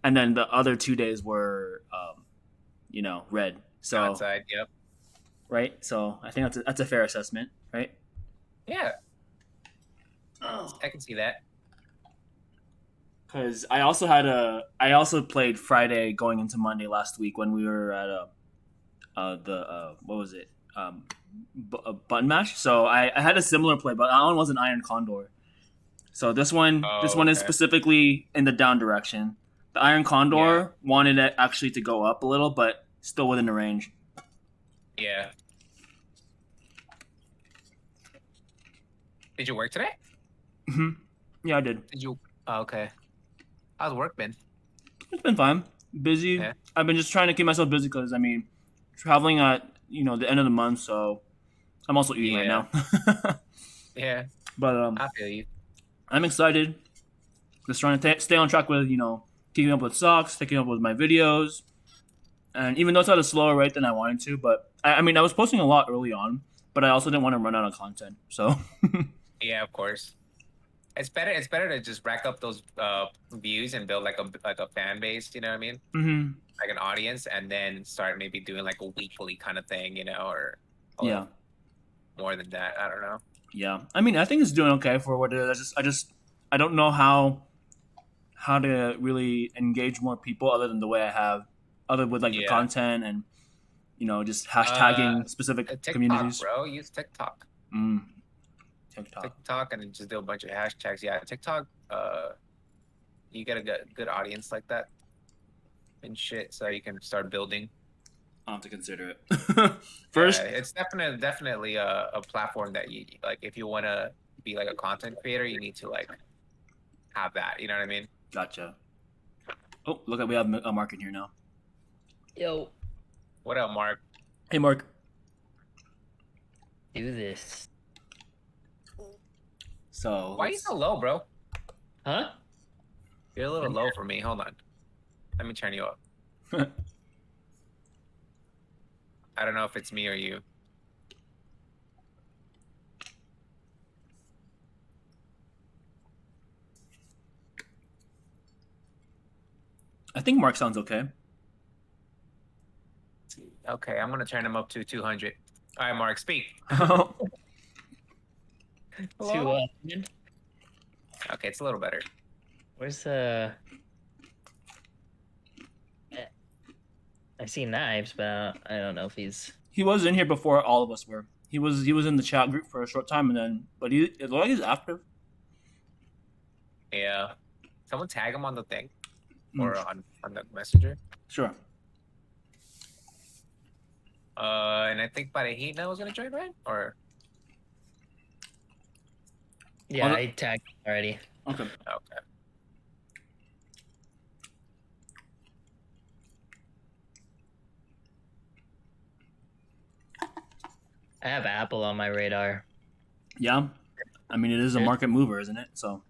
and then the other 2 days were, red. So outside. Yep. right. So I think that's a fair assessment, right? Yeah, Oh. I can see that. Because I also played Friday going into Monday last week when we were at what was it, a button mash. So I had a similar play, but that one was an Iron Condor. So this Oh, one is okay. specifically in the down direction. The Iron Yeah, Condor wanted it actually to go up a little, but still within the range. yeah. Did you work today? Hmm. Yeah, I did. Did you? Oh, okay. How's work been? It's been fine. Busy. Yeah, I've been just trying to keep myself busy because traveling at the end of the month, so I'm also eating right yeah, now. yeah. But I feel you. I'm excited. Just trying to stay on track with keeping up with stocks, keeping up with my videos, and even though it's at a slower rate than I wanted to, but I was posting a lot early on, but I also didn't want to run out of content. So Yeah, of course. It's better. It's better to just rack up those views and build like a fan base. You know what I mean? hmm, Like an audience, and then start maybe doing like a weekly kind of thing. Or a yeah, little more than that. I don't know. yeah. I think it's doing okay for what it is. I don't know how to really engage more people other than the way I have, other with like the Yeah. content and just Uh, hashtagging specific TikTok, communities. bro. Use TikTok. Mm, TikTok. TikTok, and then just do a bunch of hashtags. Yeah, TikTok. You get a good audience like that and shit, so you can start building. I'll have to consider it. Yeah, First, it's definitely a platform that you like. If you want to be like a content creator, you need to like have that. You know what I mean? gotcha. Oh, look at we have a Mark in here now. Yo, What up, Mark? Hey, Mark. do this. So Why are you so low, bro? Huh? You're a little low for me. Hold on. Let me turn you up. I don't know if it's me or you. I think Mark sounds okay. Okay, I'm gonna turn him up to 200. All right, Mark, speak. To Hello? Okay, it's a little better. where's I see knives, but I don't know if he's. He was in here before all of us were. He was in the chat group for a short time, and then it looks like he's active. Yeah. Someone tag him on the thing or Mm, on the messenger. sure. And I think Parejina was gonna join, right? Or Yeah, I tagged him already. Okay. okay. I have Apple on my radar. Yeah. It is a Good. market mover, isn't it? So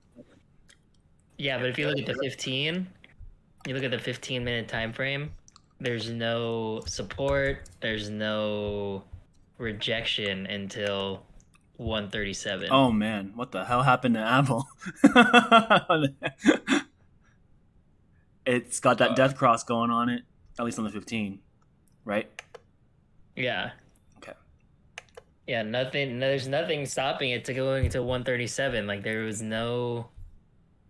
Yeah, but if you look at the 15, you look at the 15-minute time frame. There's no support. There's no rejection until 137. oh man, what the hell happened to Apple? It's got that death cross going on it, at least on the 15, right? Yeah. Okay. Yeah, nothing. There's nothing stopping it to going to 137. Like there was no.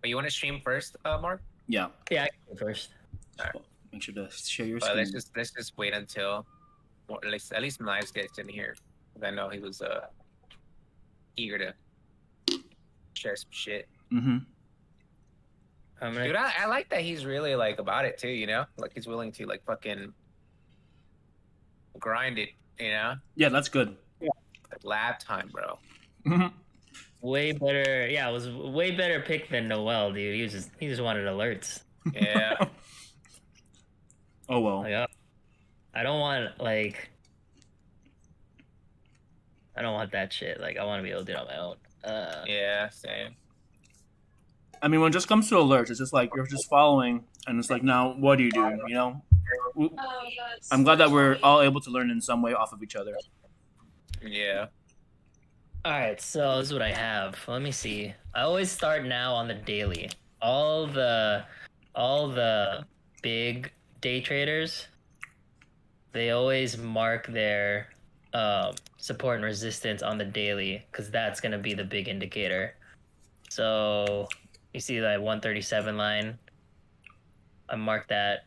But you want to stream first, Mark? Yeah. Yeah, I can go first. Make sure to share your But screen. let's just wait until at least Knives gets in here. 'Cause I know he was eager to share some shit. Mm-hmm. Dude, I like that he's really like about it too, Like he's willing to like fucking grind it, Yeah, that's good. Like lab time, bro. Mm-hmm. Way better. Yeah, it was way better pick than Noel, dude. He just wanted alerts. Yeah. Oh well. Like, oh, I don't want I don't want that shit. Like, I want to be able to do it on my own. Yeah, same. When it just comes to alerts, it's just like you're just following, and it's like, now what do? I'm glad that we're all able to learn in some way off of each other. Yeah. All right, so this is what I have. Let me see. I always start now on the daily. All the big day traders, they always mark their support and resistance on the daily because that's going to be the big indicator. So you see that 137 line. I marked that.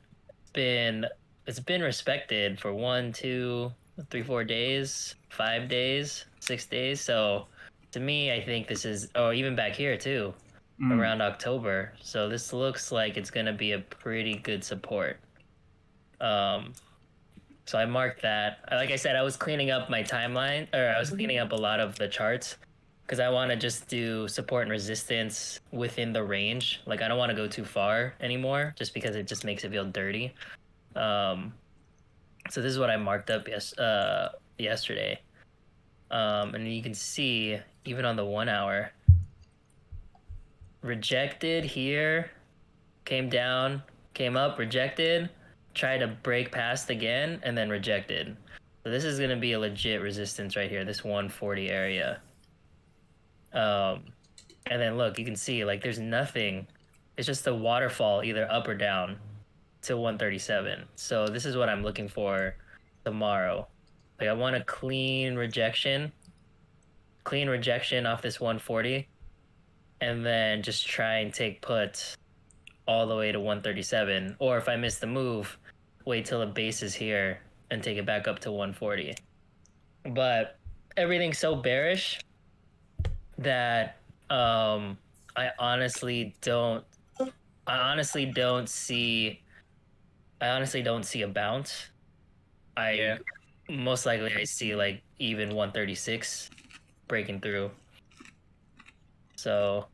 It's been respected for 1, 2, 3, 4 days, 5 days, 6 days. So to me, I think this is, oh, even back here too, around October. So this looks like it's going to be a pretty good support. So I marked that. Like I said, I was cleaning up my timeline, or I was cleaning up a lot of the charts because I want to just do support and resistance within the range. Like I don't want to go too far anymore, just because it just makes it feel dirty. So this is what I marked up yesterday. And you can see even on the 1 hour, rejected here, came down, came up, rejected, tried to break past again, and then rejected. So this is going to be a legit resistance right here, this 140 area. And then look, you can see like there's nothing. It's just a waterfall either up or down to 137. So this is what I'm looking for tomorrow. Like I want a clean rejection off this 140, and then just try and take puts all the way to 137. Or if I miss the move, wait till the base is here and take it back up to 140. But everything's so bearish that I honestly don't see a bounce. Most likely I see like even 136 breaking through. So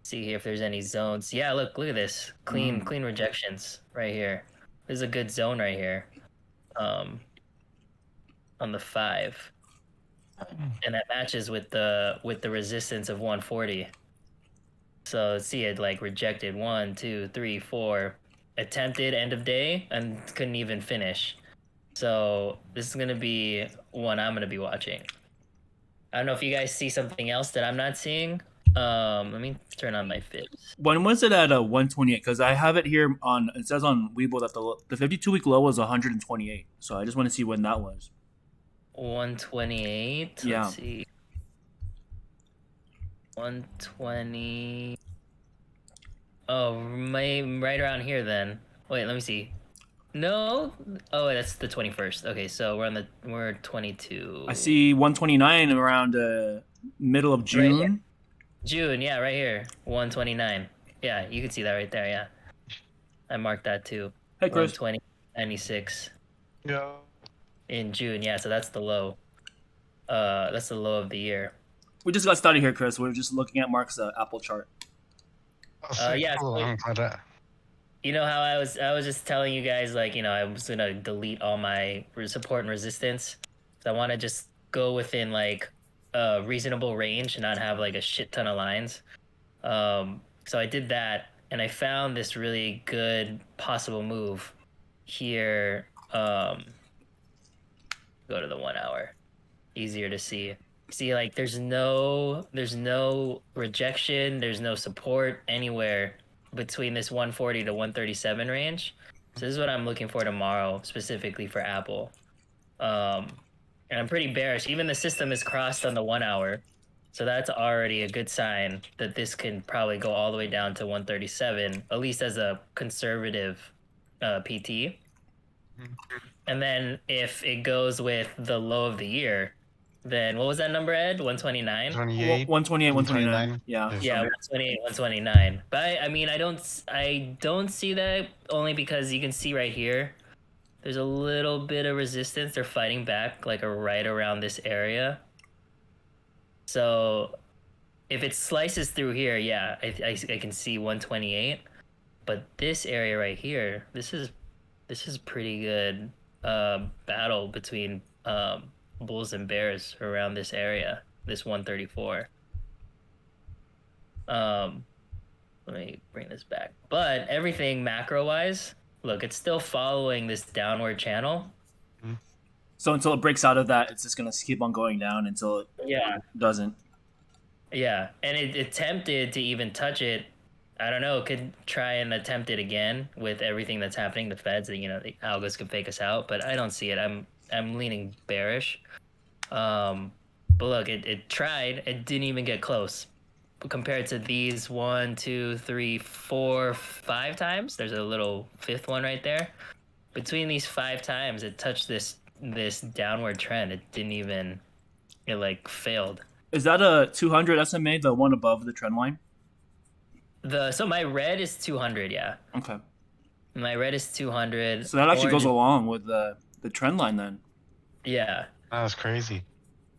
see if there's any zones. Yeah, look at this. Clean rejections right here. This is a good zone right here. On the 5. And that matches with the resistance of 140. So see it like rejected 1, 2, 3, 4, attempted end of day and couldn't even finish. So this is gonna be one I'm gonna be watching. I don't know if you guys see something else that I'm not seeing. Let me turn on my fibs. When was it at 128? Because I have it here on. It says on Weibo that the 52-week low was 128. So I just want to see when that was. 128. Yeah. Let's see. 120. Oh, right around here then. Wait, let me see. No. Oh, that's the 21st. Okay, so we're 22. I see 129 around middle of June. Right, June, yeah, right here. 129. Yeah, you can see that right there, yeah. I marked that too. Hey, Chris. 120.96. Yeah. In June, yeah, so that's the low. That's the low of the year. We just got started here, Chris. We're just looking at Mark's Apple chart. Yeah, Cool. I'm glad that. You know how I was just telling you guys, like, you know, I was gonna delete all my support and resistance. So I want to just go within like a reasonable range and not have like a shit ton of lines. So I did that, and I found this really good possible move here. Go to the 1 hour, easier to see. See, like there's no rejection, there's no support anywhere between this 140 to 137 range. So this is what I'm looking for tomorrow, specifically for Apple. And I'm pretty bearish. Even the system is crossed on the 1 hour. So that's already a good sign that this can probably go all the way down to 137, at least as a conservative PT. And then if it goes with the low of the year, then what was that number, Ed? 129? 28. 128, 129. Yeah. Yeah, 128, 129. But I mean, I don't see that, only because you can see right here, there's a little bit of resistance. They're fighting back like right around this area. So if it slices through here, yeah, I can see 128. But this area right here, this is pretty good battle between bulls and bears around this area, this 134. Let me bring this back. But everything macro wise, look, it's still following this downward channel. So until it breaks out of that, it's just gonna keep on going down until it doesn't. Yeah, and it attempted to even touch it I don't know. Could try and attempt it again with everything that's happening. The Feds, the algos could fake us out, but I don't see it. I'm leaning bearish. But look, it tried. It didn't even get close. But compared to these 1, 2, 3, 4, 5 times, there's a little fifth one right there. Between these 5 times, it touched this downward trend. It didn't even. It like failed. Is that a 200 SMA, the one above the trend line? So my red is 200. Yeah, Okay. my red is 200. So that actually Orange goes along with the trend line then. Yeah. That was crazy.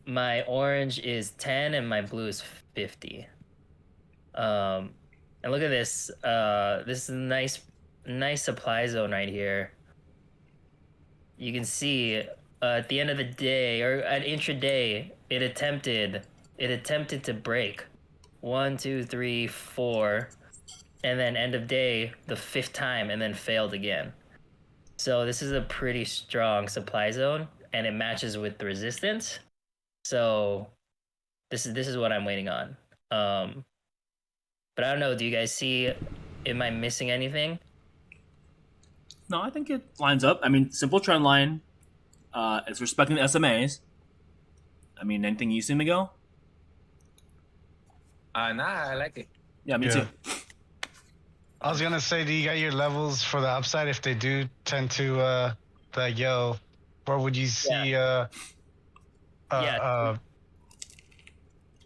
My orange is 10 and my blue is 50. And look at this. This is a nice supply zone right here. You can see at the end of the day or at intraday, it attempted to break 1, 2, 3, 4, and then end of day the 5th time, and then failed again. So this is a pretty strong supply zone, and it matches with the resistance. So this is what I'm waiting on. But I don't know. Do you guys see? Am I missing anything? No, I think it lines up. I mean, simple trend line. It's respecting the SMAs. I mean, anything you see, Miguel? Nah, I like it. Yeah, me Yeah. too. I was gonna say, do you got your levels for the upside if they do tend to like, yo, where would you see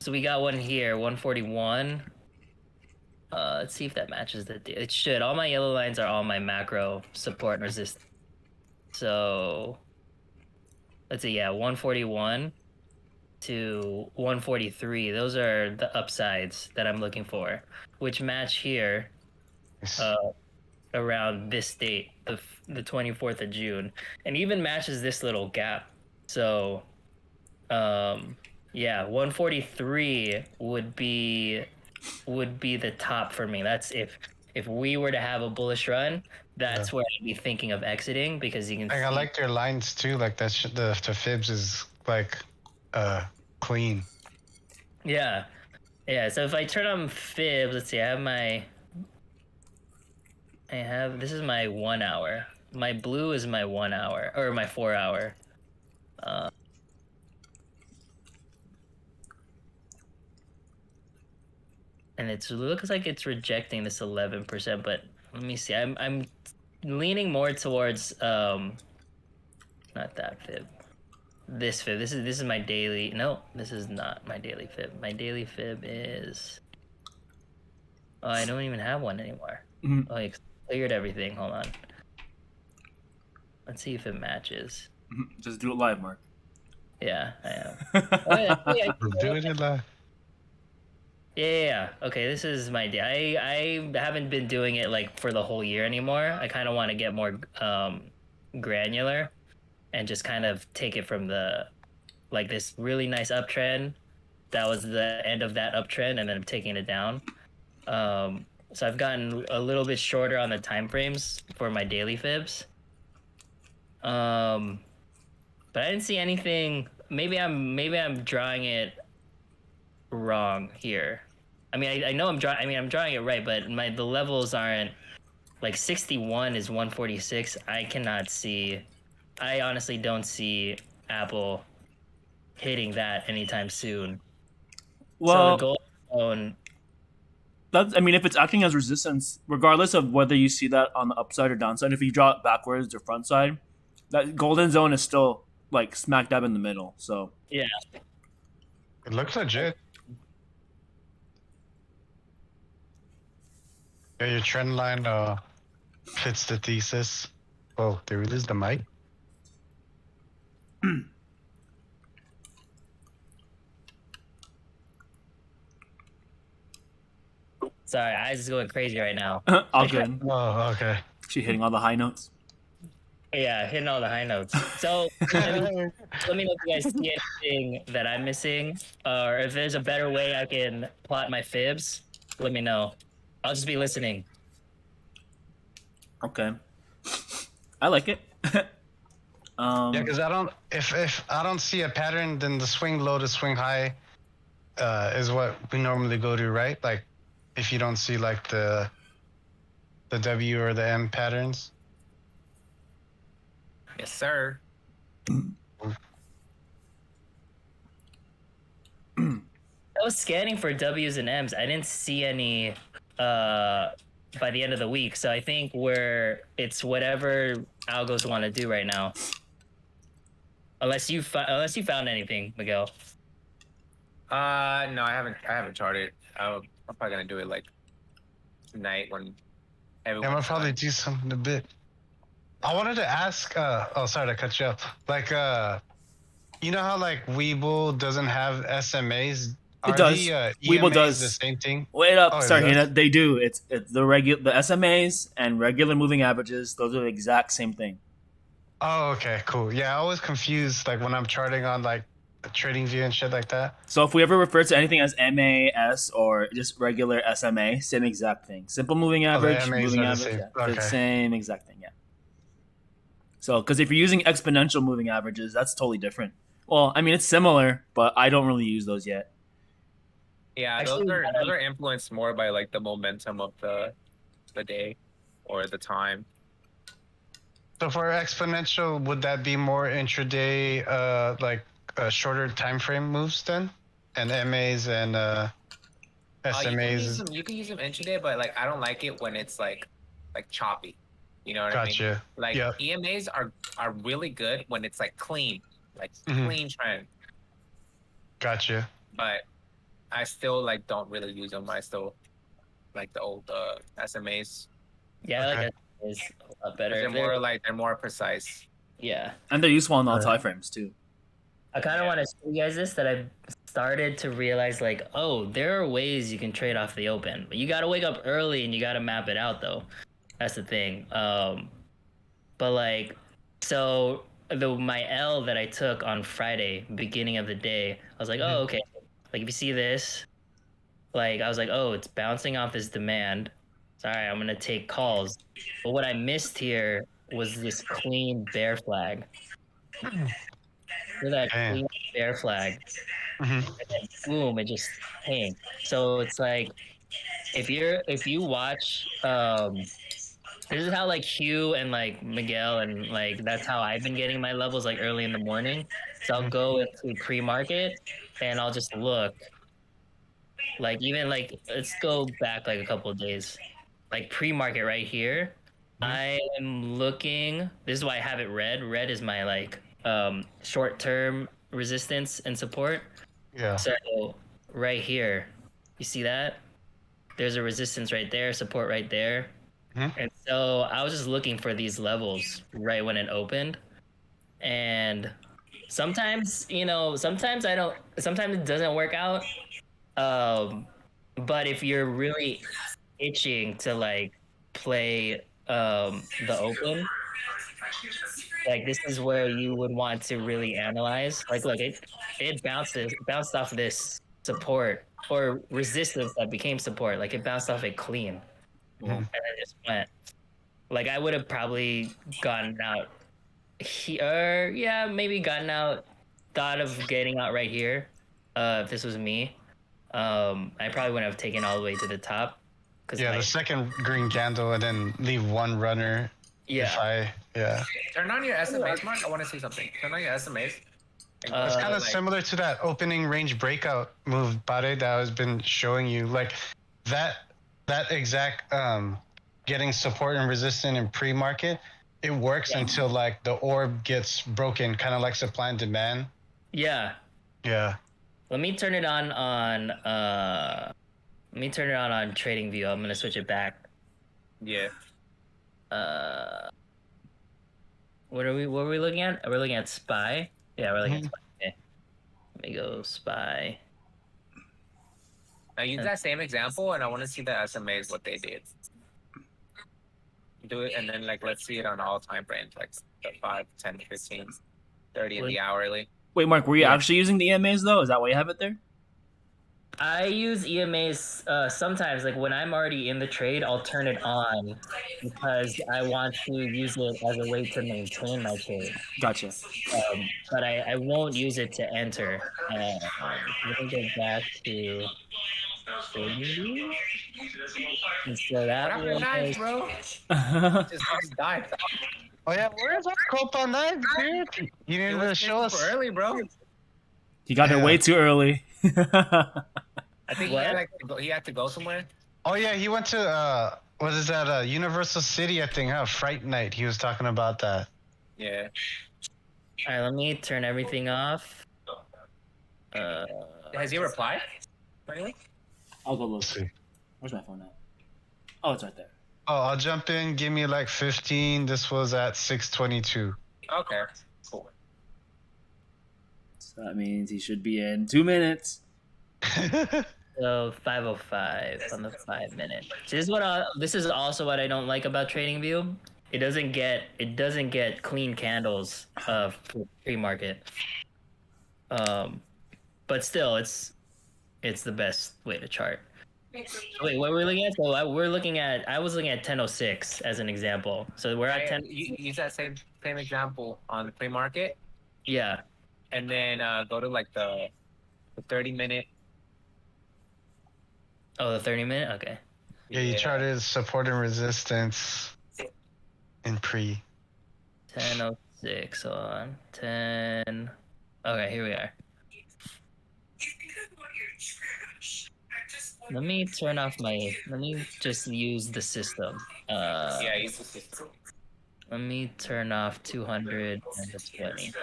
So we got one here, 141. Let's see if that matches the. It should. All my yellow lines are all my macro support and resistance. So let's see. Yeah, 141 to 143. Those are the upsides that I'm looking for, which match here around this date, the 24th of June, and even matches this little gap. So, yeah, 143 would be the top for me. That's if we were to have a bullish run, that's where I'd be thinking of exiting, because you can. Like, I like your lines too. Like that, the fibs is like clean. Yeah. So if I turn on fibs, let's see. This is my 1 hour. My blue is my 1 hour or my 4 hour. And it looks like it's rejecting this 11%, but let me see. I'm leaning more towards not that fib. This fib. This is my daily. No, this is not my daily fib. My daily fib is. Oh, I don't even have one anymore. Mhm. Oh, I cleared everything. Hold on. Let's see if it matches. Just do it live, Mark. Yeah, I am. Oh, yeah, We're doing it live. Yeah. Okay, this is my day. I haven't been doing it like for the whole year anymore. I kind of want to get more granular and just kind of take it from this really nice uptrend. That was the end of that uptrend, and then I'm taking it down. So I've gotten a little bit shorter on the time frames for my daily fibs. But I didn't see anything. Maybe I'm drawing it wrong here. I mean, I know I'm drawing. I mean, I'm drawing it right, but the levels aren't like 61 is 146. I cannot see. I honestly don't see Apple hitting that anytime soon. Well, so the gold zone. I mean, if it's acting as resistance, regardless of whether you see that on the upside or downside, if you draw it backwards or front side, that golden zone is still like smack dab in the middle. So Yeah. It looks legit. Yeah, your trend line fits the thesis. Oh, they released the mic. Sorry, eyes is going crazy right now. all good. Oh, okay. She hitting all the high notes. Yeah, hitting all the high notes. So let me know if you guys see anything that I'm missing, or if there's a better way I can plot my fibs. Let me know. I'll just be listening. Okay, I like it. Yeah, because if I don't see a pattern, then the swing low to swing high is what we normally go to, right? Like if you don't see like the W or the M patterns. Yes, sir. I was scanning for W's and M's. I didn't see any by the end of the week. So I think it's whatever algos want to do right now. Unless you found anything, Miguel. No, I haven't charted. I'm probably gonna do it like tonight when Yeah, everyone. I'm gonna probably do something a bit. I wanted to ask. Oh, sorry to cut you off. Like, you know how like Weeble doesn't have SMAs? It does. The Weeble EMAs does. the same thing? Wait up, Oh, it sorry, does? they do. It's the SMAs and regular moving averages. Those are the exact same thing. Oh, okay, cool. Yeah, I was confused like when I'm charting on like TradingView and shit like that. So if we ever refer to anything as MAS or just regular SMA, same exact thing. Simple moving average, MAs moving are the average, same. yeah, they're the Okay. same exact thing. Yeah. So because if you're using exponential moving averages, that's totally different. Well, I mean it's similar, but I don't really use those yet. Yeah, Actually, those are influenced more by like the momentum of the day or the time. So for exponential, would that be more intraday, like shorter time frame moves then, and MAs and SMAs? You can use them intraday, but like I don't like it when it's like choppy. You know what I mean? Gotcha. Like Yep. EMAs are really good when it's like clean, like Mhm. clean trend. Gotcha. But I still like don't really use them. I still like the old SMAs. Yeah, Okay. like it's a lot better. They're more precise. Yeah. And they're useful on all Right. time frames too. I kind of Yeah. want to show you guys this that I've started to realize like, oh, there are ways you can trade off the open, but you got to wake up early and you got to map it out though. That's the thing. But like, so my L that I took on Friday, beginning of the day, I was like, oh, okay. Like if you see this, like I was like, oh, it's bouncing off this demand. Sorry, I'm gonna take calls. But what I missed here was this clean bear flag. Look at that Damn. clean bear flag. Mhm. And then boom, it just tanked. So it's like if you watch this is how like Hugh and like Miguel and like that's how I've been getting my levels like early in the morning. So I'll go into pre-market and I'll just look. Like even like let's go back like a couple of days. Like pre-market right here. I am looking. This is why I have it red. Red is my like short-term resistance and support. Yeah. So right here, you see that? There's a resistance right there, support right there. Mhm. And so I was just looking for these levels right when it opened. And sometimes, sometimes it doesn't work out. But if you're really itching to like play the open, like this is where you would want to really analyze. Like look, it bounced off this support or resistance that became support. Like it bounced off it clean. Well, And then just went. Like I would have probably gotten out here. Yeah, maybe gotten out. Thought of getting out right here. If this was me, I probably wouldn't have taken all the way to the top. Yeah, the second green candle and then leave one runner. Yeah. Turn on your SMAs, Mark. I want to see something. Turn on your SMAs. It's kind of similar to that opening range breakout move, Bade, that I've been showing you. Like that exact getting support and resistance in pre-market, it works until like the orb gets broken, kind of like supply and demand. Yeah. Yeah. Let me turn it on TradingView. I'm gonna switch it back. Yeah. What are we looking at? We're looking at SPY. Yeah, we're looking at SPY. Okay. Let me go SPY. Now use that same example, and I want to see the SMAs what they did. Do it, and then like let's see it on all time frames, like the 5, 10, 15, 30, and the hourly. wait, Mark, were you actually using the EMAs though? Is that why you have it there? I use EMAs sometimes. Like when I'm already in the trade, I'll turn it on because I want to use it as a way to maintain my trade. Gotcha. But I won't use it to enter. Let me go back to TradingView. And so What that happened to knives, bro? Just died. Oh yeah, where's our Copa knife, dude? You It need was to show taken us. for early, bro. He got there way too early. I think What? he had to go somewhere. Oh yeah, he went to what is that? Universal City, I think. Fright Night. He was talking about that. Yeah. All right, let me turn everything off. Has he replied? Finally? I'll go look. Let's see. Where's my phone at? Oh, it's right there. Oh, I'll jump in. Give me like 15. This was at 6:22. Okay. Cool. So that means he should be in 2 minutes. So 5:05 on the 5 minute. So this is also what I don't like about TradingView. It doesn't get clean candles for pre-market. But still, it's the best way to chart. Wait, what were we looking at? So I was looking at 10:06 as an example. So we're at 10. You use that same example on the pre-market, Yeah. and then go to like the 30-minute. Oh, the 30-minute. Okay. Yeah, you charted support and resistance in pre. 10:06 on 10. Okay, here we are. Let me turn off my. Let me just use the system. Yeah, use the system. Let me turn off 200 and the 20.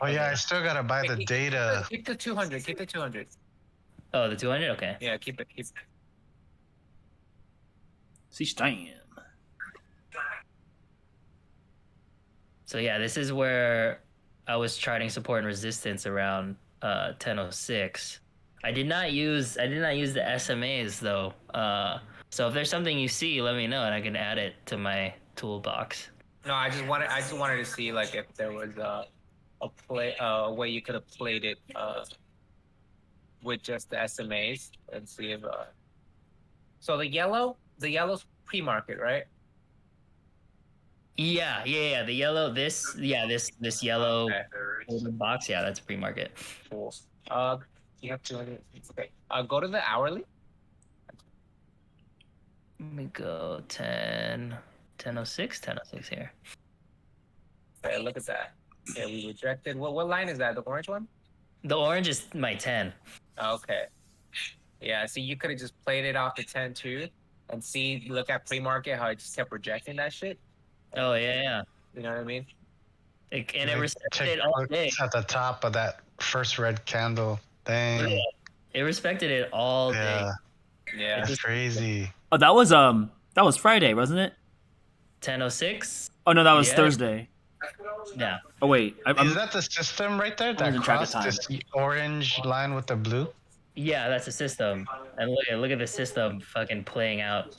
Oh yeah, I still gotta buy the data. Keep the 200. Keep the 200. Oh, the 200. Okay. Yeah, keep it. See, damn. So yeah, this is where I was charting support and resistance around 10:06. I did not use the SMAs though. So if there's something you see, let me know and I can add it to my toolbox. No, I just wanted to see like if there was a way you could have played it with just the SMAs and see if so the yellow's pre-market, right? Yeah. The yellow. This yellow box. Yeah, that's pre-market. Cool. You have 200. Okay. Go to the hourly. Let me go 10:06 here. Okay, look at that. Yeah, we rejected. What line is that? The orange one? The orange is my 10. Okay. Yeah, so you could have just played it off the 10 too and look at pre-market how it just kept rejecting that shit. Oh yeah. You know what I mean? It respected it all day. It's at the top of that first red candle. Dang. It respected it all day. Yeah, Yeah. that's crazy. Oh, that was Friday, wasn't it? 10:06. Oh no, that was Yeah. Thursday. Yeah. Oh wait, Is that the system right there? That losing track of cross, this orange line with the blue? Yeah, that's the system. And look at the system fucking playing out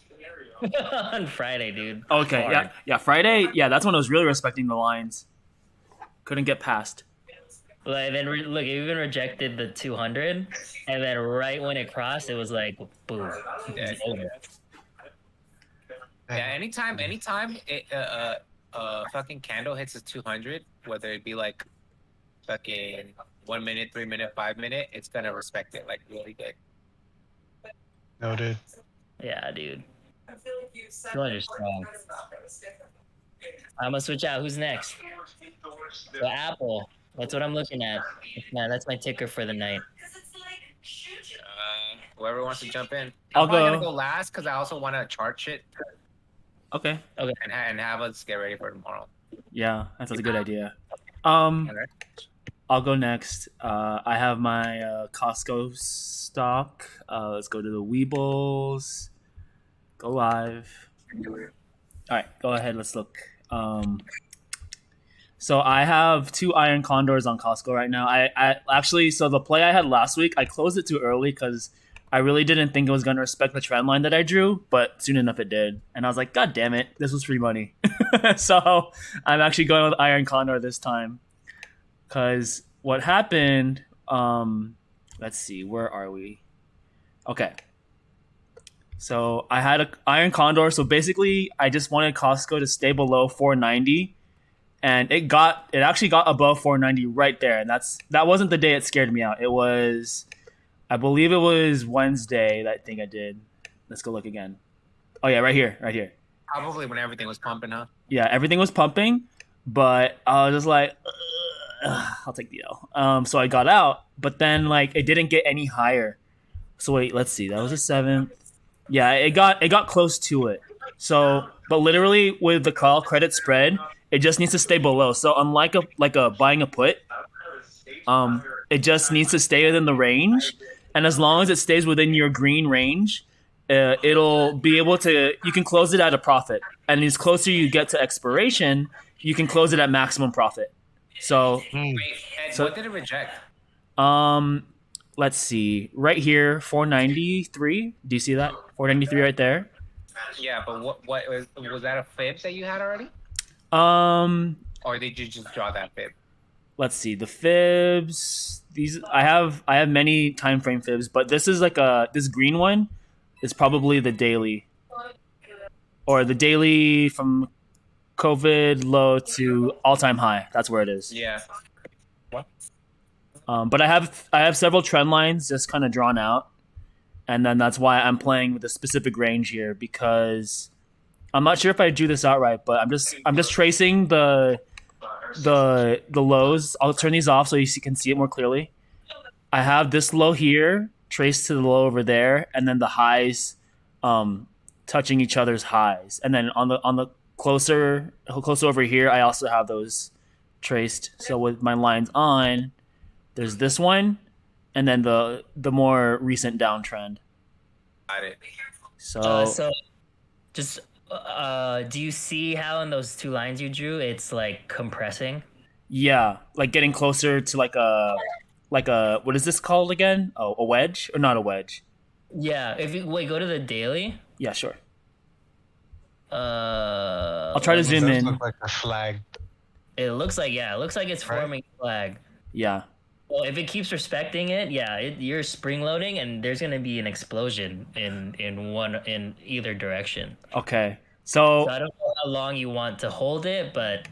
on Friday, dude. Okay, Hard. yeah, Friday. Yeah, that's when I was really respecting the lines. Couldn't get past. Like then look, it even rejected the 200, and then right when it crossed, it was like boom. Yeah. It's over. Yeah, anytime it fucking candle hits a 200, whether it be like fucking 1 minute, 3 minute, 5 minute, it's gonna respect it like really good. Noted. Yeah, dude. 200 is strong. I'm gonna switch out. Who's next? So Apple. That's what I'm looking at. That's my ticker for the night. Whoever wants to jump in. I'll I'm probably go. gonna go last because I also want to chart shit Okay. and have us get ready for tomorrow. Yeah, that's a good idea. Alright. I'll go next. I have my Costco stock. Let's go to the Weebles. Go live. All right, go ahead. Let's look. So I have 2 iron condors on Costco right now. I actually, so the play I had last week, I closed it too early because I really didn't think it was going to respect the trend line that I drew, but soon enough it did. And I was like, God damn it, this was free money. So I'm actually going with iron condor this time. Because what happened, let's see, where are we? Okay. So I had an iron condor. So basically, I just wanted Costco to stay below 490. And it actually got above 490 right there. And that wasn't the day it scared me out. It was, I believe it was Wednesday that thing I did. Let's go look again. Oh yeah, right here, right here. Probably when everything was pumping, huh? Yeah, everything was pumping, but I was just like, I'll take the L. So I got out, but then like it didn't get any higher. So wait, let's see. That was a 7th. Yeah, it got close to it. So, but literally with the call credit spread, it just needs to stay below. So unlike a buying a put, it just needs to stay within the range, and as long as it stays within your green range, it'll be able to. You can close it at a profit, and as closer you get to expiration, you can close it at maximum profit. So, Wait, Ed, what did it reject? let's see. Right here, 493. Do you see that? 493 right there. Yeah, but what was that a fib that you had already, Um, or did you just draw that fib? let's see the fibs. These I have many time frame fibs, but this is like this green one is probably the daily, or the daily from COVID low to all time high. That's where it is. Yeah. What? But I have several trend lines just kind of drawn out, and then that's why I'm playing with a specific range here, because I'm not sure if I drew this out right, but I'm just tracing the lows. I'll turn these off so you can see it more clearly. I have this low here traced to the low over there, and then the highs touching each other's highs, and then on the closer over here, I also have those traced. So with my lines on, there's this one, and then the more recent downtrend. Got it. So Just do you see how in those two lines you drew, it's like compressing? yeah, like getting closer to like a what is this called again? Oh, a wedge, or not a wedge? Yeah. If you go to the daily. Yeah, sure. I'll try to zoom It does in. look like a flag. It looks like it's Right. forming a flag. Yeah. Well, if it keeps respecting it, you're spring loading, and there's gonna be an explosion in either direction. Okay. So So I don't know how long you want to hold it, but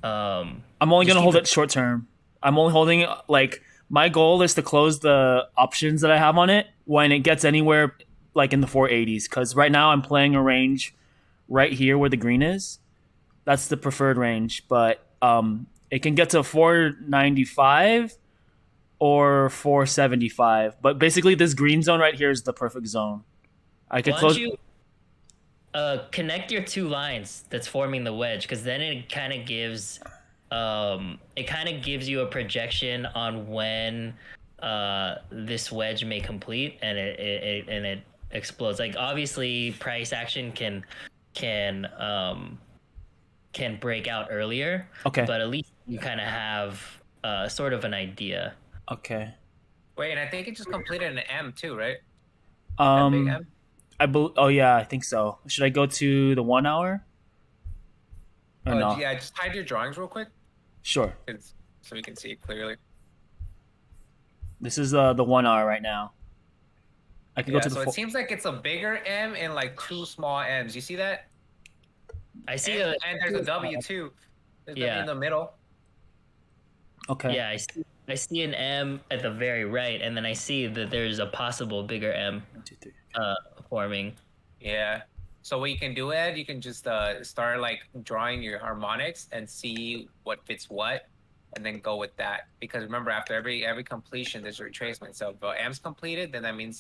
I'm only just gonna hold keep it short term. I'm only holding like my goal is to close the options that I have on it when it gets anywhere like in the 480s, because right now I'm playing a range right here where the green is. That's the preferred range, but it can get to 495 or 475. But basically, this green zone right here is the perfect zone. I could why close. don't you connect your two lines that's forming the wedge, because then it kind of gives you a projection on when this wedge may complete, and it explodes. Like obviously, price action can break out earlier. Okay. But at least you kind of have sort of an idea. Okay. Wait, and I think it just completed an M too, right? That big M? Oh yeah, I think so. Should I go to the 1 hour? Or no? Yeah, just hide your drawings real quick, Sure. so we can see it clearly. This is the 1 hour right now. I can Yeah, go to so the. it seems like it's a bigger M and like two small M's. You see that? I see And there's a W too. There's a W Yeah. in the middle. Okay. Yeah, I see an M at the very right, and then I see that there's a possible bigger M 1, 2, 3. forming. Yeah. So what you can do, Ed, you can just start like drawing your harmonics and see what fits what, and then go with that. Because remember, after every completion, there's a retracement. So if the M's completed, then that means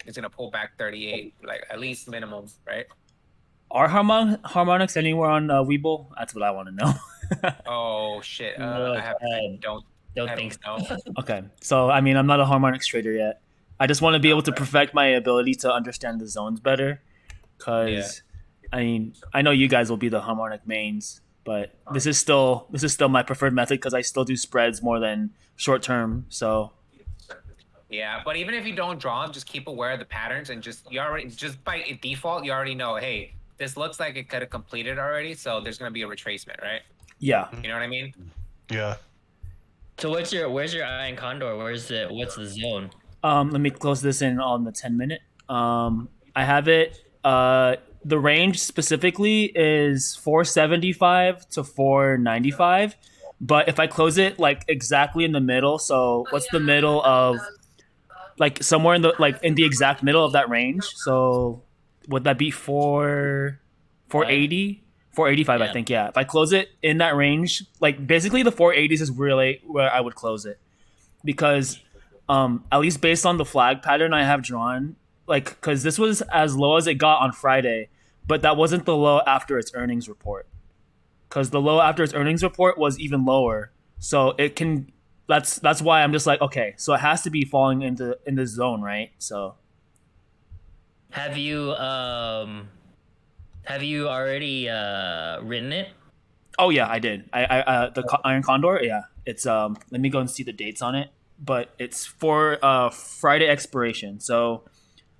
it's gonna pull back 38, like at least minimum, right? Are harmonics anywhere on Weeble? That's what I want to know. Oh shit! No, I don't think so. know. Okay, so I mean, I'm not a harmonics trader yet. I just want to be able to perfect my ability to understand the zones better, because I mean, I know you guys will be the harmonic mains, but this is still my preferred method, because I still do spreads more than short term. So Yeah, but even if you don't draw them, just keep aware of the patterns, and just by default, you already know, hey, this looks like it could have completed already, so there's gonna be a retracement, right? yeah, You know what I mean? Yeah. So where's your eye in Condor? What's the zone? let me close this in on the 10-minute. I have it. The range specifically is 475 to 495, but if I close it like exactly in the middle, so what's the middle of like somewhere in the exact middle of that range. So would that be 480? 485, I think. Yeah. If I close it in that range, like basically the 480s is really where I would close it, because at least based on the flag pattern I have drawn, like because this was as low as it got on Friday, but that wasn't the low after its earnings report. Because the low after its earnings report was even lower, so it can. That's why I'm just like, okay, so it has to be falling in the zone, right? So Have you already written it? oh yeah, I did. Iron Condor, yeah. It's let me go and see the dates on it, but it's for Friday expiration. So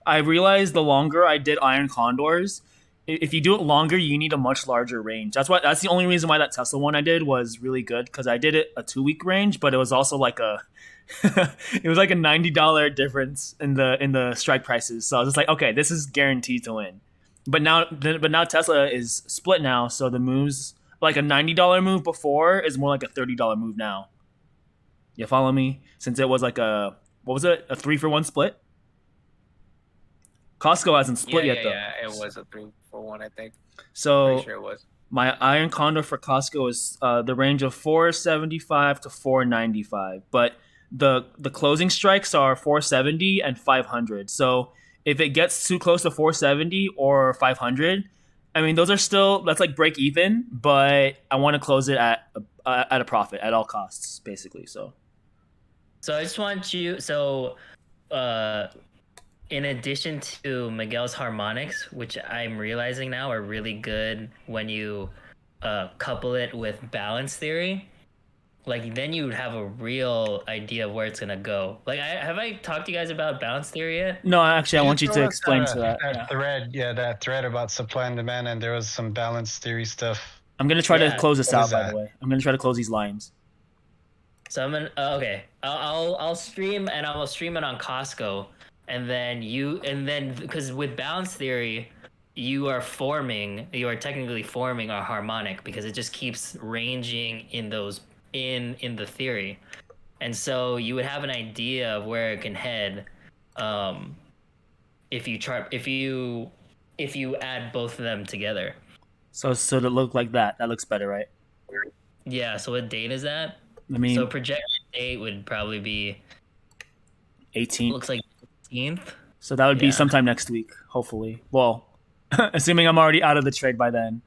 I realized the longer I did Iron Condors, if you do it longer, you need a much larger range. That's the only reason why that Tesla one I did was really good, because I did it a 2-week range, but it was also like a it was like a $90 difference in the strike prices. So I was just like, okay, this is guaranteed to win. But now Tesla is split now, so the moves, like a $90 move before is more like a $30 move now. You follow me? Since it was like a 3-for-1 split. Costco hasn't split yet though. Yeah, it was a 3-for-1, I think. So Pretty sure it was. my Iron Condor for Costco is the range of 475 to 495, but the closing strikes are 470 and 500. So if it gets too close to 470 or 500, I mean that's like break even, but I want to close it at a profit at all costs, basically. So I just want you. In addition to Miguel's harmonics, which I'm realizing now are really good when you couple it with balance theory, like then you would have a real idea of where it's gonna go. Like, have I talked to you guys about balance theory yet? no, actually, I want you to explain to that. That thread about supply and demand, and there was some balance theory stuff. I'm gonna try to close this out. By the way, I'm gonna try to close these lines. So I'm gonna okay. I'll stream, and I will stream it on Costco. And then because with balance theory, you are technically forming a harmonic, because it just keeps ranging in those in the theory, and so you would have an idea of where it can head, if you add both of them together. So to look like that looks better, right? Yeah. So what date is that? I mean, so projected date would probably be 18th. Looks like 18th. So that would be sometime next week, hopefully. Well, assuming I'm already out of the trade by then.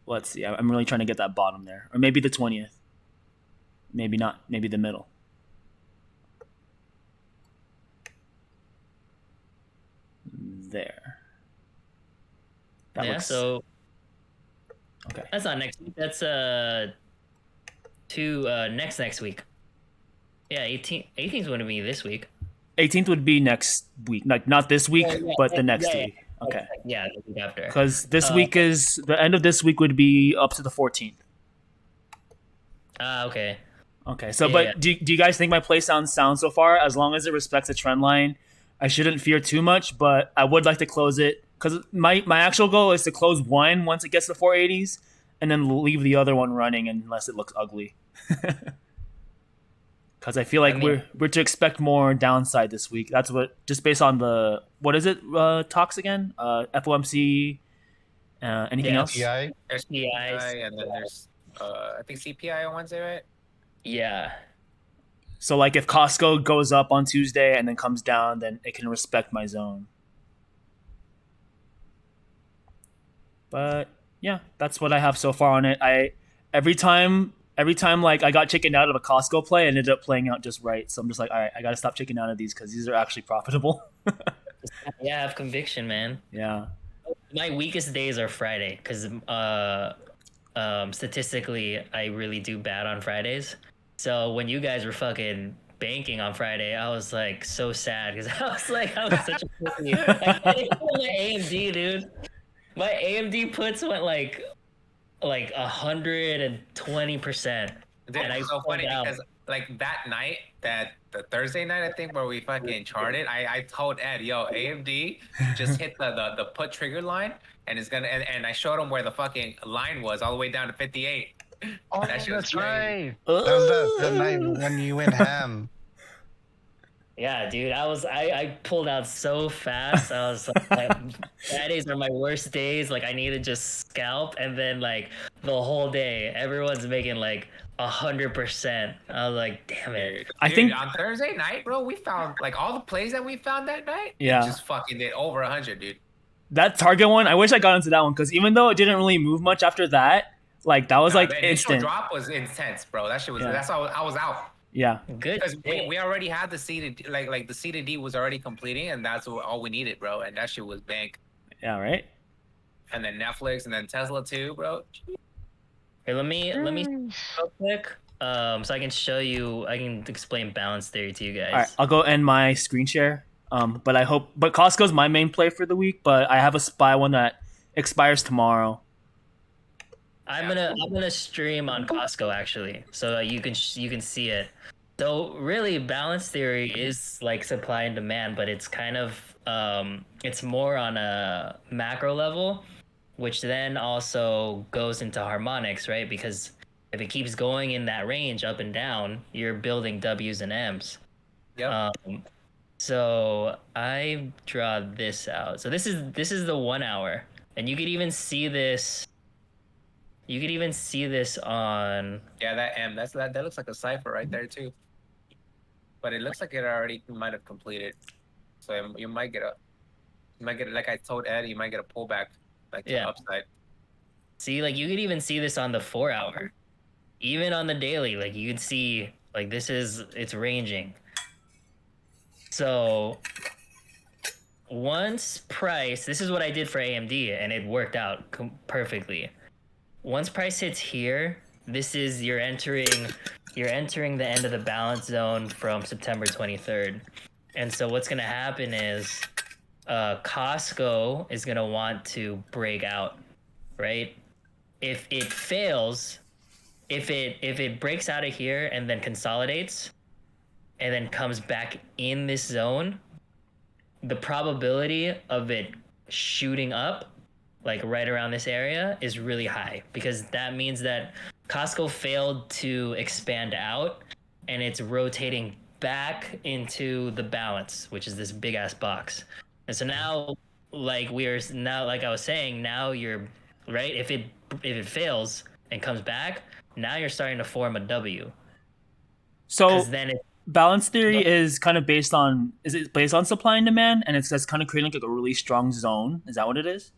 Let's see. I'm really trying to get that bottom there. Or maybe the 20th. Maybe not. Maybe the middle. There. That looks... so... Okay. That's not next week. That's next week. Yeah, 18th is going to be this week. 18th would be next week, like not this week, but the next week. Okay. Yeah, the week after. Because this week is the end of this week would be up to the 14th. Okay. Okay. So, do you guys think my play sounds sound so far? As long as it respects the trend line, I shouldn't fear too much. But I would like to close it, because my actual goal is to close one once it gets to 480s, and then leave the other one running unless it looks ugly. Because I feel like we're to expect more downside this week. That's just based on the, what is it, talks again? FOMC, anything else? SPI. And then there's, I think CPI on Wednesday, right? Yeah. So like if Costco goes up on Tuesday and then comes down, then it can respect my zone. But yeah, that's what I have so far on it. Every time like I got chickened out of a Costco play, and ended up playing out just right. So I'm just like, all right, I got to stop chickening out of these, because these are actually profitable. Yeah, I have conviction, man. Yeah. My weakest days are Friday, because statistically, I really do bad on Fridays. So when you guys were fucking banking on Friday, I was like so sad, because I was such a pussy. I didn't put my AMD, dude. My AMD puts went like 120%. And it's so funny because like that night, the Thursday night, I think, where we fucking charted, I told Ed, yo, AMD just hit the put trigger line, and it's gonna, and I showed him where the fucking line was, all the way down to 58. Oh, that's right. That was the night when you went ham. Yeah, dude, I pulled out so fast. I was like, Fridays are my worst days. Like I need to just scalp, and then like the whole day, everyone's making like 100%. I was like, damn it. I Dude, think on Thursday night, bro, we found like all the plays that we found that night. We yeah. just fucking did over 100, dude. That Target one, I wish I got into that one because even though it didn't really move much after that, like that was like The initial instant. drop was intense, bro. That shit was. Yeah. That's how I was out. Yeah. Good. Because we already had the C to like the C to D was already completing, and that's all we needed, bro. And that shit was bank. Yeah. Right. And then Netflix, and then Tesla too, bro. Here, let me real quick. So I can show you. I can explain balance theory to you guys. All right. I'll go end my screen share. But Costco's my main play for the week. But I have a SPY one that expires tomorrow. I'm gonna stream on Costco actually, so you can see it. So really, balance theory is like supply and demand, but it's kind of it's more on a macro level, which then also goes into harmonics, right? Because if it keeps going in that range up and down, you're building W's and M's. Yep. So I draw this out. So this is the 1 hour, and you could even see this. You could even see this on. Yeah, that M. That looks like a cipher right there too. But it looks like it already might have completed. So you might get like I told Ed, you might get a pullback like to the upside. See, like you could even see this on the 4 hour, even on the daily. Like you could see, like it's ranging. So once price, this is what I did for AMD, and it worked out perfectly. Once price hits here, this is you're entering the end of the balance zone from September 23rd. And so what's going to happen is Costco is going to want to break out, right? If it fails, if it breaks out of here and then consolidates and then comes back in this zone, the probability of it shooting up like right around this area is really high, because that means that Costco failed to expand out and it's rotating back into the balance, which is this big ass box. And so now, like I was saying, now you're right. If it fails and comes back, now you're starting to form a W. So then balance theory is kind of based on supply and demand, and it's kind of creating like a really strong zone. Is that what it is?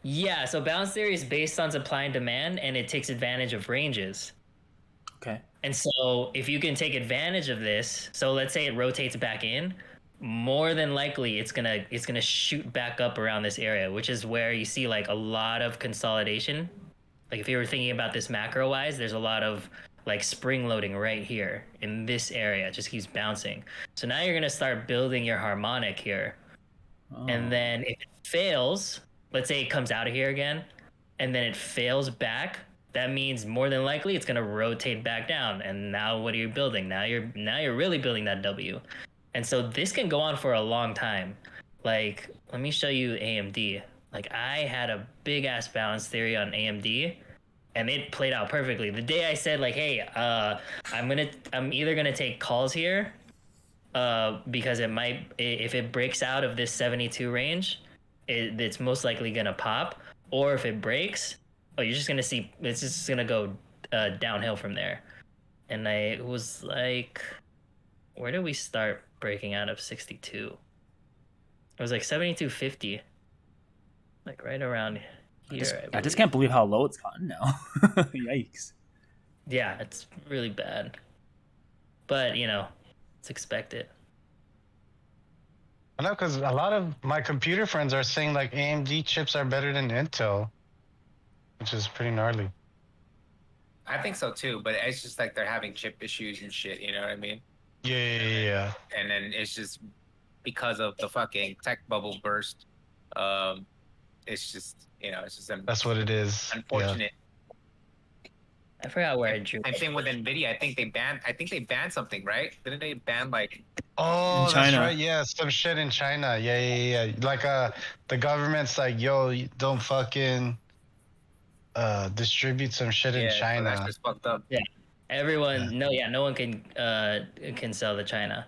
Yeah, so balance theory is based on supply and demand, and it takes advantage of ranges. Okay. And so if you can take advantage of this, so let's say it rotates back in, more than likely it's gonna shoot back up around this area, which is where you see like a lot of consolidation. Like if you were thinking about this macro wise, there's a lot of like spring loading right here in this area. It just keeps bouncing. So now you're gonna start building your harmonic here. Oh. And then if it fails, let's say it comes out of here again, and then it fails back, that means more than likely it's going to rotate back down. And now what are you building? Now you're really building that W. And so this can go on for a long time. Like, let me show you AMD. Like, I had a big ass balance theory on AMD, and it played out perfectly. The day I said like, hey, I'm either going to take calls here because if it breaks out of this 72 range, it's most likely gonna pop, or if it breaks, you're just gonna see it's just gonna go downhill from there. And I was like, where did we start breaking out of 62? It was like 72.50, like right around here. I just can't believe how low it's gotten now. Yikes. Yeah, it's really bad, but it's expected. I know, because a lot of my computer friends are saying like AMD chips are better than Intel, which is pretty gnarly. I think so too, but it's just like they're having chip issues and shit. You know what I mean? Yeah. And then it's just because of the fucking tech bubble burst. It's just that's what it is. Unfortunate. Yeah. I forgot where I drew. Same thing with Nvidia. I think they banned something, right? Didn't they ban like? Oh, that's right. Yeah, some shit in China. Yeah. Like the government's like, yo, don't fucking distribute some shit in China. So that's just fucked up. Yeah, everyone. Yeah. No one can sell to China.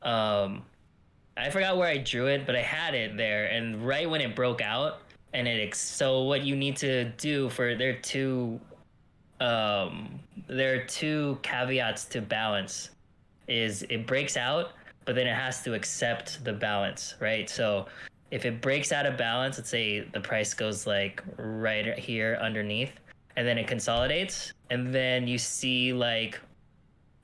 I forgot where I drew it, but I had it there, and right when it broke out, and so what you need to do for there are two caveats to balance. Is it breaks out, but then it has to accept the balance, right? So if it breaks out of balance, let's say the price goes like right here underneath, and then it consolidates, and then you see like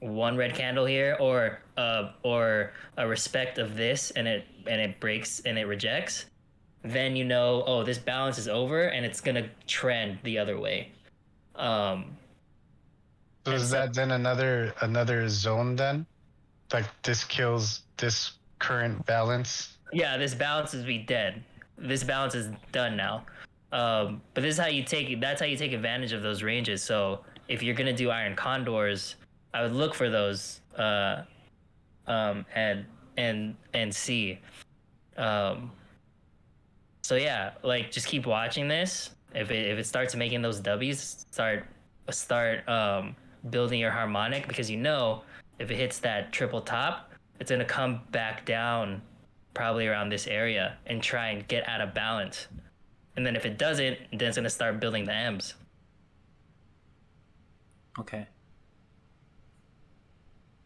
one red candle here, or a respect of this, and it breaks and it rejects, then you know, oh, this balance is over, and it's gonna trend the other way. Um, So and is so that then another zone then? Like this kills this current balance. yeah, this balance is be dead. This balance is done now. But this is how you take. That's how you take advantage of those ranges. So if you're gonna do iron condors, I would look for those and see. Um, so yeah, like just keep watching this. If it starts making those W's, start building your harmonic, because you know if it hits that triple top, it's gonna come back down probably around this area and try and get out of balance. And then if it doesn't, then it's gonna start building the M's. Okay.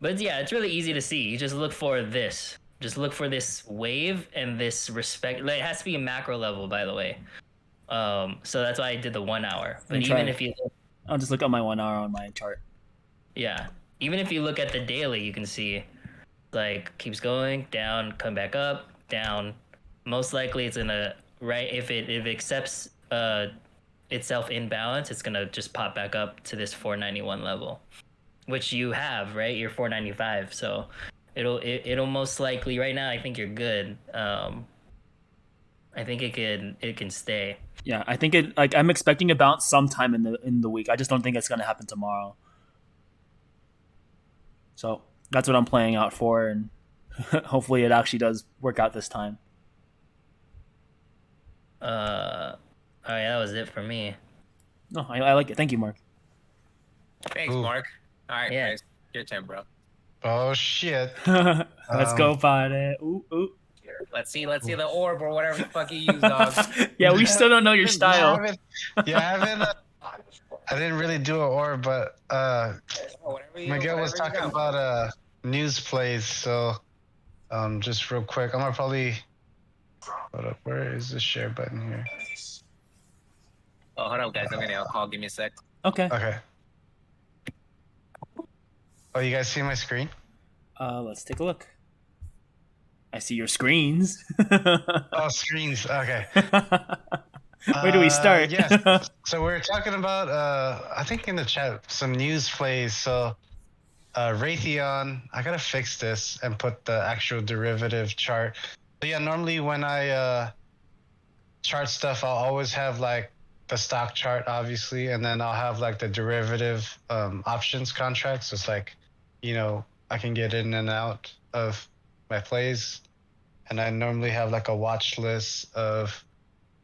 But yeah, it's really easy to see. You just look for this. Just look for this wave and this respect. Like, it has to be a macro level, by the way. So that's why I did the 1 hour. But even if you, I'll just look at my 1 hour on my chart. yeah, even if you look at the daily, you can see like keeps going down, come back up, down. Most likely, it's gonna right if it accepts itself in balance, it's gonna just pop back up to this 491 level, which you have, right? You're 495, so it'll most likely right now. I think you're good. I think it can stay. Yeah, I think I'm expecting a bounce sometime in the week. I just don't think it's gonna happen tomorrow. So that's what I'm playing out for, and hopefully it actually does work out this time. All right, that was it for me. No, I like it. Thank you, Mark. Thanks, Ooh. Mark. All right, Yeah. guys, your turn, bro. Oh shit. Let's go, party. Ooh, ooh. Let's see the orb or whatever the fuck you use, dog. Yeah, we still don't know your style. I didn't really do it or, but Miguel was talking about news plays, so just real quick, I'm gonna probably hold up. Where is the share button here? Oh, hold up, guys. I'm getting a call. Give me a sec. Okay. Okay. Oh, you guys see my screen? Let's take a look. I see your screens. Oh, screens. Okay. Where do we start? Yes. So we're talking about, I think in the chat, some news plays. So Raytheon, I gotta fix this and put the actual derivative chart. So yeah, normally when I chart stuff, I'll always have like the stock chart, obviously, and then I'll have like the derivative options contracts. So it's like, you know, I can get in and out of my plays. And I normally have like a watch list of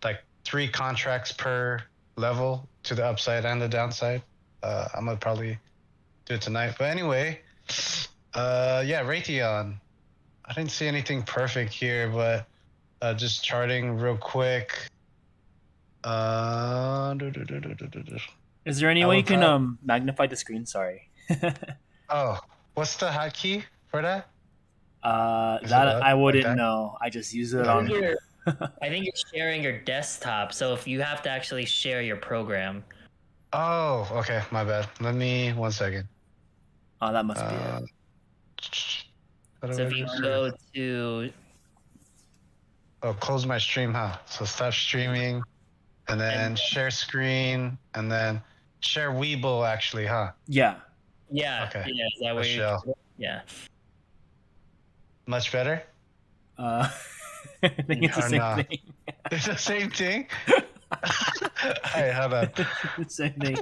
like 3 contracts per level to the upside and the downside. I'm gonna probably do it tonight. But anyway, yeah, Raytheon. I didn't see anything perfect here, but just charting real quick. Is there any way you can magnify the screen? Sorry. Oh, what's the hotkey for that? That I wouldn't know. I just use it on. I think you're sharing your desktop, so if you have to actually share your program. Oh, okay, my bad. Let me 1 second. Oh, that must be it. So if you go to close my stream, huh? So stop streaming, and then share screen, and then share Weeble, actually, huh? Yeah. Yeah. Okay. Yeah. Is that where you? Yeah. Much better? I think it's the same thing. It's the same thing? Hey, hold on. The same thing.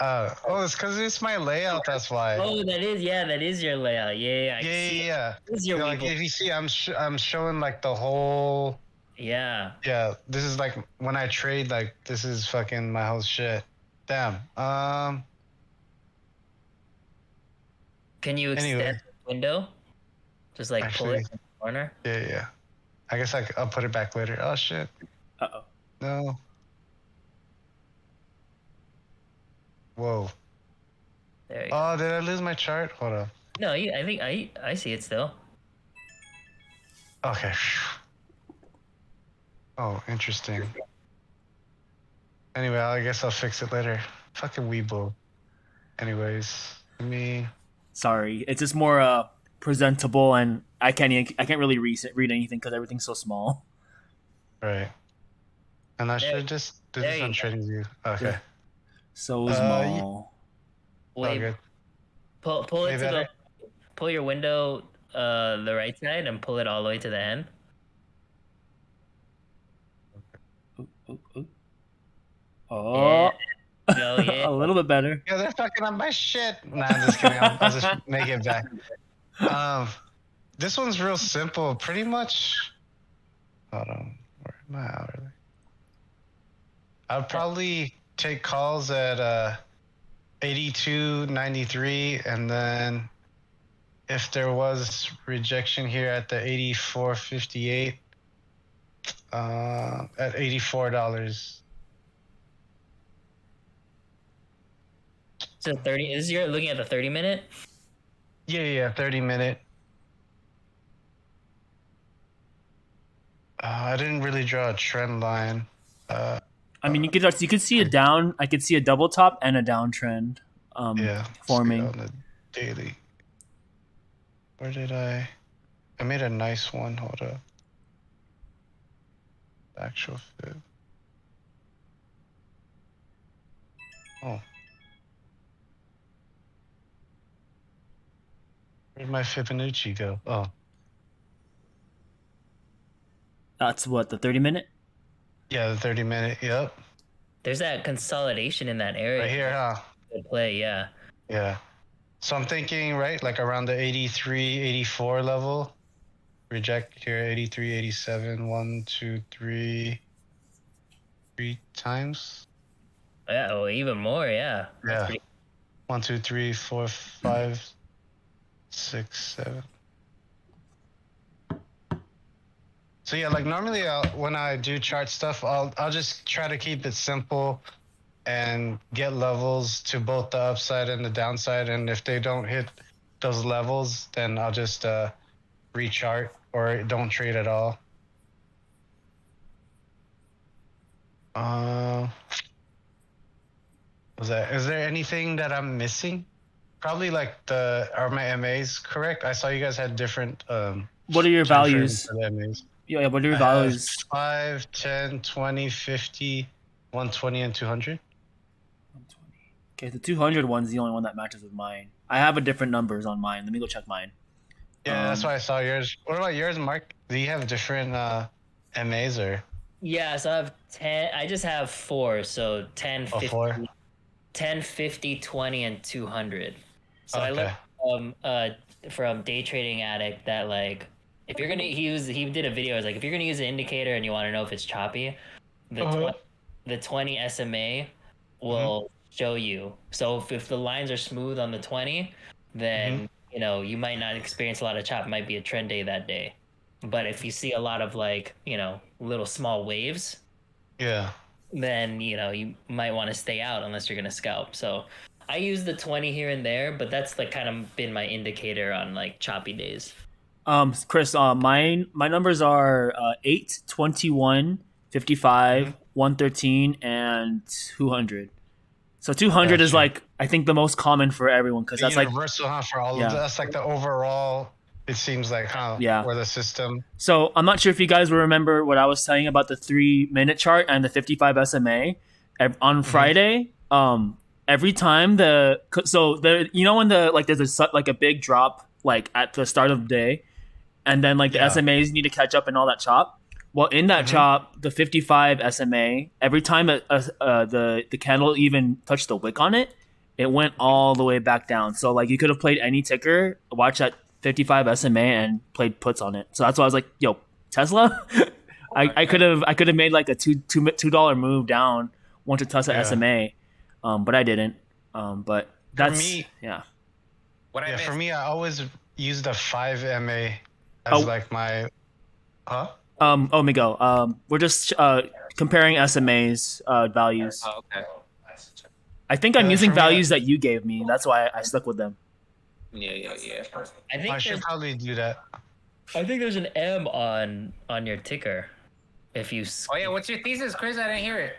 It's because it's my layout, that's why. Oh, that is your layout. Yeah. Yeah. This is your like, if you see, I'm showing like the whole. Yeah. Yeah, this is like when I trade, like this is fucking my whole shit. Damn. Can you extend the window. Just like pull it Actually, from the corner. yeah. I guess I'll put it back later. Oh shit. Uh-oh. No. Whoa. There you go. Oh, did I lose my chart? Hold on. No, I think I see it still. Okay. Oh, interesting. Anyway, I guess I'll fix it later. Fucking weeble. Anyways, let me. Sorry, it's just more presentable, and I can't really read anything because everything's so small. Right. And I should have just did there this you on go. Trading View. Okay. So small. All Wait, good. pull Way it to better? pull your window the right side and pull it all the way to the end. Ooh, ooh, ooh. Oh, Go, yeah. a little bit better. Yeah, they're fucking up my shit. Nah, I'm just kidding. I'll just make it back. This one's real simple. Pretty much. Hold on. Where am I hourly? I'd probably take calls at 82.93, and then if there was rejection here at the 84.58, at $84. So 30 is you're looking at the 30-minute? Yeah, 30-minute. I didn't really draw a trend line. I mean, you could see a down. I could see a double top and a downtrend. Yeah, forming. on the daily. Where did I made a nice one. Hold up. Actual fit. Oh. Where'd my Fibonacci go? Oh. That's what, the 30-minute. Yeah, the 30-minute. Yep. There's that consolidation in that area. Right here, huh? Good play, yeah. Yeah. So I'm thinking, right, like around the 83, 84 level. Reject here, 83, 87, 1, 2, 3. 3 times. Yeah, oh, even more, yeah. Yeah. Pretty... 1, 2, 3, 4, 5, 6, 7. So yeah, like normally when I do chart stuff, I'll just try to keep it simple and get levels to both the upside and the downside. And if they don't hit those levels, then I'll just rechart or don't trade at all. Is there anything that I'm missing? Probably like are my MAs correct? I saw you guys had different. What are your values? For the MAs. Yeah, what are your values? 5, 10, 20, 50, 120, and 200. 120. Okay, the 200 one's the only one that matches with mine. I have a different numbers on mine. Let me go check mine. Yeah, that's why I saw yours. What about yours, Mark? Do you have different MAs or? Yeah, so I have 10. I just have 4, so 10, 50, 4? 10, 50, 20, and 200. So Okay. I learned from Day Trading Addict that like if you're gonna he did a video. It's like if you're gonna use an indicator and you want to know if it's choppy, the 20 SMA will show you. So if the lines are smooth on the 20, then you might not experience a lot of chop. It might be a trend day that day. But if you see a lot of like little small waves, Yeah. then you might want to stay out unless you're gonna scalp. So I use the 20 here and there, but that's like kind of been my indicator on like choppy days. Chris, my numbers are 8, 21, 55, 113, and 200. So 200 is like I think the most common for everyone because that's universal, huh? For all of them. That's like the overall. It seems like, huh? Yeah. For the system. So I'm not sure if you guys will remember what I was saying about the 3-minute chart and the 55 SMA on Friday. Every time when there's a big drop like at the start of the day, and then like the SMAs need to catch up and all that chop. Well, in that chop, the 55 SMA, every time the candle even touched the wick on it, it went all the way back down. So like you could have played any ticker, watch that 55 SMA and played puts on it. So that's why I was like, yo, Tesla. I could have made like a $2 move down once it touched the SMA, but I didn't. But that's for me, yeah. What I for me, I always use the 5 MA as Oh. like my. Huh? Miguel, we're just comparing SMA's values. Oh, okay. I think I'm Yeah, using for me, values that you gave me. That's why I stuck with them. Yeah. I I think should there's probably do that. an M on your ticker. If you Oh yeah, what's your thesis, Chris? I didn't hear it.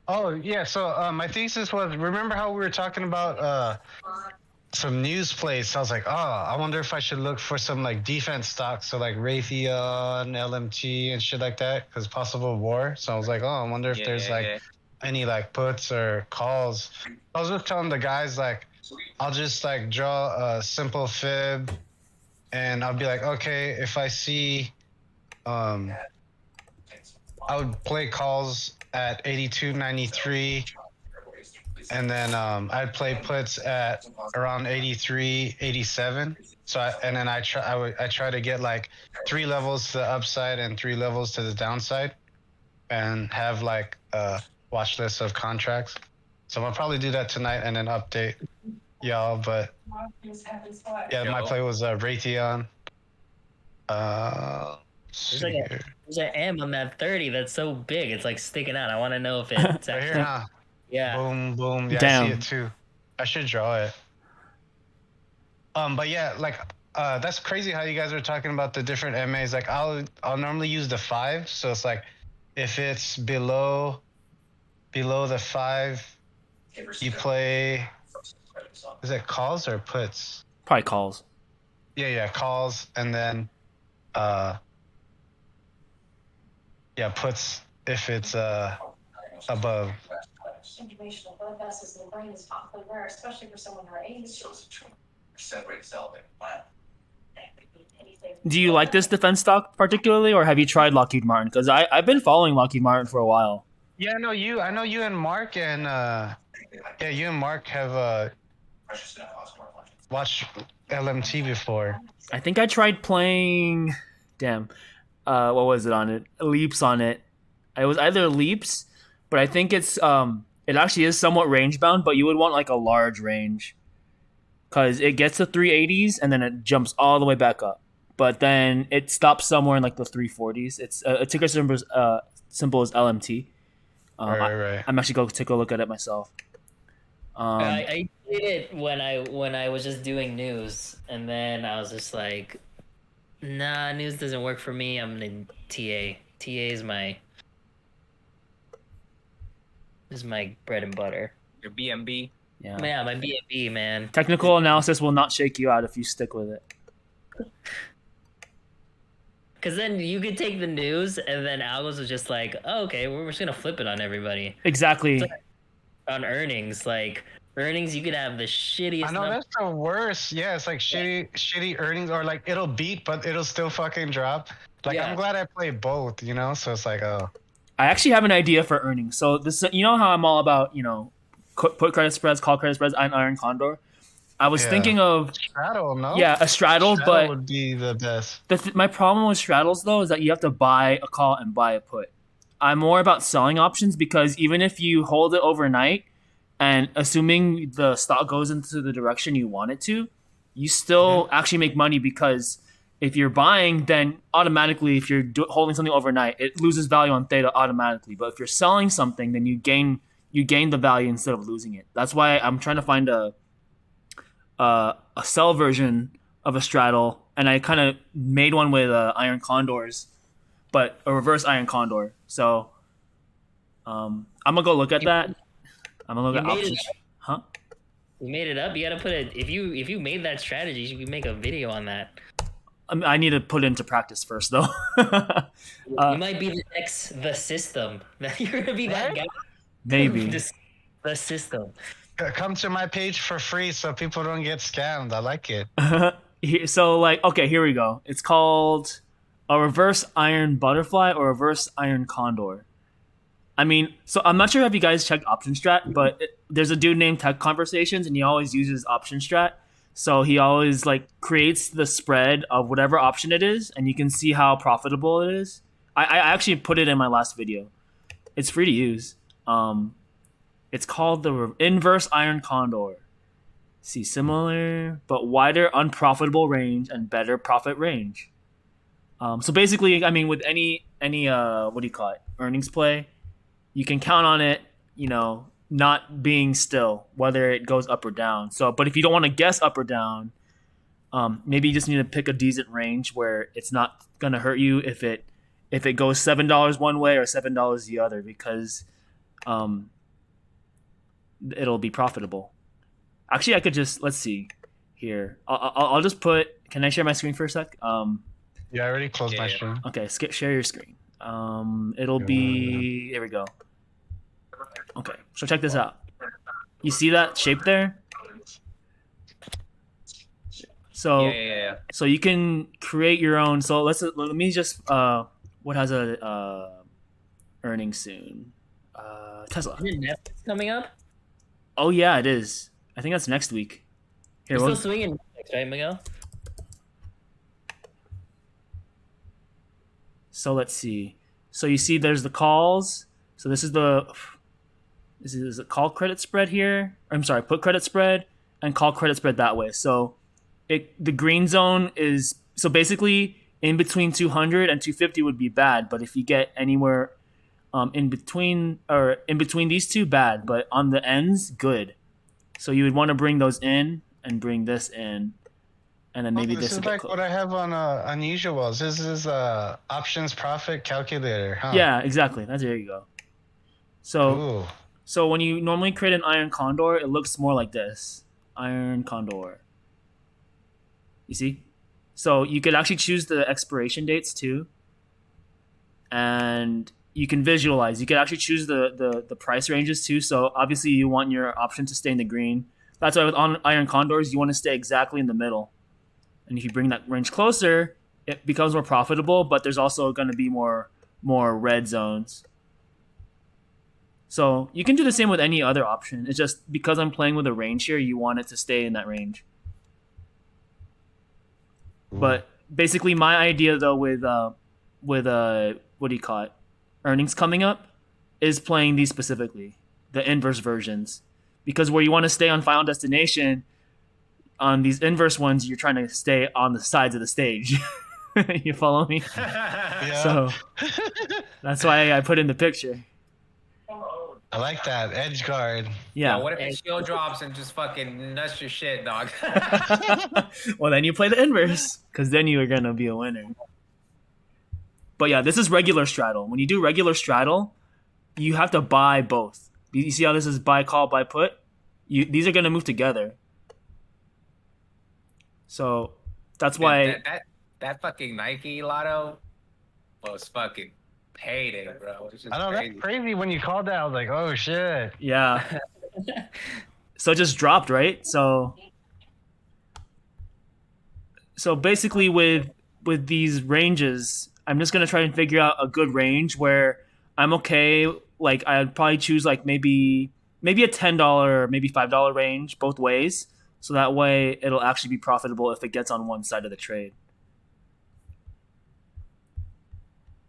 Oh yeah, so my thesis was, remember how we were talking about some news plays? I was like, oh, I wonder if I should look for some like defense stocks, so like Raytheon, LMT, and shit like that, because possible war. So I was like, oh, I wonder if there's like any like puts or calls. I was just telling the guys like, I'll just like draw a simple fib, and I'll be like, okay, if I see, I would play calls at 82.93, and then I'd play puts at around 83, 87. So I try to get like 3 levels to the upside and 3 levels to the downside, and have like a watch list of contracts. So I'll probably do that tonight and then update y'all. But yeah, my play was Raytheon. there's an M on that 30 that's so big, it's like sticking out. I want to know if it's Right here, actually, huh? yeah. Boom, boom. Yeah, Damn. I see it too. I should draw it. But yeah, like that's crazy how you guys are talking about the different MAs. Like I'll normally use the 5, so it's like if it's below the 5, you play. Is it calls or puts? Probably calls. Yeah, calls, and then puts if it's above. Informational blood vessels in the brain is awfully rare, especially for someone our age. Do you like this defense stock particularly, or have you tried Lockheed Martin? Because I've been following Lockheed Martin for a while. Yeah, I know you and Mark and you and Mark have watched LMT before. I think I tried playing. Damn, what was it on it? Leaps on it. It was either Leaps, but I think it's it actually is somewhat range bound, but you would want like a large range, because it gets to 380s and then it jumps all the way back up, but then it stops somewhere in like the 340s. It's a ticker symbol is LMT. Right. I'm actually going to take a look at it myself. I did it when I was just doing news, and then I was just like, nah, news doesn't work for me. I'm in TA. TA is my bread and butter. Your BMB. Yeah. Yeah, my B&B, man. Technical analysis will not shake you out if you stick with it. Because then you could take the news, and then Algos was just like, oh, okay, we're just going to flip it on everybody. Exactly. On earnings, like, earnings, you could have the shittiest I know that's the worst. Yeah, it's like shitty earnings, or like it'll beat, but it'll still fucking drop. Like Yeah. I'm glad I played both, you know? So it's like, oh. I actually have an idea for earnings. So this, you know how I'm all about, put credit spreads, call credit spreads, and Iron Condor. I was thinking of straddle, no? Yeah, a straddle, but would be the best. my problem with straddles though is that you have to buy a call and buy a put. I'm more about selling options, because even if you hold it overnight, and assuming the stock goes into the direction you want it to, you still actually make money, because if you're buying, then automatically, if you're holding something overnight, it loses value on theta automatically. But if you're selling something, then you gain the value instead of losing it. That's why I'm trying to find a sell version of a straddle, and I kind of made one with Iron Condors, but a reverse Iron Condor. So I'm gonna go look at that. I'm gonna look at options. Huh? You made it up. You gotta put it. If you made that strategy, you should make a video on that. I need to put it into practice first, though. You might be the system. You're gonna be that guy. Maybe. The system. Come to my page for free so people don't get scammed. I like it. So, okay, here we go. It's called a reverse Iron Butterfly or reverse Iron Condor. I mean, so I'm not sure if you guys checked Option Strat, but there's a dude named Tech Conversations, and he always uses Option Strat. So he always creates the spread of whatever option it is, and you can see how profitable it is. I actually put it in my last video. It's free to use. It's called the Inverse Iron Condor. See, similar but wider unprofitable range and better profit range. So basically, I mean, with any what do you call it, earnings play, you can count on it, not being still, whether it goes up or down. So, but if you don't want to guess up or down, maybe you just need to pick a decent range where it's not gonna hurt you if it goes $7 one way or $7 the other, because it'll be profitable. Actually, I could just, let's see here. I'll just put. Can I share my screen for a sec? Yeah, I already closed my stream. Okay, share your screen. It'll be, there we go. Okay, so check this out. You see that shape there? So Yeah. so you can create your own. So let me just what has a earning soon? Tesla. Isn't Netflix coming up? Oh yeah, it is. I think that's next week. Here, You're still swinging Netflix, right, Miguel? So let's see. So you see, there's the calls. So this is the call credit spread here. I'm sorry, put credit spread and call credit spread that way. So the green zone is, so basically in between 200 and 250 would be bad, but if you get anywhere in between these two, bad, but on the ends, good. So you would want to bring those in and bring this in, and then maybe this is like what I have on Unusuals. This is options profit calculator, huh? Yeah, exactly. There you go. So so when you normally create an iron condor, it looks more like this. Iron condor. You see? So you could actually choose the expiration dates too. And you can visualize. You could actually choose the price ranges too. So obviously you want your option to stay in the green. That's why with iron condors, you want to stay exactly in the middle. And if you bring that range closer, it becomes more profitable, but there's also going to be more red zones. So you can do the same with any other option. It's just because I'm playing with a range here, you want it to stay in that range. But basically, my idea though with what do you call it, earnings coming up, is playing these specifically, the inverse versions, because where you want to stay on Final Destination, on these inverse ones, you're trying to stay on the sides of the stage. You follow me? Yeah. So that's why I put in the picture. I like that edge guard. Yeah. What if the shield drops and just fucking nuts your shit, dog? Well, then you play the inverse, because then you are gonna be a winner. But yeah, this is regular straddle. When you do regular straddle, you have to buy both. You see how this is buy call, buy put? These are gonna move together. So that's why that fucking Nike lotto was fucking payday, bro. I know, that's crazy. When you called that, I was like, oh shit. Yeah. So it just dropped, right? So basically with these ranges, I'm just gonna try and figure out a good range where I'm okay. Like I'd probably choose like maybe a $10, maybe $5 range both ways. So that way it'll actually be profitable if it gets on one side of the trade.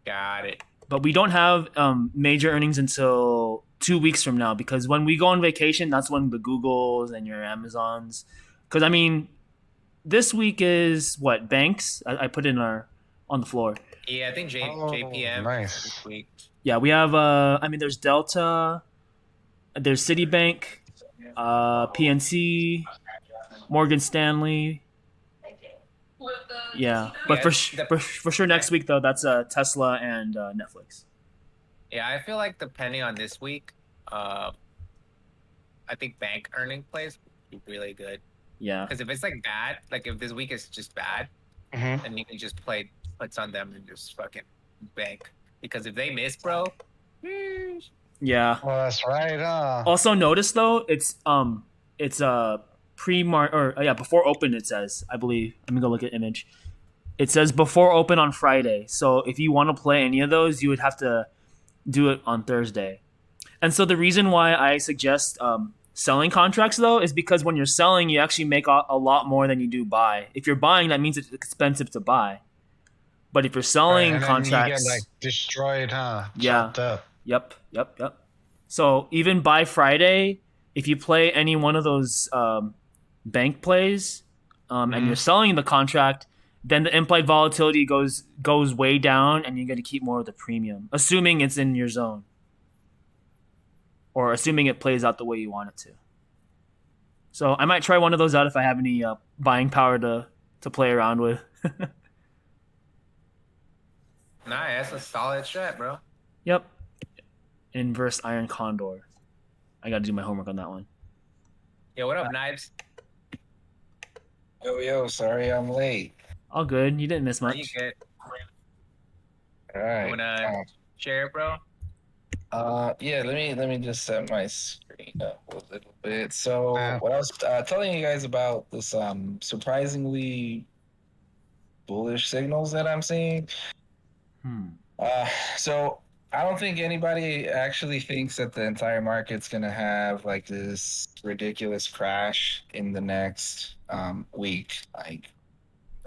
Got it. But we don't have major earnings until 2 weeks from now, because when we go on vacation, that's when the Googles and your Amazons. Because I mean, this week is what, banks? I put in on the floor. Yeah, I think JPM nice. this week. Yeah, we have. There's Delta, there's Citibank, PNC, Morgan Stanley. Yeah, but for sure next week though, that's Tesla and Netflix. Yeah, I feel like depending on this week, I think bank earning plays would be really good. Yeah. Because if it's like bad, like if this week is just bad, then you can just play puts on them and just fucking bank. Because if they miss, bro. Yeah. Well, that's right. Also notice though, it's before open, it says, I believe. Let me go look at image. It says before open on Friday. So if you want to play any of those, you would have to do it on Thursday. And so the reason why I suggest selling contracts though is because when you're selling, you actually make a lot more than you do buy. If you're buying, that means it's expensive to buy. But if you're selling contracts, you get like destroyed, huh? Yeah. Chopped up. Yep. So even by Friday, if you play any one of those bank plays, and you're selling the contract, then the implied volatility goes way down, and you get to keep more of the premium, assuming it's in your zone, or assuming it plays out the way you want it to. So I might try one of those out if I have any buying power to play around with. Nah, that's a solid strat, bro. Yep. Inverse Iron Condor. I gotta do my homework on that one. Yo, what up, Knives? Yo, sorry I'm late. All good. You didn't miss Are you much. good? All right. You wanna share it, bro? Yeah, let me just set my screen up a little bit. So Yeah. what I was telling you guys about this surprisingly bullish signals that I'm seeing. So I don't think anybody actually thinks that the entire market's gonna have like this ridiculous crash in the next week. Like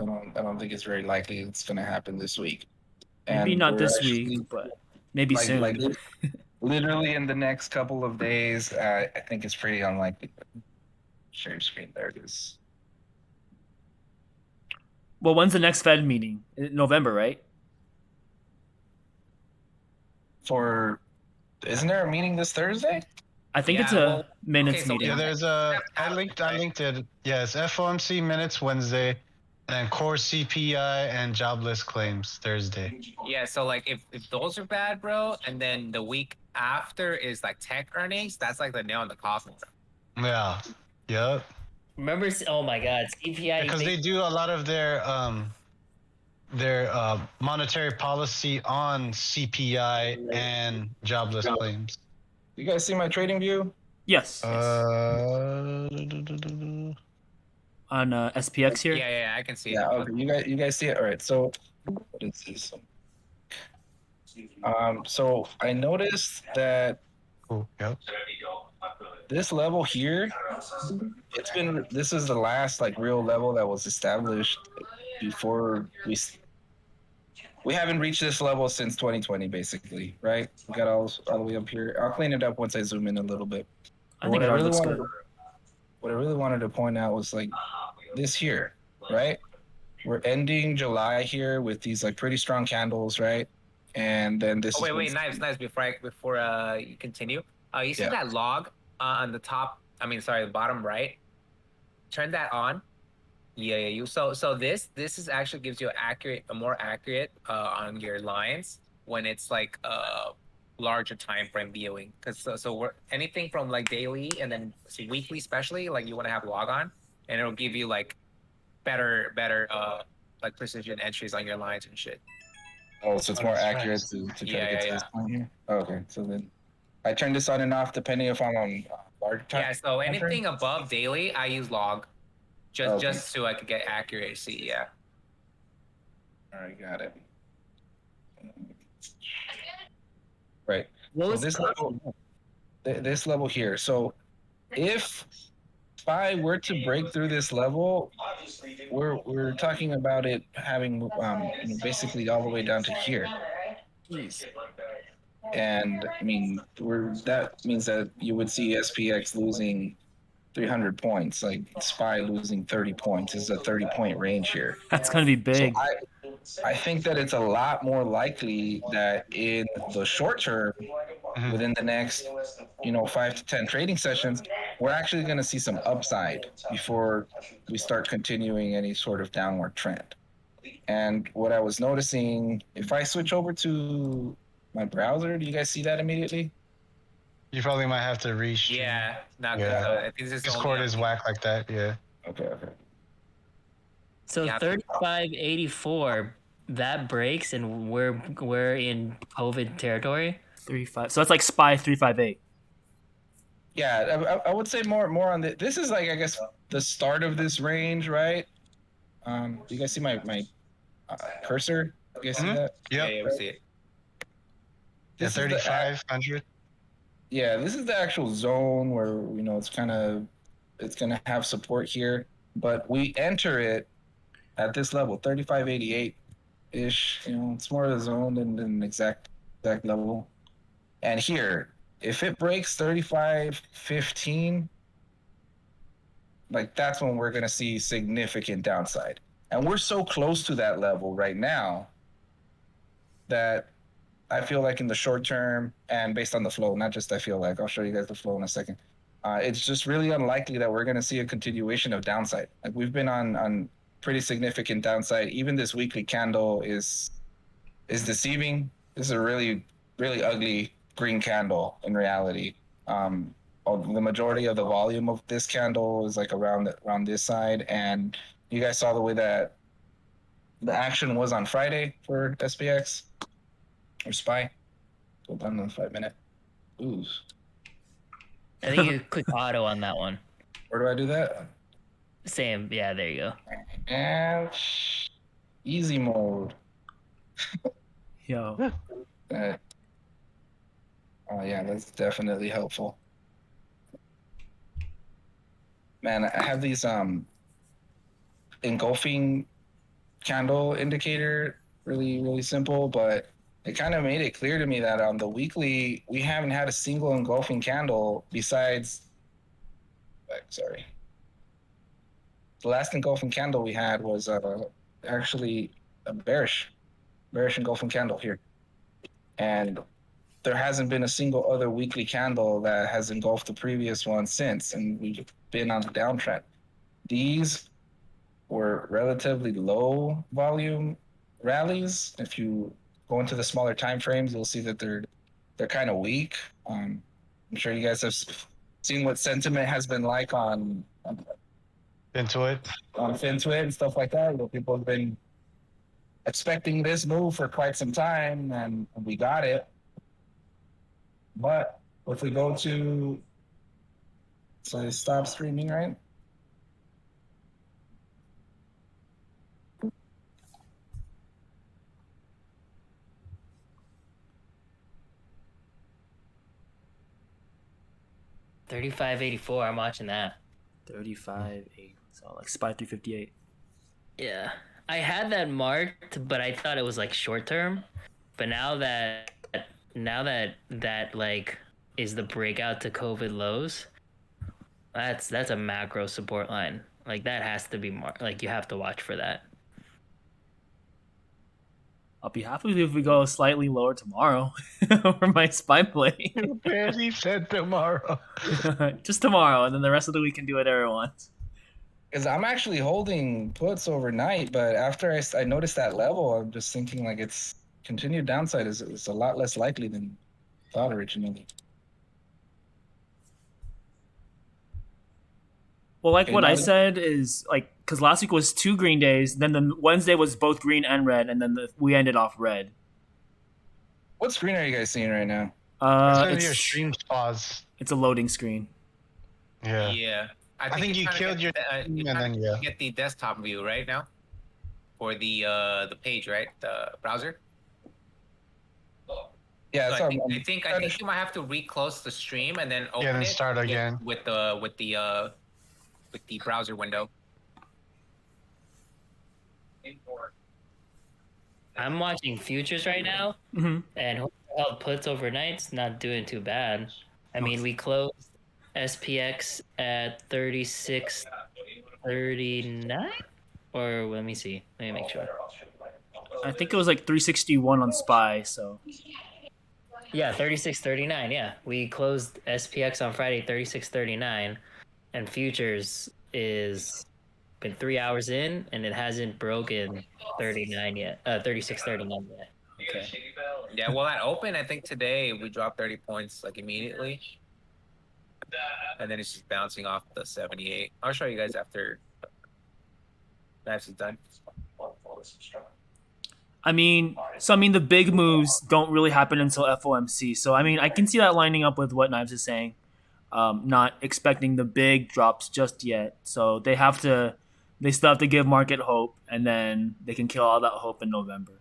I don't think it's very likely it's gonna happen this week. Maybe And not we're this actually- week, but maybe soon. like literally in the next couple of days. I think it's pretty unlikely. Share your screen. There it is. Well, when's the next Fed meeting? In November, right? Isn't there a meeting this Thursday? I think Yeah, it's a well, minutes okay, so meeting. Yeah, there's I linked it. Yes, FOMC minutes Wednesday, and then core CPI and jobless claims Thursday. Yeah, so like if those are bad, bro, and then the week after is like tech earnings, that's like the nail in the coffin, bro. Yeah. Yep. Remember? Oh my God, CPI. Because they do a lot of their monetary policy on CPI and jobless claims. You guys see my trading view? Yes. Uh, On SPX here. Yeah, I can see Yeah. it. Okay. You guys see it? All right. So what is this? So I noticed that cool. Yep. this level here, this is the last like real level that was established before we haven't reached this level since 2020, basically, right? We got all the way up here. I'll clean it up once I zoom in a little bit. I think it already looks good. What I really wanted to point out was like this here, right? We're ending July here with these like pretty strong candles, right? And then this. Oh wait, Knives. Before you continue, you see that log on the top? The bottom right. Turn that on. Yeah. So this is actually gives you a more accurate on your lines when it's like larger time frame viewing. Because so we're anything from like daily and then weekly, especially like you want to have log on, and it'll give you like better like precision entries on your lines and shit. Oh, so it's more accurate to try to get to this point here. Okay, so then I turn this on and off depending if I'm on large time. Yeah, so anything above daily, I use log, just so I could get accuracy. Yeah. All right, got it. Right. What was This level here. So if I were to break through this level, we're talking about it having basically all the way down to here. And I mean, that means that you would see SPX losing 300 points, like SPY losing 30 points. This is a 30-point range here. That's gonna be big. So I think that it's a lot more likely that in the short term, within the next 5 to 10 trading sessions, we're actually going to see some upside before we start continuing any sort of downward trend. And what I was noticing, if I switch over to my browser, do you guys see that immediately? You probably might have to reach. Yeah, not good. Yeah. I think this Discord is whack like that. Yeah. Okay. So Yeah. 35.84, that breaks, and we're in COVID territory. 3.5. So that's like SPY 3.58. Yeah, I would say more on the. This is like, I guess, the start of this range, right? Do you guys see my cursor? You guys see that? Yep. Yeah, we see it. Yeah, This is the 3,500. Yeah, this is the actual zone where it's gonna have support here, but we enter it at this level, 3588 ish. It's more of a zone than an exact level. And here, if it breaks 3515, like that's when we're going to see significant downside. And we're so close to that level right now that I feel like in the short term and based on the flow, not just I feel like, I'll show you guys the flow in a second. It's just really unlikely that we're going to see a continuation of downside. Like we've been on pretty significant downside. Even this weekly candle is deceiving. This is a really, really ugly green candle in reality. The majority of the volume of this candle is like around this side, and you guys saw the way that the action was on Friday for SPX or SPY. Go down to the 5 minute. Ooh. I think you click auto on that one. Where do I do that? Same. Yeah, there you go. And easy mode. Yo. Oh yeah, that's definitely helpful. Man, I have these engulfing candle indicator, really, really simple, but it kind of made it clear to me that on the weekly, we haven't had a single engulfing candle besides, sorry. The last engulfing candle we had was actually a bearish engulfing candle here. And there hasn't been a single other weekly candle that has engulfed the previous one since, and we've been on the downtrend. These were relatively low volume rallies. If you go into the smaller time frames, you'll see that they're kind of weak. I'm sure you guys have seen what sentiment has been like on Intuit. On FinTwit and stuff like that. You know, people have been expecting this move for quite some time, and we got it. But if we go to, so stop streaming, right? $35.84. I'm watching that. 35.8. So like SPY 358. Yeah, I had that marked, but I thought it was like short term. But now that like is the breakout to COVID lows, that's a macro support line. Like that has to be more. Like you have to watch for that. I'll be happy if we go slightly lower tomorrow for my SPY play. You barely said tomorrow. Just tomorrow, and then the rest of the week can do whatever it wants. Because I'm actually holding puts overnight, but after I noticed that level, I'm just thinking like it's continued downside is a lot less likely than thought originally. Well, like what I said is like because last week was 2 green days, then the Wednesday was both green and red, and then we ended off red. What screen are you guys seeing right now? It's your stream pause. It's a loading screen. Yeah. Yeah. I think you killed your and then get the desktop view right now for the page, right? The browser. Yeah, so I think you might have to reclose the stream and then open it start again with the browser window. I'm watching futures right now, and held puts overnight's not doing too bad. I mean, we closed SPX at 36.39, or let me see. Let me make sure. I think it was like 361 on SPY. So. Yeah, 36.39. Yeah, we closed SPX on Friday 36.39, and futures is been 3 hours in, and it hasn't broken 39 yet. 36.39 yet. Okay. Yeah, well, at open, I think today we dropped 30 points like immediately, and then it's just bouncing off the 78. I'll show you guys after match is done. I mean, the big moves don't really happen until FOMC. So, I mean, I can see that lining up with what Knives is saying. Not expecting the big drops just yet. So they still have to give market hope, and then they can kill all that hope in November.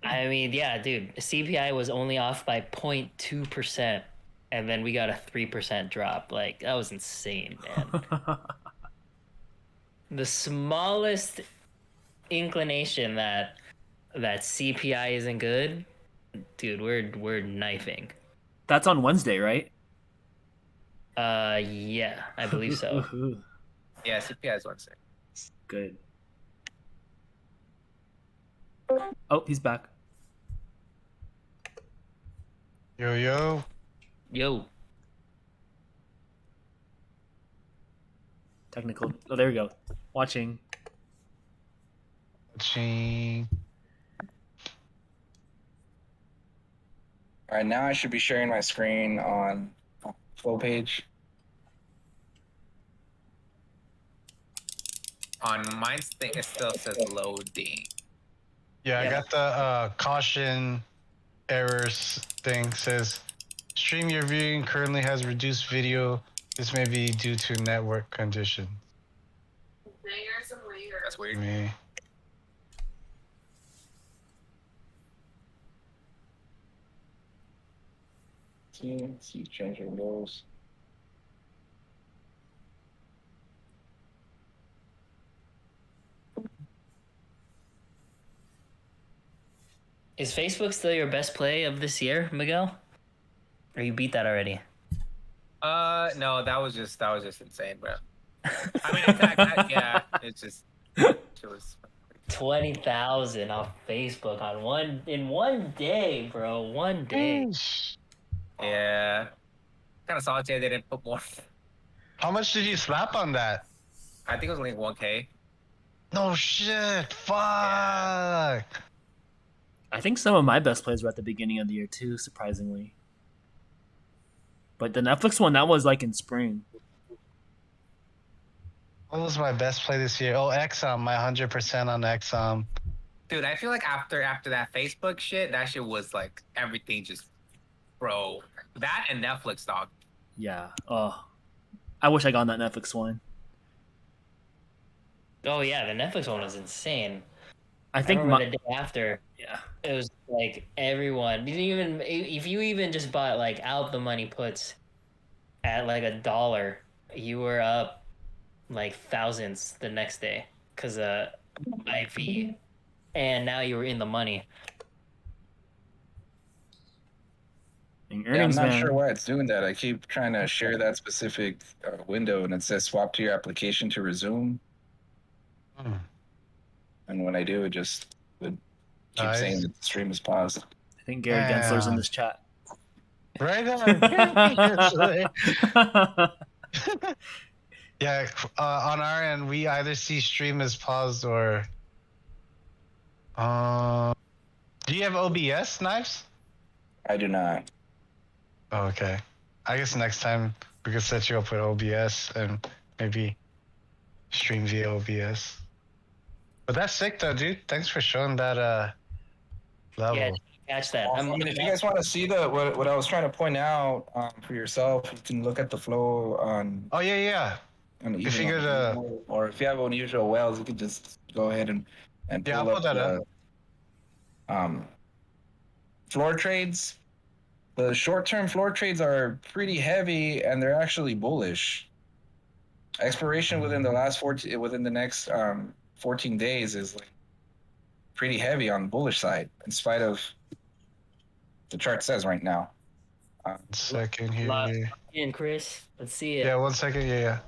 I mean, yeah, dude, CPI was only off by 0.2%, and then we got a 3% drop. Like, that was insane, man. The smallest inclination that CPI isn't good, dude, we're knifing. That's on Wednesday, right? Yeah, I believe so. Yeah, CPI is 1.6. Good. Oh, he's back. Yo. Yo. Technical. Oh, there we go. Watching. Watching. All right, now I should be sharing my screen on flow page. On mine's thing, it still says loading. Yeah, I Yeah. got the caution errors thing. Says stream you're viewing currently has reduced video. This may be due to network condition. That's weird. Me. See, changing those. Is Facebook still your best play of this year, Miguel? Or you beat that already? No, that was just insane, bro. I mean, in fact, yeah, it's just it was 20,000 off Facebook in one day, bro. One day. yeah. Kind of salty I didn't put more. How much did you slap on that? I think it was like 1K. No shit. Fuck. Yeah. I think some of my best plays were at the beginning of the year too, surprisingly. But the Netflix one, that was like in spring. What was my best play this year? Oh, XM. My 100% on XM. Dude, I feel like after that Facebook shit, that shit was like everything just, bro. That and Netflix, dog. Yeah. Oh, I wish I got on that Netflix one. Oh yeah, the Netflix one was insane. I I think remember the day after, yeah. it was like everyone. If you even just bought like out the money puts at like $1, you were up like thousands the next day because of IV, and now you were in the money. And Yeah, I'm earnings, not man. sure why it's doing that. I keep trying to share that specific window, and it says swap to your application to resume. And when I do, it just would keep Nice. saying that the stream is paused. I think Gary Gensler's in Damn. this chat. Right on. Yeah, on our end, we either see stream as paused or. Do you have OBS, Knives? I do not. Oh, okay. I guess next time we could set you up with OBS and maybe stream via OBS. But that's sick, though, dude. Thanks for showing that level. Yeah, catch that. I mean, if you guys want to see what I was trying to point out for yourself, you can look at the flow on. Oh yeah. On You figured, or if you have unusual wells, you could just go ahead and Yeah, pull I'll put that up. Floor trades. The short-term floor trades are pretty heavy, and they're actually bullish. Expiration within the next 14 days is like pretty heavy on the bullish side, in spite of the chart says right now. 1 second here. Lock in, Chris. Let's see it. Yeah, 1 second. Yeah.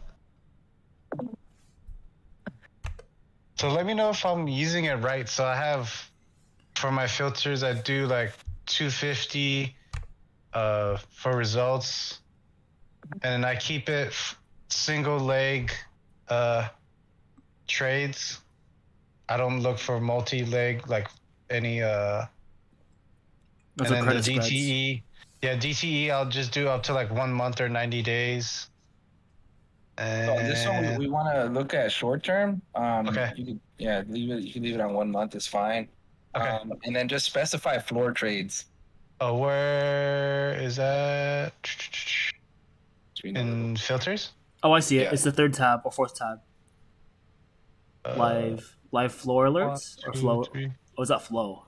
So let me know if I'm using it right. So I have, for my filters, I do like 250 for results, and then I keep it single leg trades. I don't look for multi-leg like any Those and are then credit the spreads. DTE. Yeah, DTE I'll just do up to like 1 month or 90 days. So this one we want to look at short term. Okay. You can leave it on 1 month is fine. Okay. And then just specify floor trades. Oh, where is that? So we know In filters? Oh, I see it. Yeah. It's the third tab or fourth tab. Live floor alerts or flow. Oh, is that flow?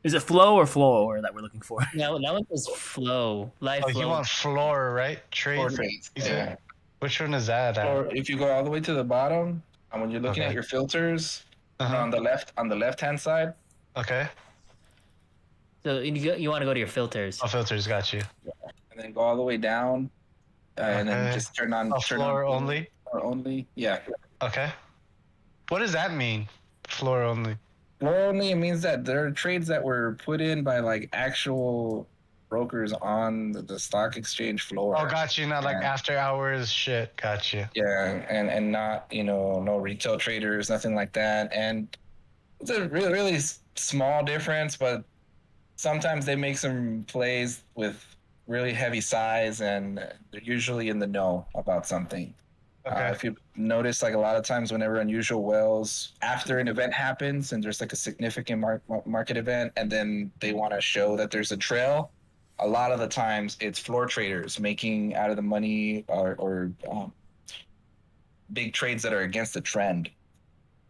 Is it flow or floor that we're looking for? No, that one was flow. Live Oh, flow. you want floor, right? floor Trade. trades. You said? Which one is that? Or if you go all the way to the bottom, and when you're looking Okay. at your filters, Uh-huh. on the left hand side, Okay. So you want to go to your filters. Oh, filters, got you. and then go all the way down and then Okay. just turn on Floor only. floor only. Yeah. Okay. What does that mean? Floor only. Floor only, it means that there are trades that were put in by like actual brokers on the stock exchange floor. Oh, got you. Not like Yeah. after hours shit. Got you. Yeah, and not, no retail traders, nothing like that. And it's a really really small difference, but sometimes they make some plays with really heavy size, and they're usually in the know about something. Okay. If you notice, like a lot of times, whenever unusual whales after an event happens and there's like a significant market event, and then they want to show that there's a trail, a lot of the times it's floor traders making out of the money or big trades that are against the trend.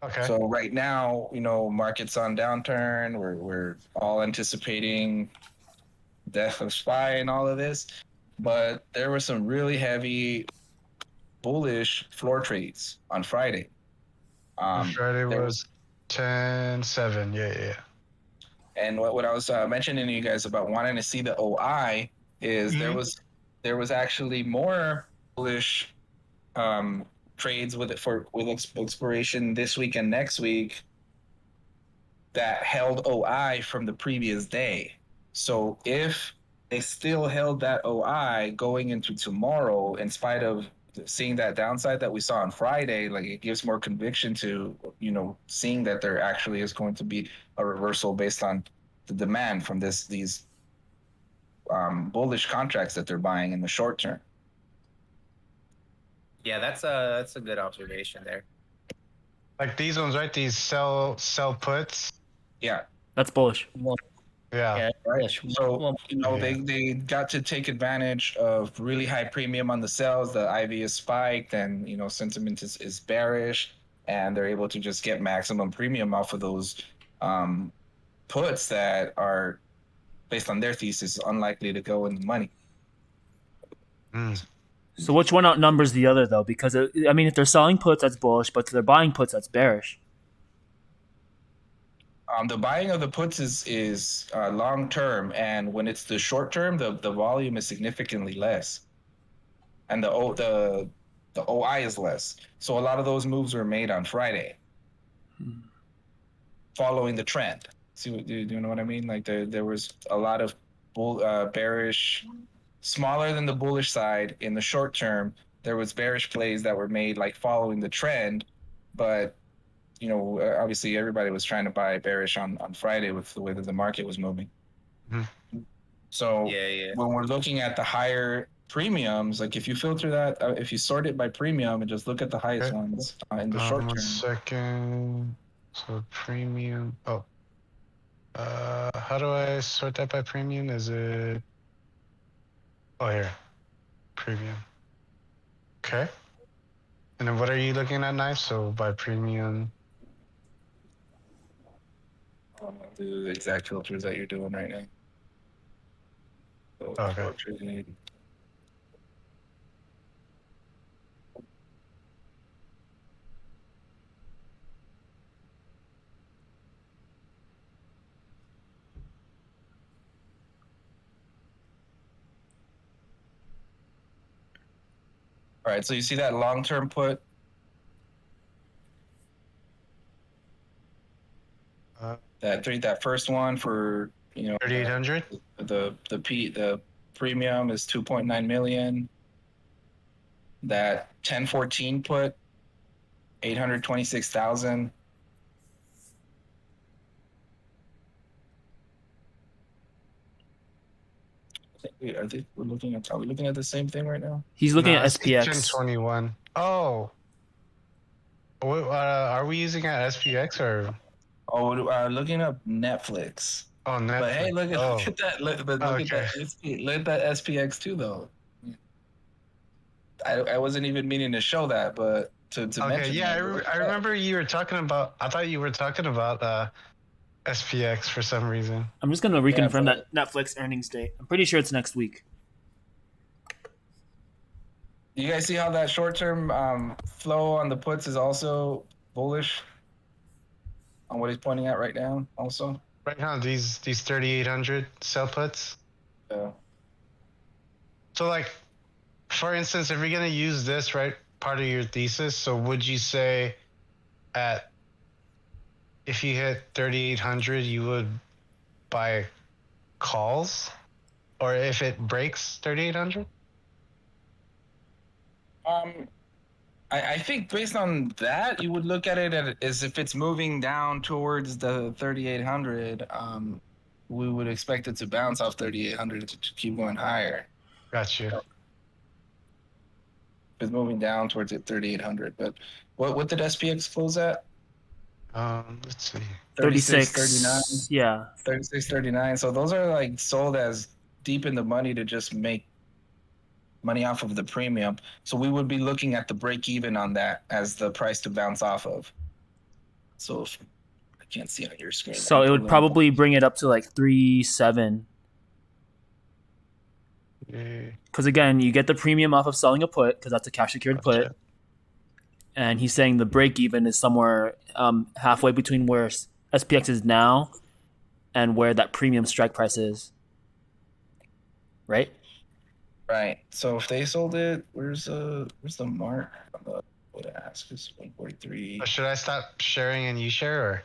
Okay. So right now, market's on downturn. We're all anticipating death of SPY and all of this, but there were some really heavy bullish floor trades on Friday. Friday was 10-7. Yeah. And what I was mentioning to you guys about wanting to see the OI is there was actually more bullish trades with expiration this week and next week that held OI from the previous day. So if they still held that OI going into tomorrow, in spite of seeing that downside that we saw on Friday, like it gives more conviction to, seeing that there actually is going to be a reversal based on the demand from these bullish contracts that they're buying in the short term. Yeah, that's a good observation there. Like these ones, right? These sell puts. Yeah. That's bullish. Yeah. Right. So Yeah. they got to take advantage of really high premium on the sells. The IV is spiked, and sentiment is bearish, and they're able to just get maximum premium off of those puts that are, based on their thesis, unlikely to go in the money. So which one outnumbers the other though? Because if they're selling puts, that's bullish, but if they're buying puts, that's bearish. The buying of the puts is long term, and when it's the short term, the volume is significantly less, and the OI is less. So a lot of those moves were made on Friday, following the trend. Do you know what I mean? Like there was a lot of bearish, smaller than the bullish side in the short term. There was bearish plays that were made like following the trend, but obviously everybody was trying to buy bearish on Friday with the way that the market was moving. Mm-hmm. So Yeah. when we're looking at the higher premiums, like if you filter that, if you sort it by premium and just look at the highest ones in the short term. 1 second. So premium. Oh. How do I sort that by premium? Is it? Oh, here. Premium. Okay. And then what are you looking at, Knife? So by premium. The exact filters that you're doing right now. So Okay. All right, so you see that long-term put? That first one for 3,800. The premium is 2.9 million. That 1014 put 826,000. Are we looking at the same thing right now? He's looking at I see SPX. 1021. Oh. Are we using at SPX or? Oh, looking up Netflix. Oh, Netflix. But hey, look at that. Look at that SPX too, though. I wasn't even meaning to show that, but to mention. Yeah, I remember you were talking about. I thought you were talking about SPX for some reason. I'm just gonna reconfirm that Netflix earnings date. I'm pretty sure it's next week. You guys see how that short-term flow on the puts is also bullish on what he's pointing at right now? Also, right now these 3,800 sell puts. Yeah. So like for instance, if you're gonna use this, right, part of your thesis, so would you say if you hit 3,800, you would buy calls, or if it breaks 3,800? I think based on that, you would look at it as if it's moving down towards the 3,800. We would expect it to bounce off 3,800 to keep going higher. Got you. It's moving down towards it 3,800. But what did SPX close at? Let's see. 36. 39. Yeah. 36.39. So those are like sold as deep in the money to just make money off of the premium. So we would be looking at the break even on that as the price to bounce off of. So if, I can't see on your screen. So it would probably bring it up to like 3.7. Because again, you get the premium off of selling a put because that's a cash secured put. And he's saying the break even is somewhere halfway between where SPX is now and where that premium strike price is. Right? Right. So if they sold it, where's the mark? What I ask is 143. Should I stop sharing and you share, or?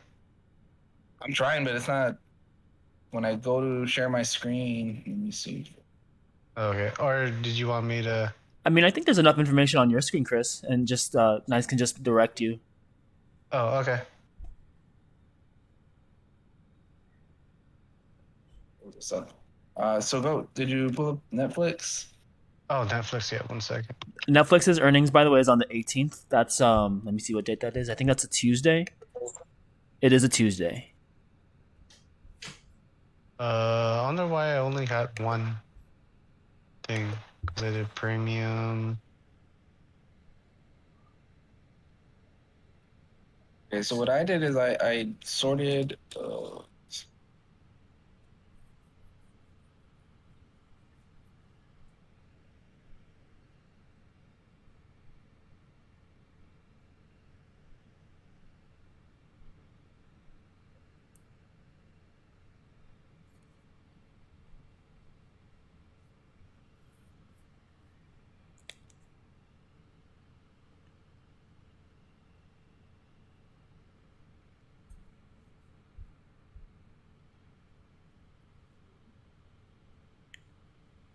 I'm trying, but it's not. When I go to share my screen, let me see. Okay. Or did you want me to? I mean, I think there's enough information on your screen, Chris, and just Nice can just direct you. Oh, okay. What's up? So go. Did you pull up Netflix? Oh, Netflix. Yeah, 1 second. Netflix's earnings, by the way, is on the 18th. That's let me see what date that is. I think that's a Tuesday. It is a Tuesday. I wonder why I only got one thing. Because I did premium. Okay, so what I did is I sorted.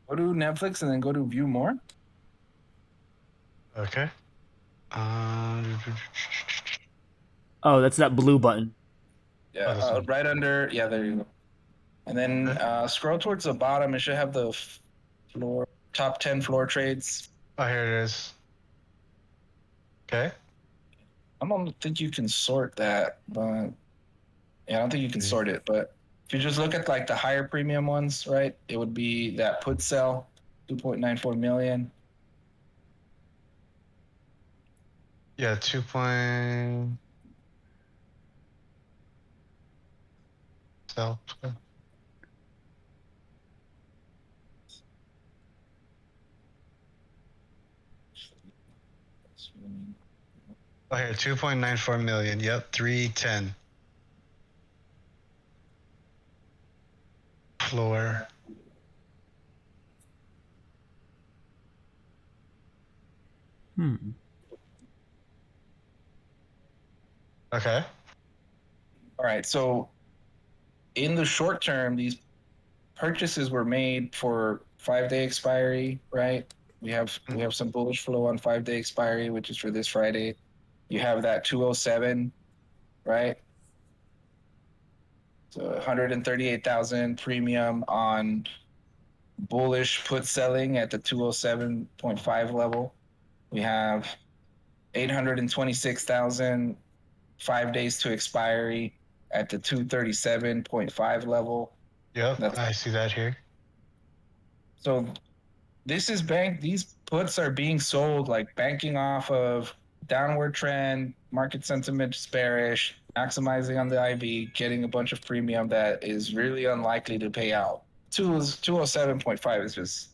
Go to Netflix and then go to view more. Okay. Oh, that's that blue button. Yeah, right under. Yeah, there you go. And then scroll towards the bottom. It should have the top 10 floor trades. Oh, here it is. Okay. I don't think you can sort that, but yeah, I don't think you can sort it. But if you just look at like the higher premium ones, right, it would be that put sell, 2.94 million. Yeah, 2. Sell. Oh, here, 2.94 million. Yep, 310. Floor. Okay. All right, so in the short term, these purchases were made for 5-day expiry, right? We have some bullish flow on 5-day expiry, which is for this Friday. You have that 207, right? So 138,000 premium on bullish put selling at the 207.5 level. We have 826,000 5 days to expiry at the 237.5 level. Yep, I see that here. So this is these puts are being sold like banking off of downward trend, market sentiment is bearish, maximizing on the IV, getting a bunch of premium that is really unlikely to pay out. 207.5 is just,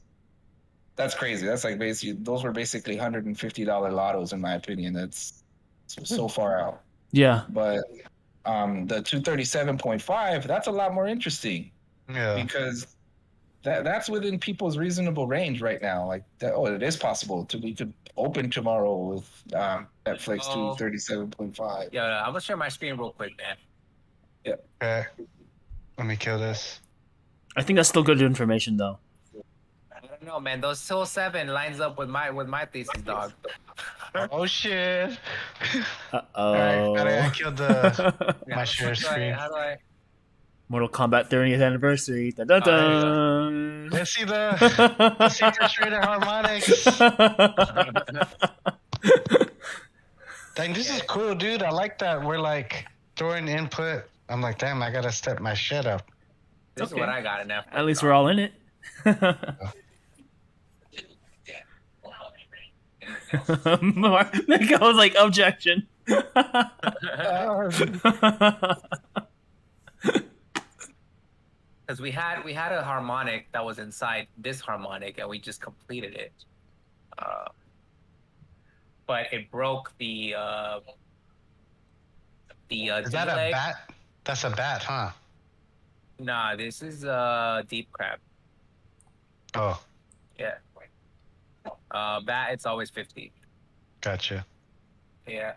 that's crazy. That's like basically, those were basically $150 lottos in my opinion. That's so far out. Yeah. But the 237.5, that's a lot more interesting. Yeah. Because that's within people's reasonable range right now. Like that, oh, it is possible to we could open tomorrow with Netflix to 37.5. Yeah, I'm gonna share my screen real quick, man. Okay. Let me kill this. I think that's still good information though. I don't know, man. Those 207 lines up with my thesis, dog. Oh shit! Uh-oh. I killed the Yeah, my share screen. how do I? Mortal Kombat 30th anniversary. Dun, dun, dun. Let's see the secret trader harmonics. Dang, this is cool, dude. I like that. We're like throwing input. I'm like, damn, I gotta step my shit up. This is what I got in there. At least we're all in it. Nick, I was like, objection. Because we had a harmonic that was inside this harmonic, and we just completed it. But it broke the Is that a bat? That's a bat, huh? Nah, this is deep crab. Oh, Yeah. Bat, it's always 50. gotcha. Yeah.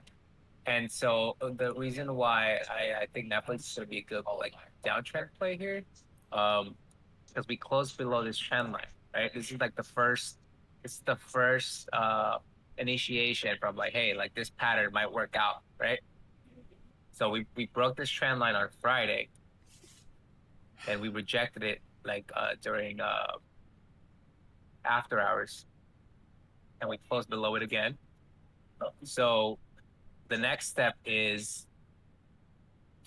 And so the reason why I think Netflix is gonna be a good like downtrend play here, because we closed below this trend line, right? This is like the first initiation from like, hey, like this pattern might work out, right? So we broke this trend line on Friday, and we rejected it like during after hours, and we closed below it again. So the next step is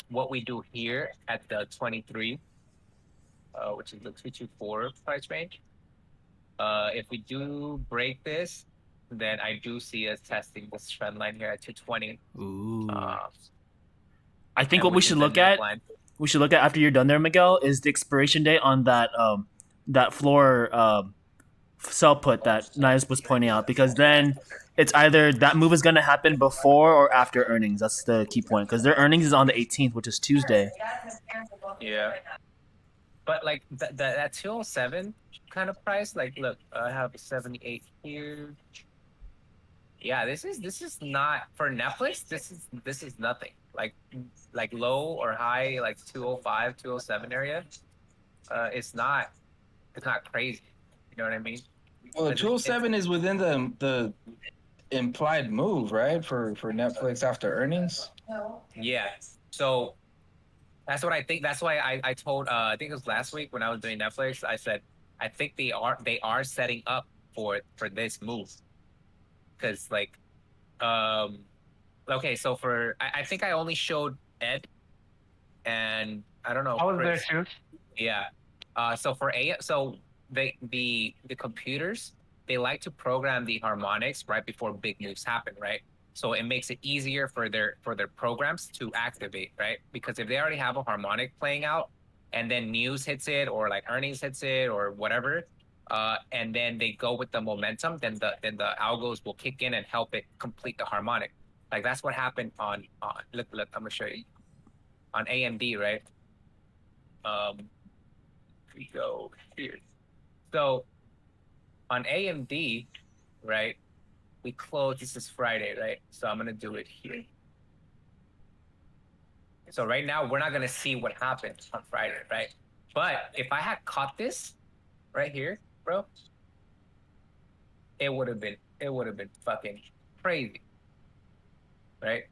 what we do here at the 23, which is the 224 price range. If we do break this, then I do see us testing this trend line here at 220. Ooh. I think what we should look at, line. we should look at after you're done there, Miguel, is the expiration date on that that floor sell put that Nias was pointing out, because then it's either that move is going to happen before or after earnings. That's the key point, because their earnings is on the 18th, which is Tuesday. Yeah. But like that 207 kind of price, like look, I have a 78 here. Yeah, this is not for Netflix. This is nothing. Like low or high, like 205, 207 area. It's not crazy. You know what I mean? Well, 207 is within the implied move, right? For Netflix after earnings. Yeah. So that's what I think. That's why I told I think it was last week when I was doing Netflix, I said I think they are setting up for this move. Cause like okay, so for I think I only showed Ed and I don't know. I was Chris. there too. Yeah. So for the computers, they like to program the harmonics right before big moves happen, right? So it makes it easier for their programs to activate, right? Because if they already have a harmonic playing out, and then news hits it, or like earnings hits it, or whatever, and then they go with the momentum, then the algos will kick in and help it complete the harmonic. Like that's what happened on look, I'm gonna show you on AMD, right? We go here. So on AMD, right? We close. This is Friday, right? So I'm gonna do it here. So right now we're not gonna see what happened on Friday, right? But if I had caught this right here, bro, it would have been fucking crazy, right?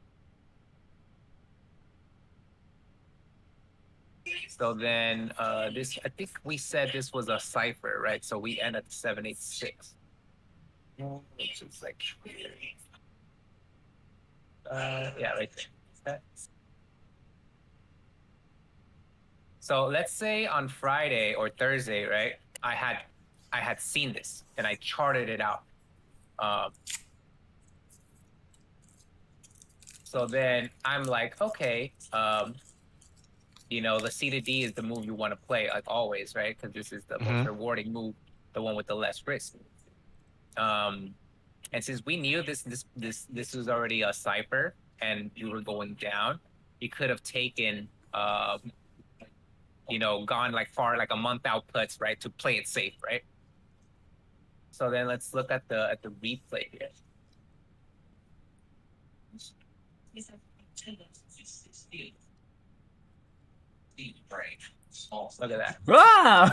So then this, I think we said this was a cipher, right? So we end at 786. Which is like yeah, right there. So let's say on Friday or Thursday, right? I had seen this and I charted it out. So then I'm like, okay, you know, the C to D is the move you want to play, like always, right? Because this is the most rewarding move, the one with the less risk. And since we knew this was already a cipher and you were going down, you could have taken gone like far, like a month out puts, right, to play it safe, right? So then let's look at the replay here. Look at that. Ah!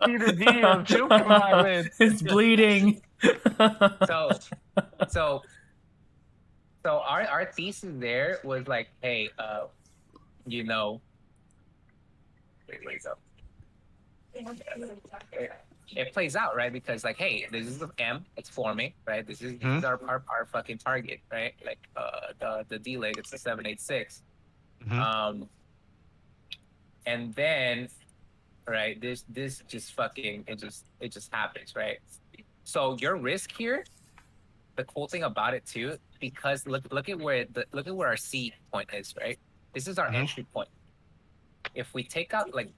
See the D, I'm choking my lid. It's bleeding. So our thesis there was like, hey, wait up. It plays out, right? Because like, hey, this is the M, it's forming, right? This is our fucking target, right? Like the D leg, it's a 786. And then, right, this just fucking it just happens, right? So your risk here, the cool thing about it too, because look at where our C point is, right? This is our entry point. If we take out like,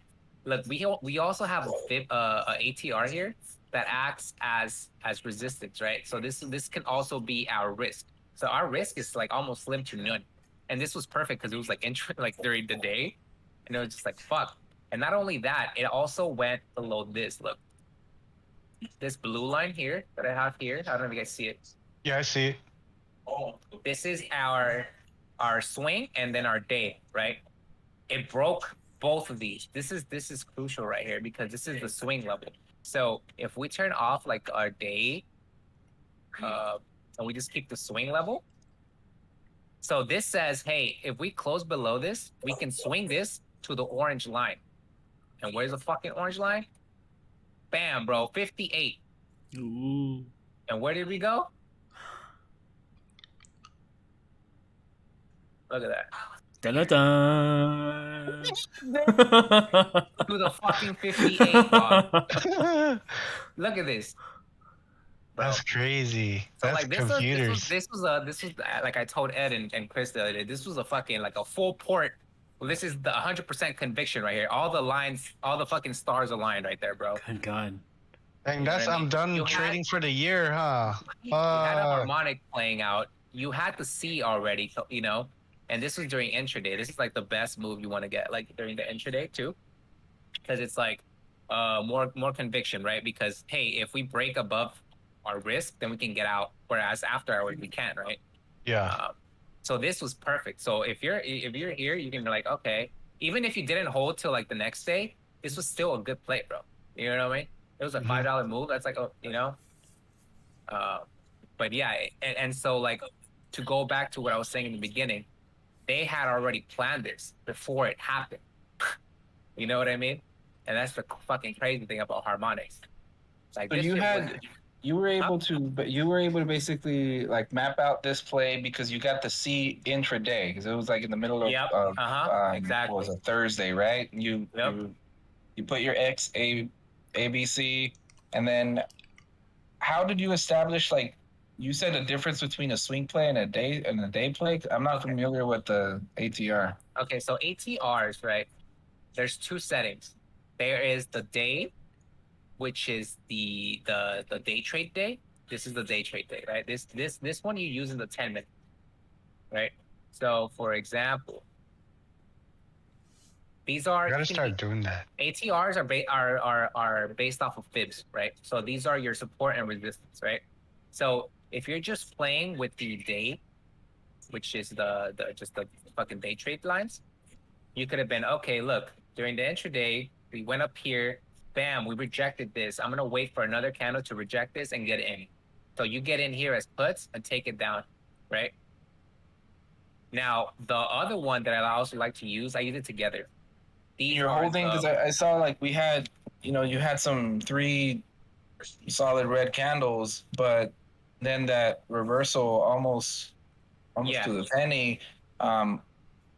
look, we also have a ATR here that acts as resistance, right? So this can also be our risk. So our risk is like almost slim to none, and this was perfect because it was like like during the day, and it was just like fuck. And not only that, it also went below this. Look, this blue line here that I have here. I don't know if you guys see it. Yeah, I see it. This is our swing and then our day, right? It broke both of these. This is crucial right here because this is the swing level. So if we turn off like our day, and we just keep the swing level. So this says, hey, if we close below this, we can swing this to the orange line. And where's the fucking orange line? Bam, bro, 58. Ooh. And where did we go? Look at that. Dun-dun-dun. To the fucking 58, dog. Look at this. Bro. That's crazy. So That's like computers. this was like I told Ed and Chris the other day. This was a fucking like a full port. Well, this is the 100% conviction right here. All the lines, all the fucking stars aligned right there, bro. Good God. Dang, I'm done trading for the year, huh? You had a harmonic playing out. You had the C already, and this was during intraday. This is like the best move you want to get, like during the intraday too, because it's like more conviction, right? Because hey, if we break above our risk, then we can get out. Whereas after hours, we can't, right? Yeah. So this was perfect. So if you're here, you can be like, okay, even if you didn't hold till like the next day, this was still a good play, bro. You know what I mean? It was a $5 move. That's like, but yeah, and so like to go back to what I was saying in the beginning, they had already planned this before it happened. You know what I mean? And that's the fucking crazy thing about harmonics. Like so you were able to basically like map out this play because you got the C intraday because it was like in the middle of exactly. It was a Thursday, right? You put your X A B C, and then how did you establish like you said a difference between a swing play and a day play? I'm not familiar with the ATR. Okay, so ATRs, right? There's two settings. There is the day, which is the day trade day. This is the day trade day, right? This one you use in the 10-minute, right? So for example, these are. I gotta start doing that. ATRs are based off of fibs, right? So these are your support and resistance, right? So if you're just playing with the day, which is the fucking day trade lines, you could have been okay. Look, during the intraday, we went up here. Bam, we rejected this. I'm gonna wait for another candle to reject this and get in. So you get in here as puts and take it down, right? Now the other one that I also like to use, I use it together. You're holding because I saw like we had, you had some 3 solid red candles, but then that reversal almost to the penny,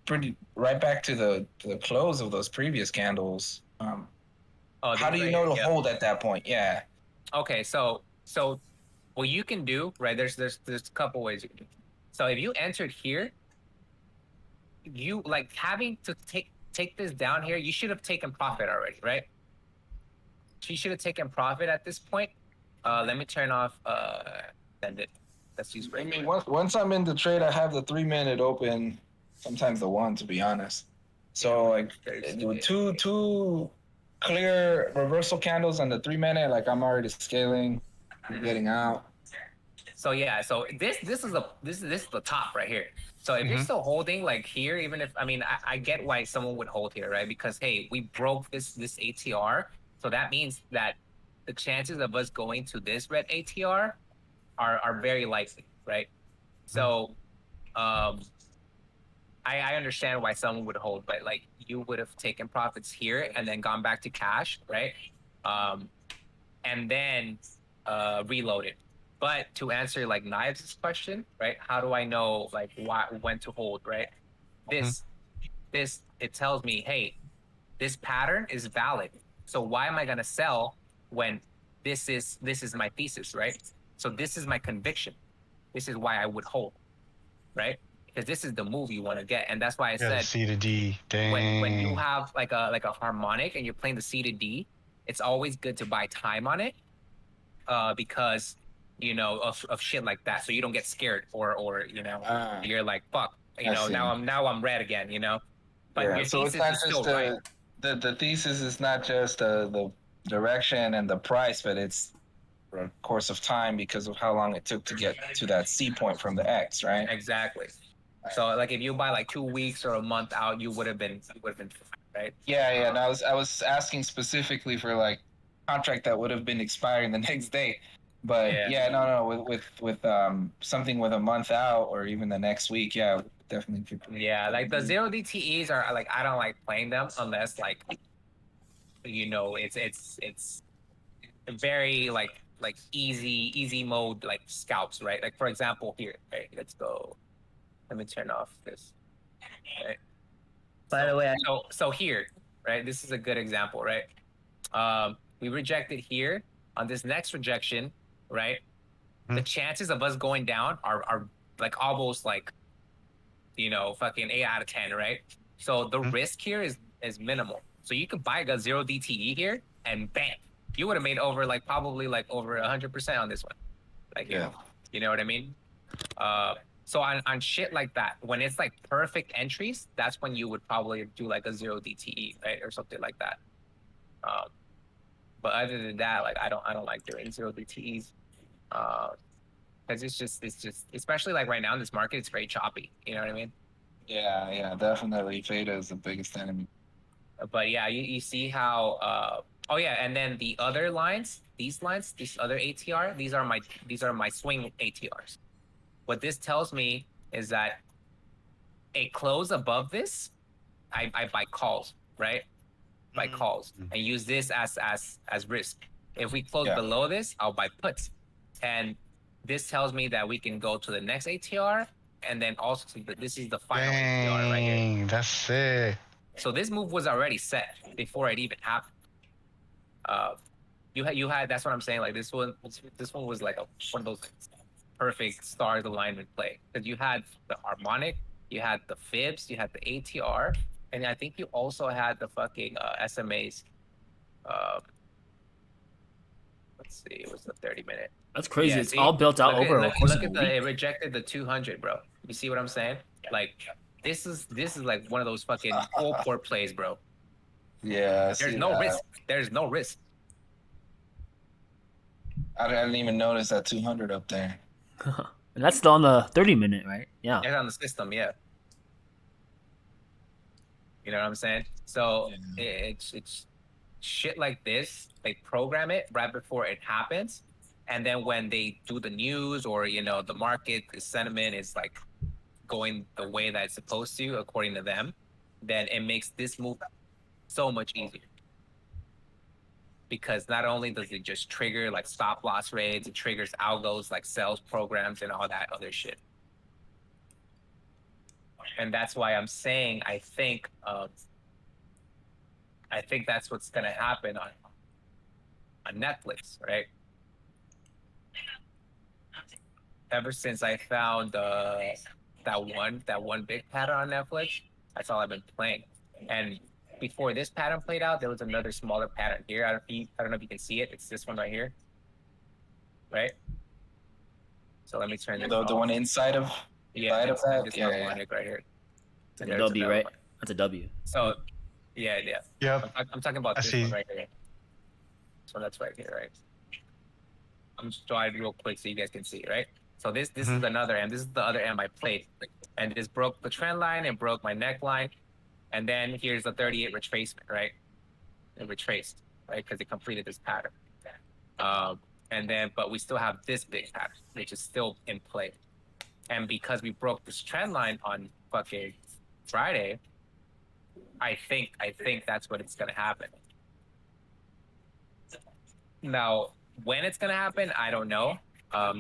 pretty right back to the close of those previous candles. How do you know to hold at that point? Yeah. Okay, so what you can do, right? There's a couple ways you can do. So if you entered here, you like having to take this down here. You should have taken profit already, right? You should have taken profit at this point. Let me turn off. Let's use. I mean, once I'm in the trade, I have the 3-minute open. Sometimes the 1, to be honest. So like with two clear reversal candles on the 3 minute, like I'm already scaling, getting out. So yeah, so this is the top right here. So if you're still holding like here, even if I get why someone would hold here, right? Because hey, we broke this ATR, so that means that the chances of us going to this red ATR are very likely, right? So I understand why someone would hold, but like you would have taken profits here and then gone back to cash, right? And then reloaded. But to answer like Knives' question, right? How do I know like when to hold, right? This it tells me, hey, this pattern is valid. So why am I gonna sell when this is my thesis, right? So this is my conviction. This is why I would hold, right? Because this is the move you want to get, and that's why I said C to D. when you have like a harmonic and you're playing the C to D, it's always good to buy time on it, because of shit like that, so you don't get scared or you're like fuck, now I'm red again, But Yeah, your so it's thesis not is just still right. the thesis is not just the direction and the price, but it's a course of time because of how long it took to get to that C point from the X, right? Exactly. So like if you buy like 2 weeks or a month out, you would have been fine, right? Yeah. And I was asking specifically for like contract that would have been expiring the next day. But no, with something with a month out or even the next week, yeah, definitely could. Yeah, like the zero DTEs are like I don't like playing them unless like it's very like easy mode like scalps, right? Like for example here, right? Let's go. Let me turn off this. Right. By the way, So here, right? This is a good example, right? We rejected here on this next rejection, right? The chances of us going down are like almost like fucking 8 out of 10, right? So the risk here is minimal. So you could buy a zero DTE here and bam, you would have made over like probably like over 100% on this one. Like you know what I mean? So on shit like that, when it's like perfect entries, that's when you would probably do like a zero DTE, right, or something like that. But other than that, like I don't like doing zero DTEs, because it's just especially like right now in this market, it's very choppy. You know what I mean? Yeah, definitely. Theta is the biggest enemy. But yeah, you see how oh yeah, and then the other lines, these other ATR, these are my swing ATRs. What this tells me is that a close above this, I buy calls, right? Buy calls and use this as risk. If we close below this, I'll buy puts. And this tells me that we can go to the next ATR, and then also this is the final ATR right here. That's sick. So this move was already set before it even happened. You had that's what I'm saying. Like this one was like one of those perfect stars alignment play, because you had the harmonic, you had the fibs, you had the ATR, and I think you also had the fucking SMAs. Let's see, it was the 30-minute. That's crazy. Yeah, it's see? all built out over a course look of at a it week. rejected the 200, bro. You see what I'm saying? Like this is like one of those fucking full court plays, bro. Yeah, There's no risk. There's no risk. I didn't even notice that 200 up there. And that's still on the 30-minute, right? Yeah. It's on the system, yeah. You know what I'm saying? So it's shit like this. They program it right before it happens, and then when they do the news or the market, the sentiment is like going the way that it's supposed to according to them, then it makes this move so much easier. Because not only does it just trigger like stop loss rates, it triggers algos like sales programs and all that other shit. And that's why I'm saying I think that's what's gonna happen on Netflix, right? Ever since I found that one big pattern on Netflix, that's all I've been playing. And before this pattern played out, there was another smaller pattern here. I don't know if you can see it. It's this one right here, right? So let me turn this off. The one inside of that? This harmonic right here. Like Adobe, right? That's a W. So, yeah. Yep. I'm talking about I this see. one right here. So that's right here, right? I'm just drawing real quick so you guys can see, right? So this is another M. This is the other M I played, and this broke the trend line and broke my neckline, and then here's the 38 retracement, right? It retraced, right? Because it completed this pattern. And then, but we still have this big pattern, which is still in play. And because we broke this trend line on fucking Friday, I think that's what it's gonna happen. Now, when it's gonna happen, I don't know.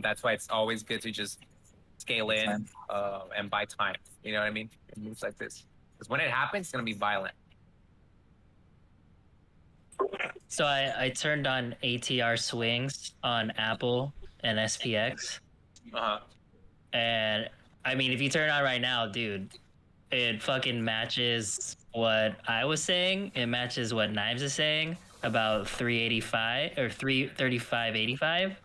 That's why it's always good to just scale in and buy time. You know what I mean? It moves like this. Because when it happens, it's gonna be violent. So I turned on ATR swings on Apple and SPX. Uh-huh. And I mean, if you turn it on right now, dude, it fucking matches what I was saying. It matches what Knives is saying about 385 or 335.85.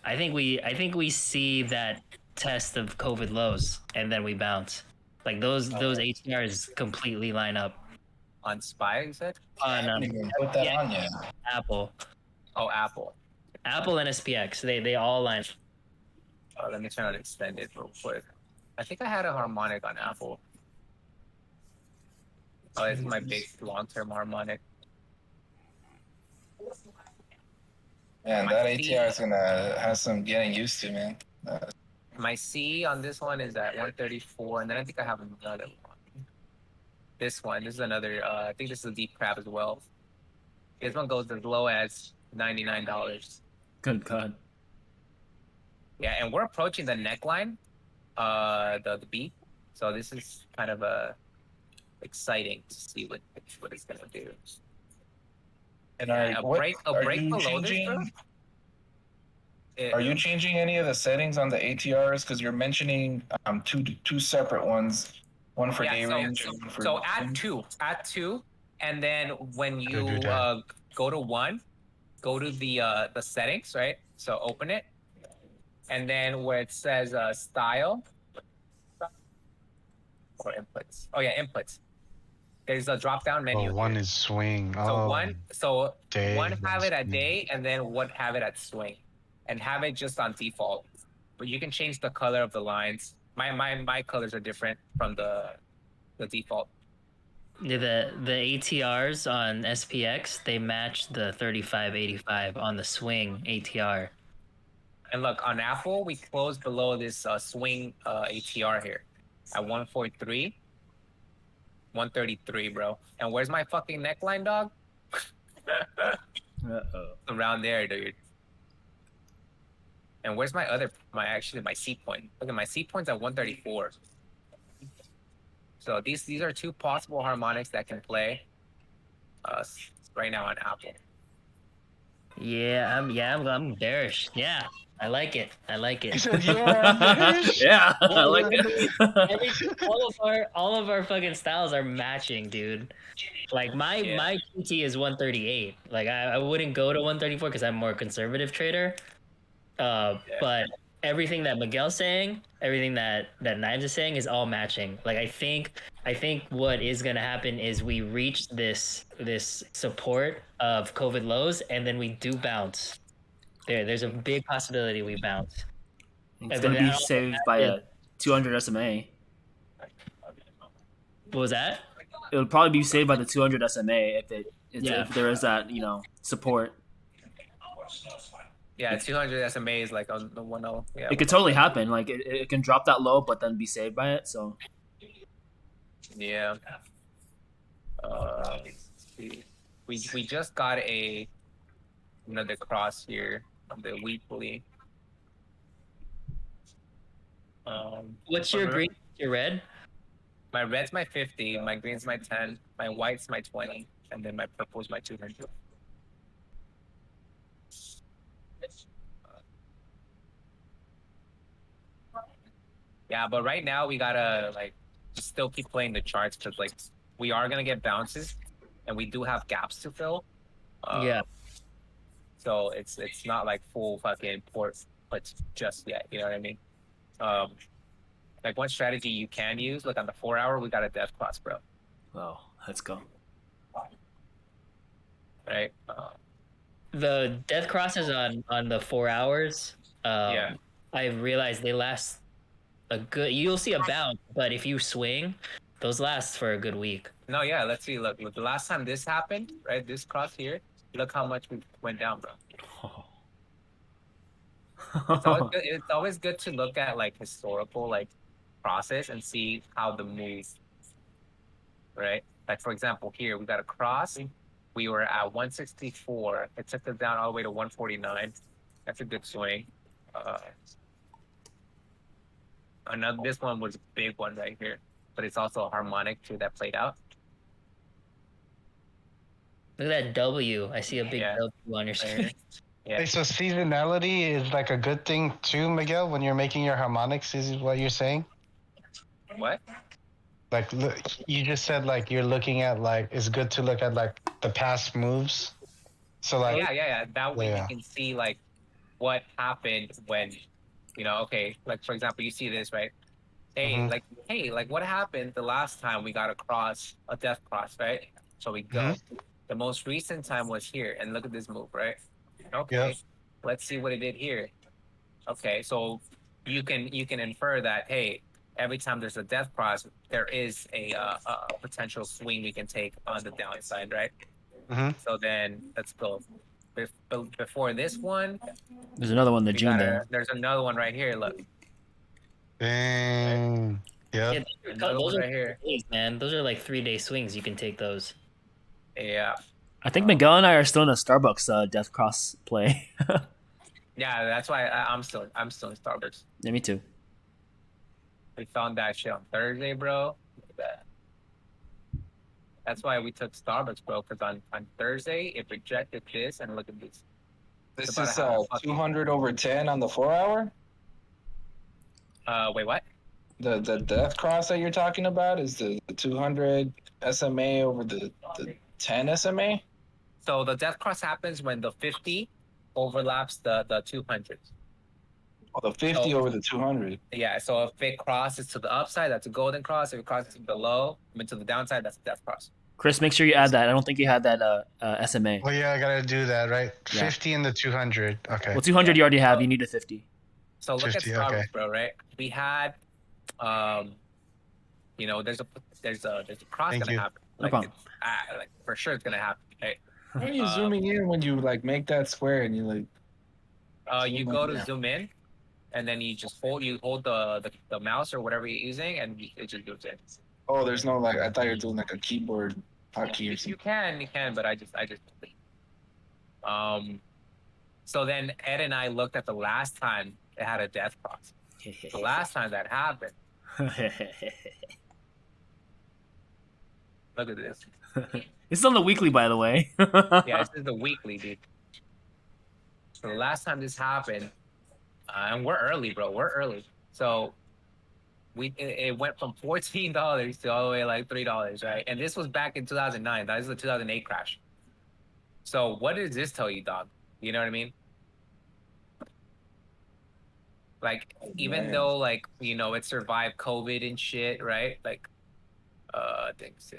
I think we see that test of COVID lows and then we bounce. Like those ATRs completely line up. On SPY, you said? On I didn't even put that on yet. Apple. Oh, Apple. Apple and SPX, they all line. Let me turn on extended real quick. I think I had a harmonic on Apple. Oh, this is my big long-term harmonic. Man, My that C- ATR is gonna have some getting used to, man. My C on this one is at 134, and then I think I have another one. This is another, I think this is a deep crab as well. This one goes as low as $99. Good God. Yeah, and we're approaching the neckline, the B. So this is kind of exciting to see what it's gonna do. And A break you below this, bro. Are you changing any of the settings on the ATRs? Because you're mentioning two separate ones, one for day range and one for. So add two, and then when you go to one, go to the settings, right? So open it, and then where it says style or inputs. Oh yeah, inputs. There's a drop down menu. Oh, one is swing. So day, one have it at day, and then one have it at swing, and have it just on default. But you can change the color of the lines. My colors are different from the default. The ATRs on SPX, they match the 35.85 on the swing ATR. And look, on Apple, we closed below this swing ATR here at 143, 133, bro. And where's my fucking neckline, dog? Around there, dude. And where's my C point? Look at my C point's at 134. So these are two possible harmonics that can play right now on Apple. I'm bearish. Yeah, I like it. He said, "Yeah, Yeah, I like it. all of our fucking styles are matching, dude. Like my QT is 138. Like I wouldn't go to 134 because I'm more conservative trader. But everything that Miguel's saying, everything that Knives is saying is all matching. Like I think what is gonna happen is we reach this support of COVID lows and then we do bounce. There's a big possibility we bounce. It's going to be saved by a 200 SMA. What was that? It would probably be saved by the 200 SMA if there is that, support. Yeah, 200 SMA is like on the 1.0. Yeah, It could totally happen. Like it can drop that low, but then be saved by it. So yeah. We just got another cross here on the weekly. What's your green? Your red? My red's my 50, my green's my 10, my white's my 20, and then my purple's my 200. Yeah, but right now we gotta just still keep playing the charts because we are gonna get bounces, and we do have gaps to fill. Yeah. So it's not like full fucking puts just yet. You know what I mean? One strategy you can use, on the 4 hour, we got a death cross, bro. Oh, let's go. right? The death crosses on the 4 hours. Yeah. I realized they last a good. You'll see a bounce, but if you swing, those last for a good week. No, yeah. Let's see. Look, the last time this happened, right? This cross here. Look how much we went down, bro. It's always good to look at like historical like process and see how the move, right? Like for example, here we got a cross. We were at 164. It took us down all the way to 149. That's a good swing. Another this one was a big one right here, but it's also a harmonic too that played out. Look at that W. I see a big Yeah. W on your Right screen. here. Yeah. Hey, so seasonality is like a good thing too, Miguel, when you're making your harmonics, is what you're saying? What? Like, look, you just said like you're looking at like it's good to look at like the past moves. So like, Yeah. That way yeah. you can see like what happened when, okay, like for example, you see this, right? Hey, like what happened the last time we got a death cross, right? So we go. The most recent time was here, and look at this move, right? Okay, Yep. let's see what it did here. Okay, so you can infer that hey, every time there's a death cross, there is a potential swing we can take on the downside, right? So then let's go. Before this one, There's another one in the June there. there's another one right here. Look, Dang. Yeah, Yep. another those one are right here. days, man. Those are like 3-day swings. You can take those. Yeah. I think Miguel and I are still in a Starbucks death cross play. Yeah, that's why I'm still in Starbucks. Yeah, me too. We found that shit on Thursday, bro. Look at that. That's why we took Starbucks, bro. Because on Thursday it rejected this, and look at this. This about is to have a fucking- 200 over 10 on the 4 hour. Wait, what? The death cross that you're talking about is the 200 SMA over the 10 SMA. So the death cross happens when the 50 overlaps the 200. Oh, the 50 over the 200. Yeah. So if it crosses to the upside, that's a golden cross. If it crosses to the low, to the downside, that's a death cross. Chris, make sure you add that. I don't think you had that SMA. Well, yeah, I gotta do that, right? Yeah. 50 and the 200. Okay. Well, 200 you already have. You need a 50. So look 50, at Starbucks, okay. bro. Right? We had, there's a cross Thank gonna you. happen. No problem. Like for sure it's gonna happen. Right? Why are you zooming in when you like make that square and you like? You go to zoom in, and then you just hold the mouse or whatever you're using, and it just zooms in. Oh, there's no like. I thought you were doing like a keyboard hotkey or You something. can, but I just So then Ed and I looked at the last time it had a death cross. The last time that happened. Look at this. It's on the weekly, by the way. Yeah, this is the weekly, dude. So the last time this happened, and we're early, bro. We're early. So it went from $14 to all the way like $3, right? And this was back in 2009. That is the 2008 crash. So what does this tell you, dog? You know what I mean? Like, even though like it survived COVID and shit, right? Like, things.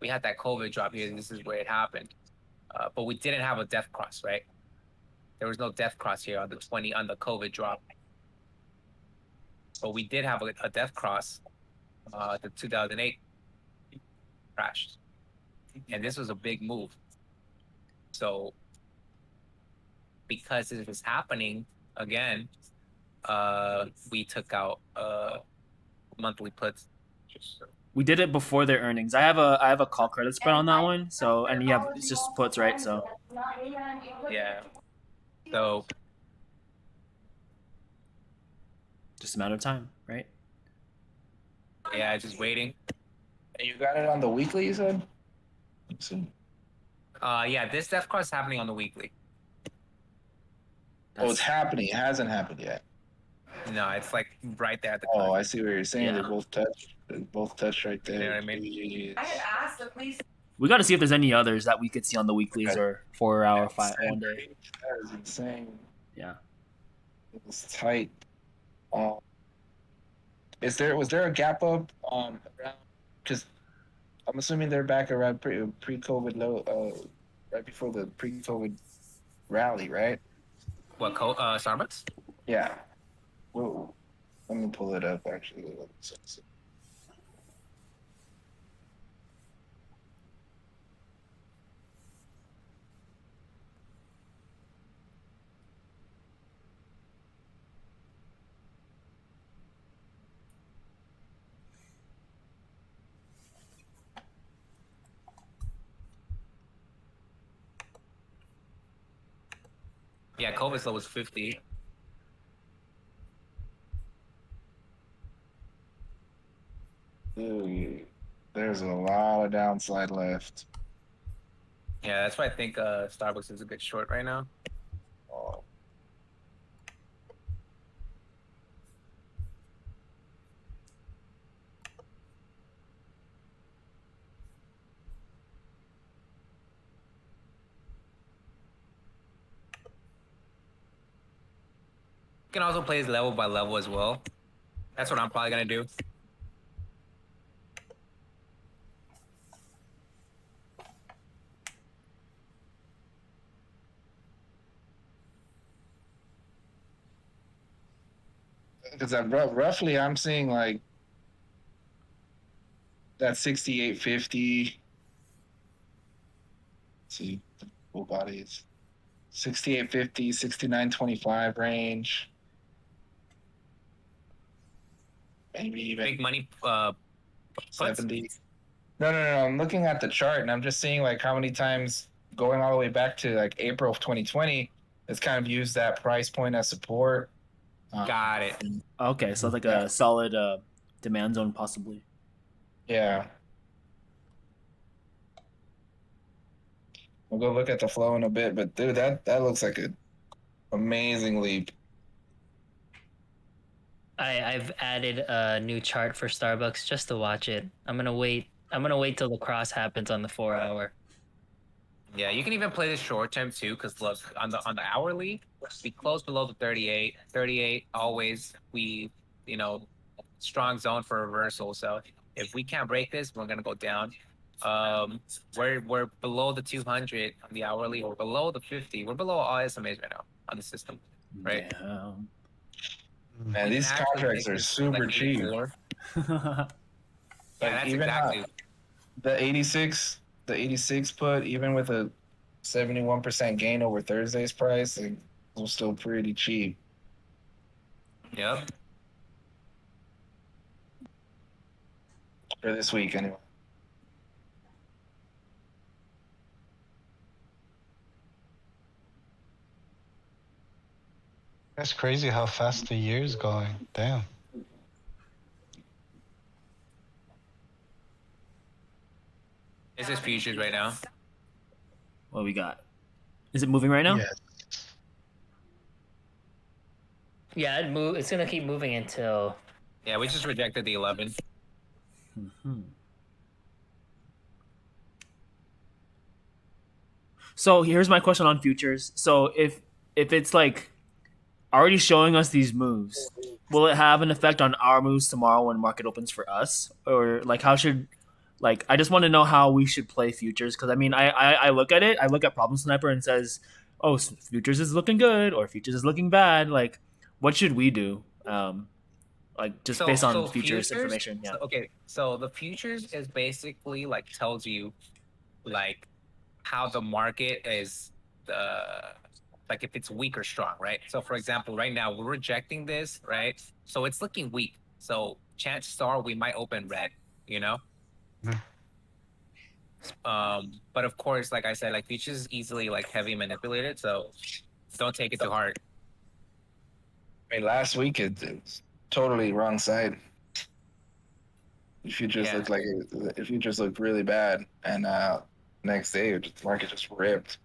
We had that COVID drop here. This is where it happened, but we didn't have a death cross, right? There was no death cross here on the COVID drop, but we did have a death cross, the 2008 crash, and this was a big move. So because it was happening again, we took out monthly puts. We did it before their earnings. I have a call credit spread on that one. So and you have it's just puts, right? So yeah. So just a matter of time, right? yeah, just waiting. And you got it on the weekly, you said? Yeah, this death cross is happening on the weekly. Oh, it's happening. It hasn't happened yet. No, it's like right there at the Oh, I see what you're saying. Yeah. They both touch. They both touch right there. You know what I mean? I had asked the police. We got to see if there's any others that we could see on the weeklies or 4 hour, 1 day. That is insane. Yeah. It's tight. Was there a gap up? Because I'm assuming they're back around pre-COVID low, right before the pre-COVID rally, right? What? Starbucks? Yeah. Whoa. Let me pull it up. Actually, Yeah, COVID's low was 50. Ooh, there's a lot of downside left. Yeah, that's why I think Starbucks is a good short right now. Oh, You can also play level by level as well. That's what I'm probably gonna do. because roughly I'm seeing like that 6850. See, the full bodies 6850, 6925 range. Maybe even Big money 70. No. I'm looking at the chart and I'm just seeing like how many times going all the way back to like April of 2020, it's kind of used that price point as support. Got it. Okay, so like a solid demand zone, possibly. Yeah. We'll go look at the flow in a bit, but dude, that looks like an amazing leap. I've added a new chart for Starbucks just to watch it. I'm gonna wait till the cross happens on the 4 hour. Yeah, you can even play this short term too, because look on the hourly, we close below the 38. 38 always strong zone for reversal. So if we can't break this, we're gonna go down. We're below the 200 on the hourly, or below the 50. We're below all SMAs right now on the system, right? Damn. Man, these contracts are super cheap. Yeah, that's even exactly. The 86 put, even with a 71% gain over Thursday's price, it was still pretty cheap. Yep. For this week, anyway. That's crazy how fast the year's going. Damn. This is futures right now. What we got? Is it moving right now? Yeah. Yeah, it's gonna keep moving until. Yeah, we just rejected the 11. Mm-hmm. So here's my question on futures. So if it's like already showing us these moves, will it have an effect on our moves tomorrow when market opens for us, or like how should like I just want to know how we should play futures because I mean I look at it, I look at Problem Sniper and says, oh, futures is looking good or futures is looking bad. Like what should we do? Like just based on futures information. Yeah. So the futures is basically like tells you like how the market is like if it's weak or strong, right? So for example, right now we're rejecting this, right? So it's looking weak. So chances are we might open red, you know? But of course, like I said, like futures is easily like heavy manipulated, so don't take it too hard. I mean, last week it's totally wrong side. If you just looked like if you just looked really bad, and next day the market just ripped.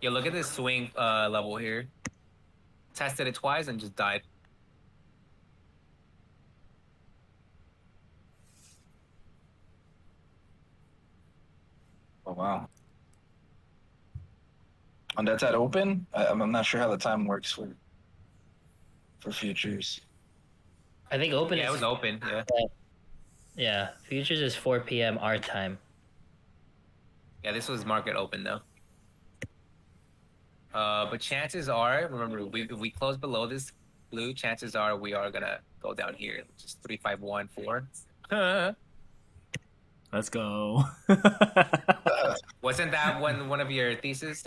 Yeah, look at this swing level here. Tested it twice and just died. Oh wow. And that's at open. I'm not sure how the time works for for futures. I think open Yeah, it is was open. Yeah. yeah. Futures is 4 p.m. our time. Yeah, this was market open though. But chances are, remember, if we close below this blue, chances are we are gonna go down here, just 3-5-1-4. Let's go. Wasn't that one of your thesis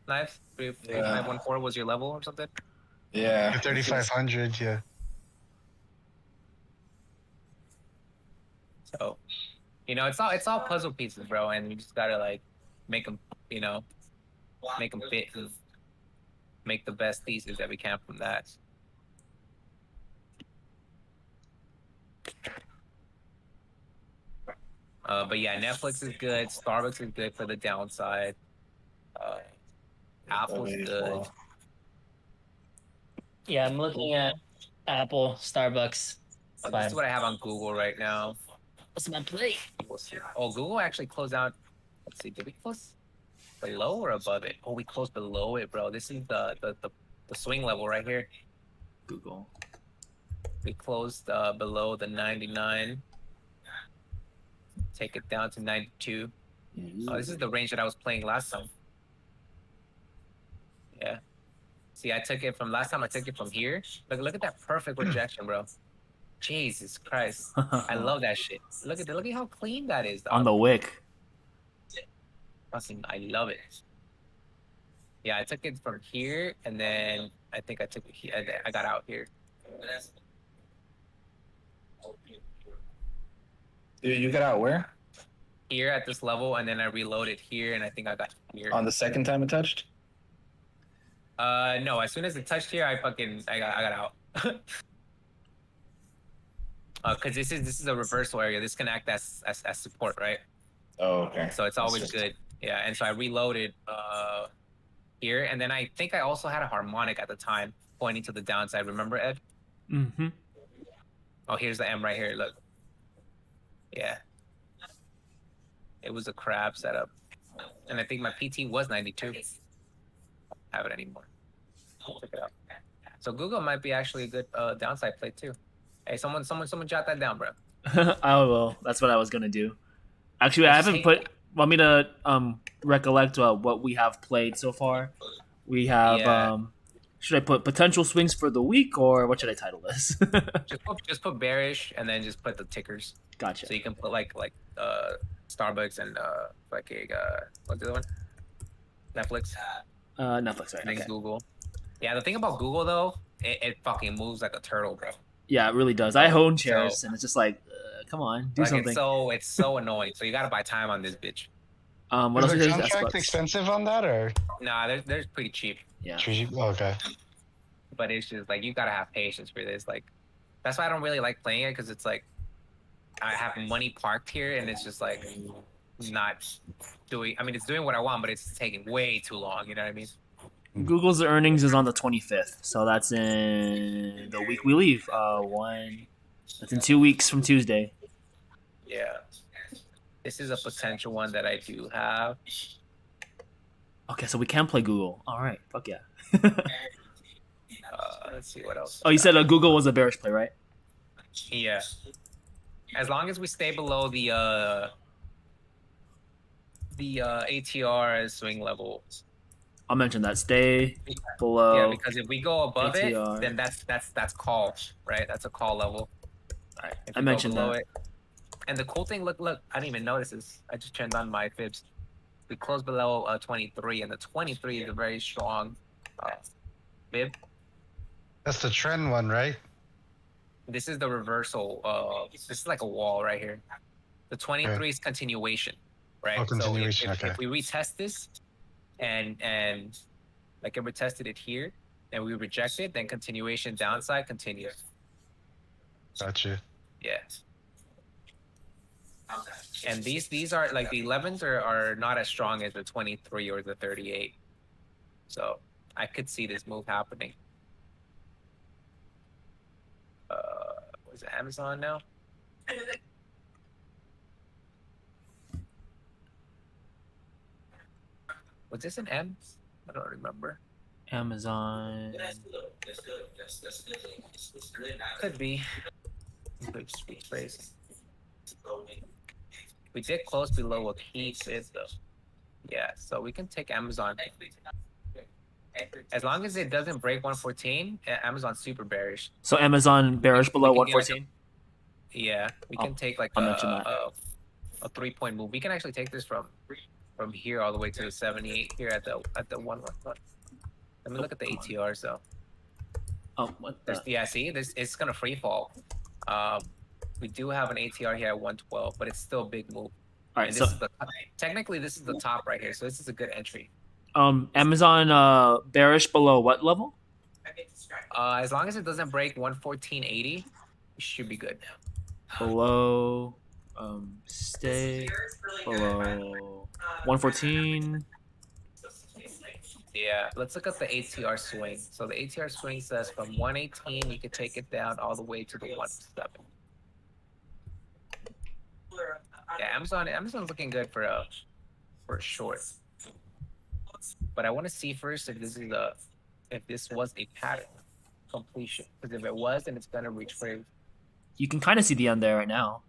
knives? Three Yeah. 5-1-4 was your level or something? Yeah. 3,500. Yeah. So, it's all puzzle pieces, bro, and you just gotta like make them, make them fit and make the best thesis that we can from that. But yeah, Netflix is good. Starbucks is good for the downside. Apple's good. Yeah, I'm looking at Apple, Starbucks. This is what I have on Google right now. What's my play? We'll see. Oh, Google actually closed out. Let's see, did we close below or above it? Oh, we closed below it, bro. This is the swing level right here. Google. We closed below the 99. Take it down to 92. Oh, this is the range that I was playing last time. Yeah. See, I took it from last time. I took it from here. Look at that perfect rejection, bro. Jesus Christ, I love that shit. Look at how clean that is, dog. On the wick. I love it. Yeah, I took it from here, and then I think I took it here. I got out here. You got out where? Here at this level, and then I reloaded here, and I think I got here. On the second time it touched? No. As soon as it touched here, I got out. Because this is a reversal area. This can act as support, right? Oh, okay. So it's always good. Yeah, and so I reloaded here, and then I think I also had a harmonic at the time pointing to the downside. Remember, Ed? Mm-hmm. Oh, here's the M right here. Look. Yeah. It was a crab setup, and I think my PT was 92. Have it anymore. Check it out. So Google might be actually a good downside play too. Hey, someone jot that down, bro. I will. That's what I was gonna do. Actually, I haven't put. Want me to recollect what we have played so far? We have. Yeah. Should I put potential swings for the week, or what should I title this? just put bearish, and then just put the tickers. Gotcha. So you can put like Starbucks and what's the other one? Netflix. Netflix, right? And then Okay. Google. Yeah, the thing about Google though, it fucking moves like a turtle, bro. Yeah, it really does. I own shares, and it's just like, come on, do Like something. it's so annoying. So you gotta buy time on this bitch. What else Is is the there? contract Xbox. expensive on that, or? Nah, they're pretty cheap, Yeah. Okay. but it's just like you gotta have patience for this. Like that's why I don't really like playing it, because it's like I have money parked here, and it's just like not doing. I mean, it's doing what I want, but it's taking way too long. You know what I mean? Google's earnings is on the 25th, so that's in the week we leave. That's in 2 weeks from Tuesday. Yeah. This is a potential one that I do have. Okay, so we can play Google. All right, fuck yeah. Let's see what else. Oh, you said Google was a bearish play, right? Yeah. As long as we stay below the ATR swing level. I'll mention that. Stay below. Yeah, because if we go above ATR. it, then that's call, right? That's a call level. All right, If I we go mentioned below that. it. And the cool thing, look, I didn't even notice this. I just turned on my fibs. We closed below 23, and the 23 is a very strong fib. That's the trend one, right? This is the reversal. This is like a wall right here. The 23 is continuation, right? Oh, continuation, So okay. if we retest this, and like it retested it here, and we reject it, then continuation downside continues. Gotcha. Yeah. And these are like the 11s are not as strong as the 23 or the 38. So I could see this move happening. Was it Amazon now? Was this an M? I don't remember. Amazon. Could be. Good retrace. We did close below what keeps it though. Yeah, so we can take Amazon. As long as it doesn't break 114, Amazon's super bearish. So Amazon bearish below we can get, like, 114. Yeah, we can take like I'll mention that. a 3-point move. We can actually take this from here all the way to the 78 here at the 111. Let me look at the ATRs though. Oh, what the? Yeah, see, this it's gonna free fall. We do have an ATR here at 112, but it's still a big move. All right, And so technically this is the top right here, so this is a good entry. Amazon bearish below what level? As long as it doesn't break 114.80, it should be good. Below, stay below 114. Yeah, let's look at the ATR swing. So the ATR swing says from 118, you could take it down all the way to the 17. Yeah, Amazon's looking good for a short. But I want to see first if this was a pattern completion. Because if it was, then it's gonna retrace. You can kind of see the end there right now.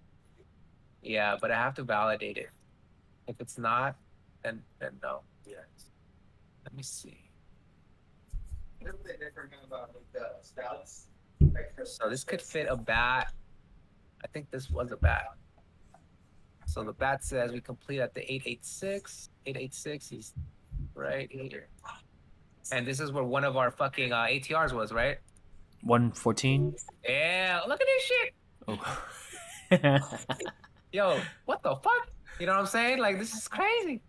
Yeah, but I have to validate it. If it's not, then no. Yeah. Let me see. So this could fit a bat. I think this was a bat. So the bat says we complete at the 886. 886 is right here. And this is where one of our fucking ATRs was, right? 114. Yeah, look at this shit. Oh. Yo, what the fuck? You know what I'm saying? Like, this is crazy.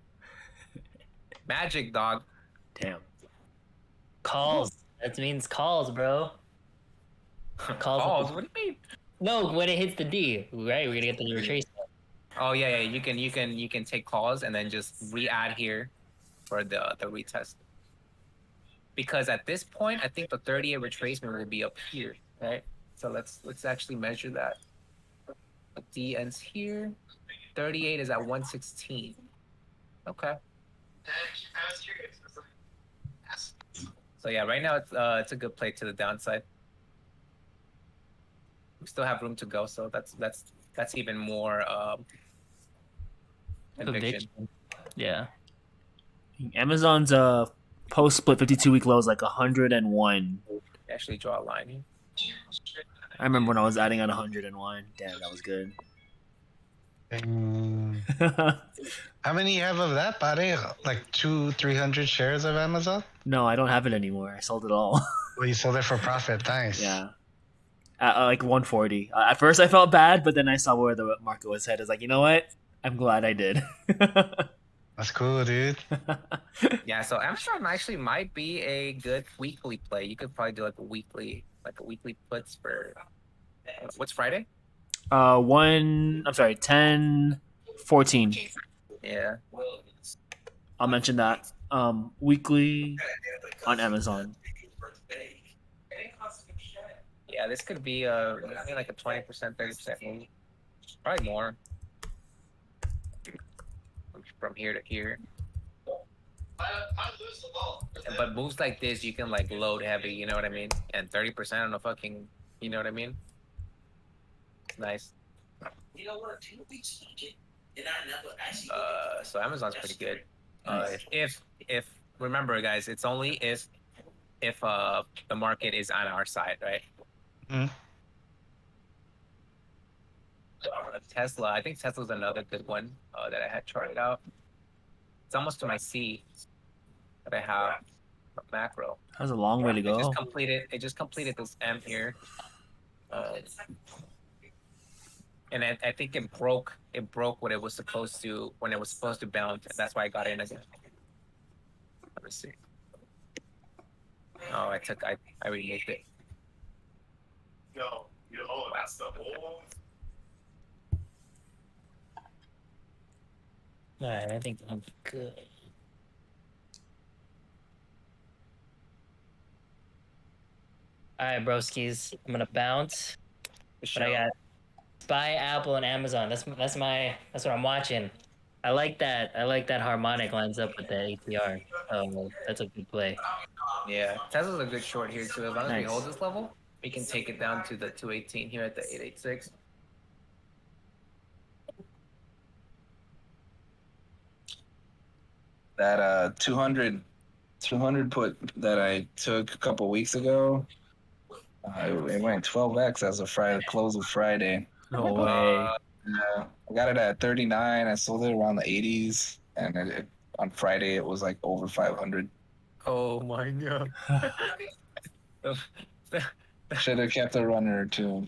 Magic, dog. Damn. Calls. That means calls, bro. Calls? What do you mean? No, when it hits the D, right? We're gonna get the retrace. Oh yeah. You can take calls and then just re-add here for the retest. Because at this point, I think the 38 retracement will be up here, right? So let's actually measure that. D ends here. 38 is at 116. Okay. So yeah, right now it's a good play to the downside. We still have room to go, so that's even more conviction. Yeah. Amazon's post split 52-week low is like 101. Actually draw a line here. I remember when I was adding on 101. Damn, that was good. How many you have of that, buddy? Like 200-300 shares of Amazon? No, I don't have it anymore. I sold it all. Well, you sold it for profit. Nice. Yeah. At like 140. At first I felt bad, but then I saw where the market was headed. I was like, you know what? I'm glad I did. That's cool, dude. Yeah, so Amazon actually might be a good weekly play. You could probably do like a weekly puts for what's Friday? 10, 14. Yeah. I'll mention that. Weekly on Amazon. Yeah, this could be maybe like a 20%, 30% move. Probably more. From here to here. But moves like this, you can like load heavy, you know what I mean? And 30% on a fucking, you know what I mean? It's nice. So Amazon's pretty good. If remember guys, it's only if the market is on our side, right? Mm-hmm. Tesla, I think Tesla's another good one that I had charted out. It's almost to my C that I have macro. That's a long way to go. It just completed this M here. And I think it broke what it was supposed to when it was supposed to bounce, and that's why I got in again. Let me see. Oh, I removed it. Yo, that's the whole. Alright, I think I'm good. Alright, broskies. I'm gonna bounce. But I got Spy, Apple, and Amazon. That's what I'm watching. I like that. I like that harmonic lines up with the ATR. That's a good play. Yeah, Tesla's a good short here too. As long as we Nice. hold this level, we can take it down to the 218 here at the 886. That 200 put that I took a couple weeks ago, it went 12x as of Friday, close of Friday. No way. I got it at 39. I sold it around the 80s, and on Friday it was like over 500. Oh my god. Should have kept a runner or two.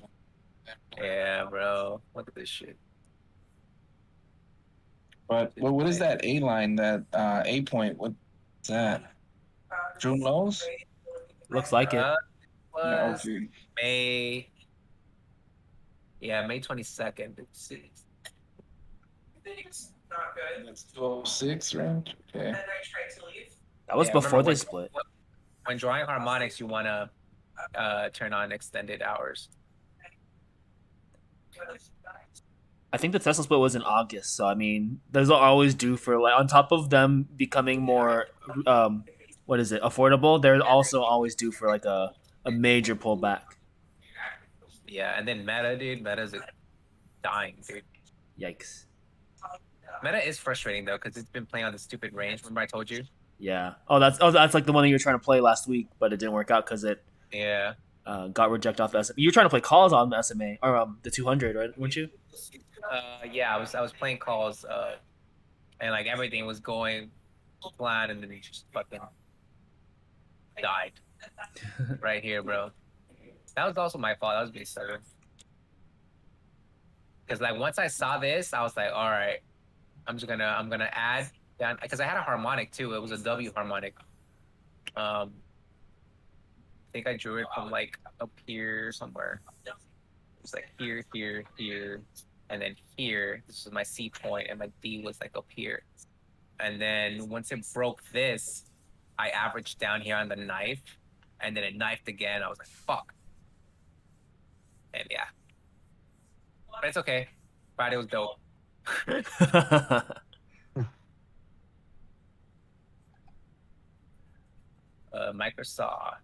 Yeah, bro. Look at this shit. But what is that A line? That A point? What's that? June lows? Looks like it. Was Okay. May. Yeah, May 22nd. Let's see. Not good. That's 206 range. Okay. And I tried to leave. That was Yeah, before remember they split. When drawing harmonics, you want to turn on extended hours. I think the Tesla split was in August, so I mean, those are always due for like on top of them becoming more, what is it, affordable. They're also always due for like a major pullback. Yeah, and then Meta, dude. Meta's dying, dude. Yikes. Meta is frustrating though because it's been playing on the stupid range. Remember I told you? Yeah. Oh, that's like the one that you were trying to play last week, but it didn't work out because it Yeah. got rejected off the SMA. You were trying to play calls on the SMA or the 200, right? Weren't you? Yeah, I was playing calls, and like everything was going plan, and then he just fucking died right here, bro. That was also my fault. That was being stubborn. Because like once I saw this, I was like, all right, I'm gonna add down because I had a harmonic too. It was a W harmonic. I think I drew it from like up here somewhere. It was like here, here, here, and then here. This was my C point, and my D was like up here. And then once it broke this, I averaged down here on the knife, and then it knifed again. I was like, fuck. And yeah, but it's okay. Friday was dope. Microsoft.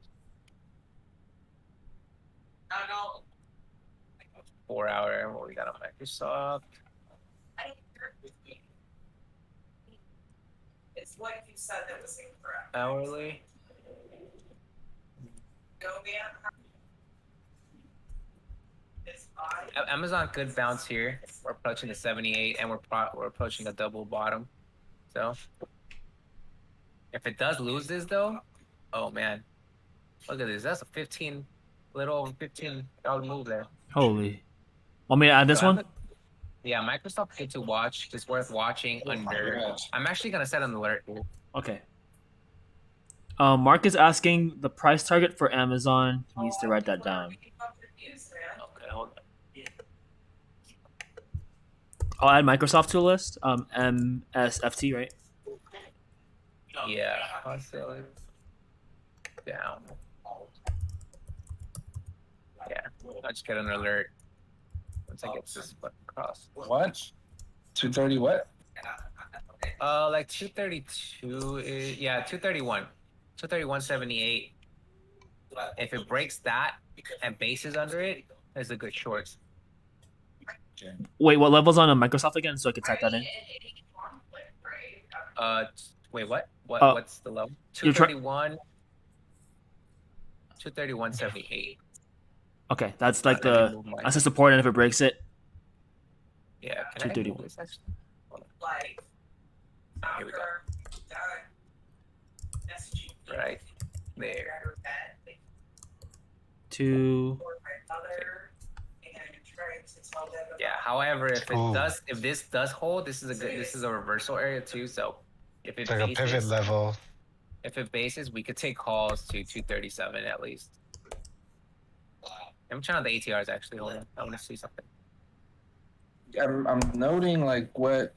4 hour. What we got on Microsoft? It's what you said that was incorrect. Hourly. Go man. It's Amazon good bounce here. We're approaching the 78, and we're approaching a double bottom. So if it does lose this though, oh man, look at this. That's a little over $15 move there. Holy. Want me to add this So one? Yeah, Microsoft good to watch. It's worth watching under. I'm actually gonna set an alert here. Okay. Mark is asking the price target for Amazon. He needs to write that down. Okay, hold on. I'll add Microsoft to a list. MSFT, right? Yeah, constantly down. Yeah, I'll just get an alert once I get this button across. What? 230 what? Like 232 is, yeah, 231. 231.78. If it breaks that and bases under it, there's a good short. Wait, what level's on a Microsoft again? So I can type that in. Wait, what? What's the level? You're 231. 231.78. Okay, that's like that's the support, and if it breaks it, Yeah, can I 231. move this actually? like Here we go. messaging Right there. two. Yeah. However, if Ooh. if this does hold, this is a reversal area too. So if it It's like a pivot bases, level. if it bases, we could take calls to 237 at least. I'm trying out the ATRs actually. Hold on, I want to see something. I'm noting like where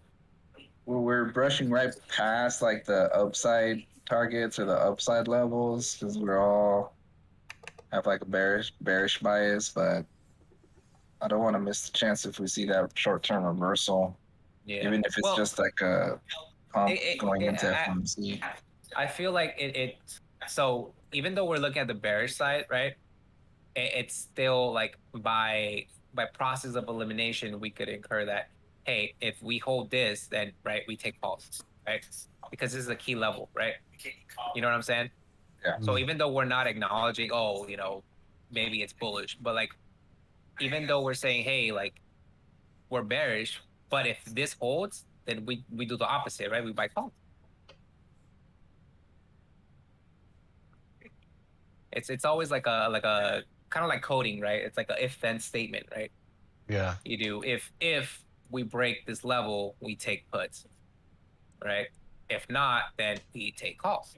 we're brushing right past like the upside targets or the upside levels because we're all have like a bearish bias, but I don't want to miss the chance if we see that short-term reversal, Yeah. even if it's just like a pump going into FOMC. I feel like So even though we're looking at the bearish side, right? It's still like by process of elimination, we could incur that. Hey, if we hold this, then right, we take calls, right? Because this is a key level, right? You know what I'm saying? Yeah. So even though we're not acknowledging, oh, you know, maybe it's bullish, but like, even though we're saying, hey, like, we're bearish, but if this holds, then we do the opposite, right? We buy calls. It's always like a kind of like coding, right? It's like a if then statement, right? Yeah. You do if we break this level, we take puts, right? If not, then we take calls.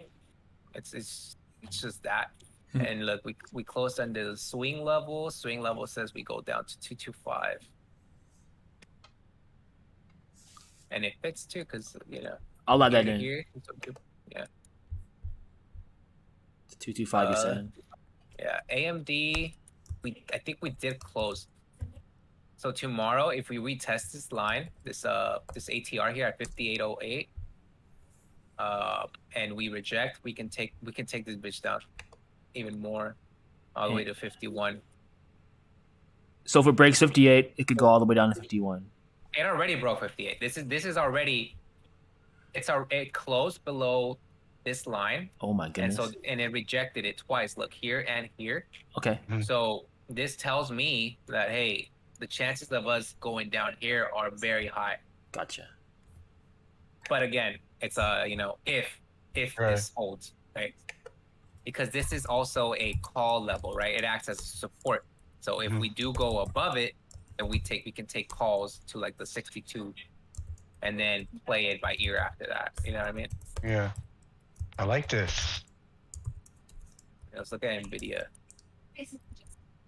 It's just that. And look, we closed under the swing level. Swing level says we go down to 225. And it fits too, because you know, I'll add here that to in. here, yeah. 225. You said. Yeah, AMD, I think we did close. So tomorrow, if we retest this line, this ATR here at 5808, and we reject, we can take this bitch down even more, all the way to 51. So if it breaks 58, it could go all the way down to 51. It already broke 58. This is already, it closed below this line. Oh my goodness. And it rejected it twice. Look, here and here. Okay. So this tells me that, hey, the chances of us going down here are very high. Gotcha. But again, it's you know, if this holds, right? Because this is also a call level, right? It acts as support. So if we do go above it, then we can take calls to like the 62, and then play it by ear after that. You know what I mean? Yeah. I like this. Let's look at Nvidia.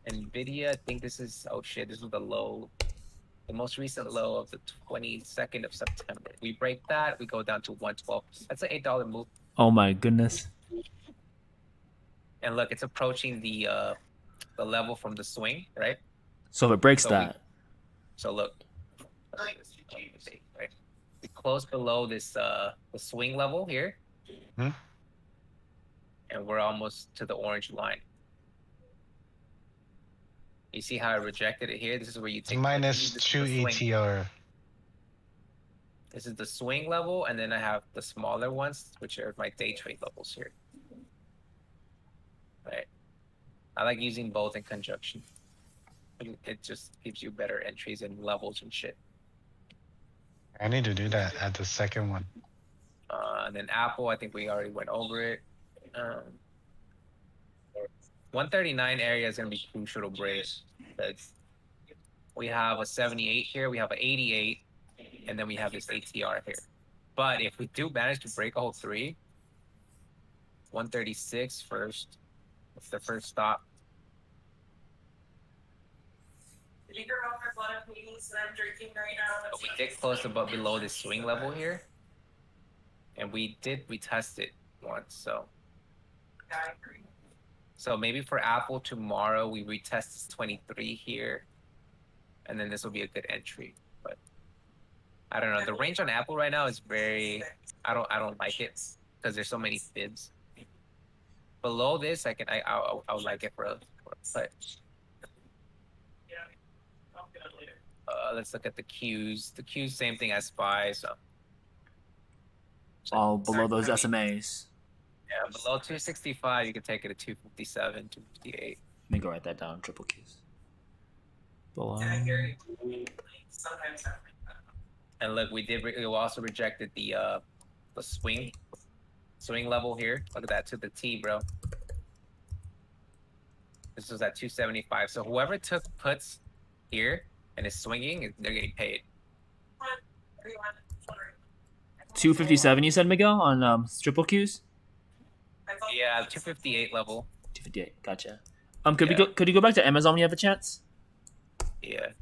Nvidia, I think this is, oh shit, this was the low, the most recent low of the 22nd of September. We break that, we go down to 112. That's an $8 move. Oh my goodness. And look, it's approaching the level from the swing, right? So if it breaks that. So look, right? We close below this the swing level here. And we're almost to the orange line. You see how I rejected it here? This is where you take minus 2 ETR. This is the swing level, and then I have the smaller ones, which are my day trade levels here. Right. I like using both in conjunction. It just gives you better entries and levels and shit. I need to do that at the second one. And then Apple, I think we already went over it. 139 area is going to be crucial to break. We have a 78 here, we have an 88, and then we have this ATR here. But if we do manage to break all three, 136 first. What's the first stop? Did you hear about my blood of meetings that I'm drinking right now? But we did close above below this swing level here. And we retest it once, so. Yeah, I agree. So maybe for Apple tomorrow, we retest this 23 here. And then this will be a good entry. But I don't know. The range on Apple right now is very, I don't like it because there's so many fibs. Below this, I would like it for a put. Yeah. I'll get it later. Let's look at the Qs. The Qs, same thing as SPY. So. All below those SMAs. Yeah, below 265, you can take it to 257, 258. Let me go write that down. Triple Qs. Below. Yeah, I hear you. Sometimes I like that. And look, we also rejected the swing level here. Look at that, to the T, bro. This was at 275. So whoever took puts here and is swinging, they're getting paid. 257. You said, Miguel, on triple Qs. Yeah, 258 level. 258. Gotcha. Could you go back to Amazon when you have a chance? Yeah.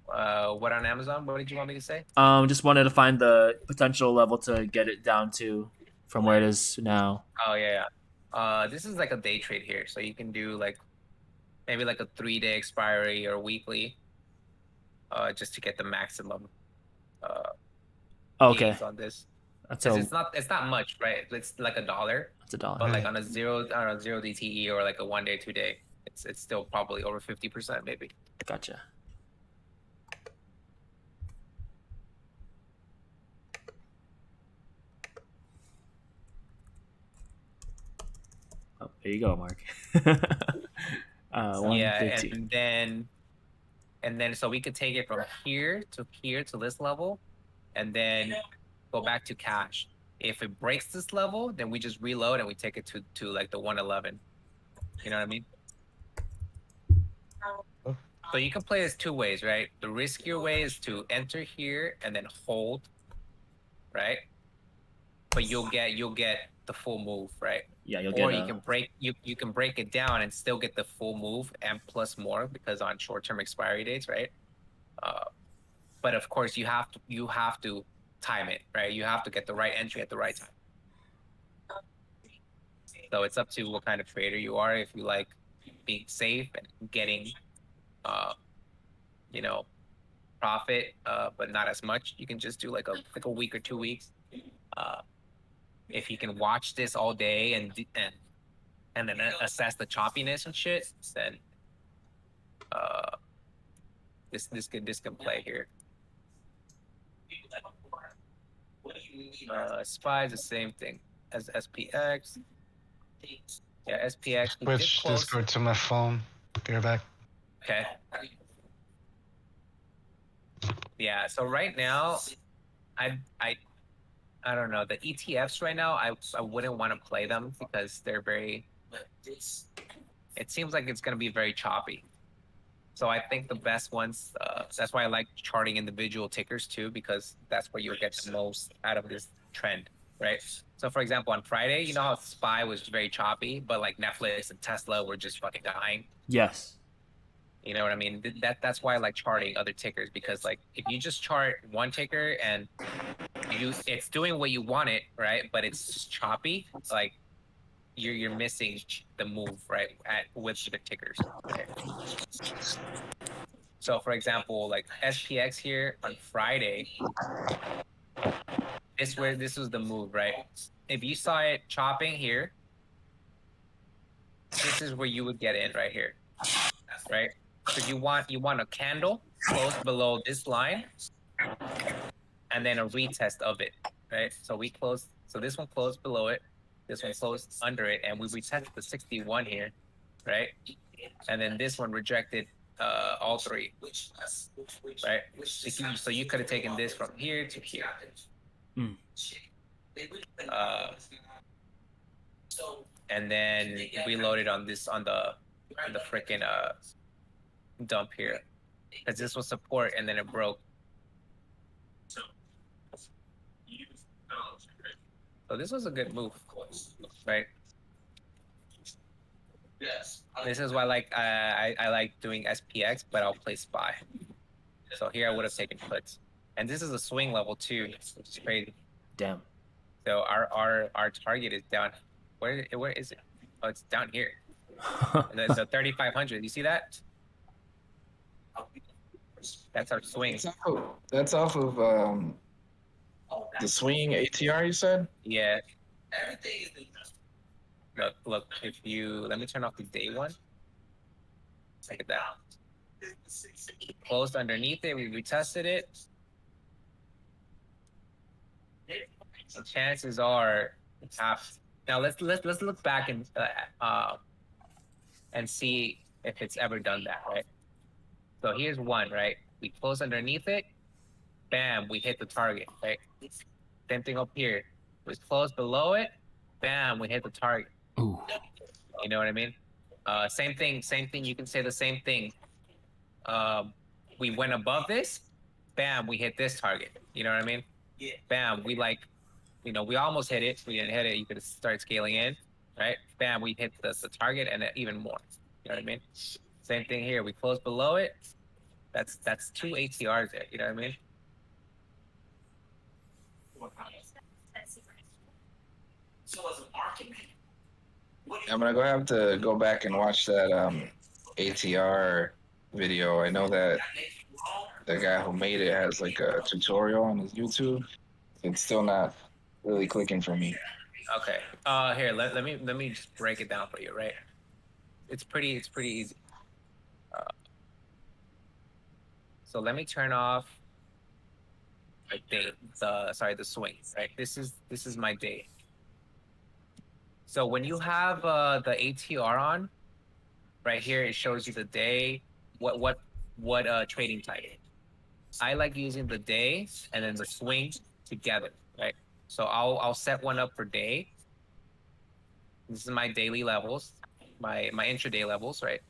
What on Amazon? What did you want me to say? Just wanted to find the potential level to get it down to from where it is now. Oh yeah. This is like a day trade here, so you can do like maybe like a 3-day expiry or weekly, just to get the maximum. Okay. On this. So it's not much, right? It's like $1. It's $1. But like on a zero, I don't know, zero DTE or like a 1 day, 2 day, it's still probably over 50% maybe. Gotcha. Oh, there you go, Mark. Yeah, 150. and then so we could take it from here to this level, and then go back to cash. If it breaks this level, then we just reload and we take it to like the 111. You know what I mean? So you can play this two ways, right? The riskier way is to enter here and then hold, right? But you'll get the full move, right? Yeah, you'll Or get you can break you can break it down and still get the full move and plus more because on short-term expiry dates, right? But of course you have to time it, right? You have to get the right entry at the right time. So it's up to what kind of trader you are. If you like being safe and getting, you know, profit, but not as much, you can just do like a week or 2 weeks. If you can watch this all day and then assess the choppiness and shit, then this can play here. SPY is the same thing as SPX. Yeah, SPX. Switch Discord to my phone. Be right back. Okay. Yeah. So right now, I don't know, the ETFs right now. I wouldn't want to play them because they're very. It seems like it's going to be very choppy. So I think the best ones. That's why I like charting individual tickers too, because that's where you'll get the most out of this trend, right? So for example, on Friday, you know how SPY was very choppy, but like Netflix and Tesla were just fucking dying. Yes. You know what I mean? That's why I like charting other tickers, because like if you just chart one ticker and it's doing what you want it, right? But it's just choppy, like you're missing the move, right? With the tickers. Right? So for example, like SPX here on Friday, this was the move, right? If you saw it chopping here, this is where you would get in right here, right? So you want a candle close below this line, and then a retest of it, right? So this one closed below it, this one closed under it, and we retested the 61 here, right? And then this one rejected all three, right? So you could have taken this from here to here. And then reloaded on the freaking dump here, because this was support and then it broke. So this was a good move, right? Yes. This is why I like doing SPX, but I'll play SPY. So here I would have taken puts, and this is a swing level too, which is crazy. Damn. So our target is down. Where is it? Oh, it's down here. The 3,500. You see that? That's our swing. That's off of the swing ATR, you said? Yeah. Look. If you let me turn off the day one. Look at that. Closed underneath it. We retested it. The chances are half. Now let's look back and see if it's ever done that, right? So here's one, right? We close underneath it, bam, we hit the target, right? Same thing up here. We close below it, bam, we hit the target. Ooh. You know what I mean? Same thing. You can say the same thing. We went above this, bam, we hit this target. You know what I mean? Yeah. Bam, we almost hit it. We didn't hit it. You could start scaling in, right? Bam, we hit the target and even more. You know what I mean? Same thing here. We close below it. That's 2 ATRs there. You know what I mean? I'm gonna have to go back and watch that ATR video. I know that the guy who made it has like a tutorial on his YouTube. It's still not really clicking for me. Okay. Here, let me just break it down for you, right? It's pretty easy. So let me turn off the swing, right? This is my day. So when you have the ATR on, right here, it shows you the day, what trading type. I like using the day and then the swing together, right? So I'll set one up for day. This is my daily levels, my intraday levels, right?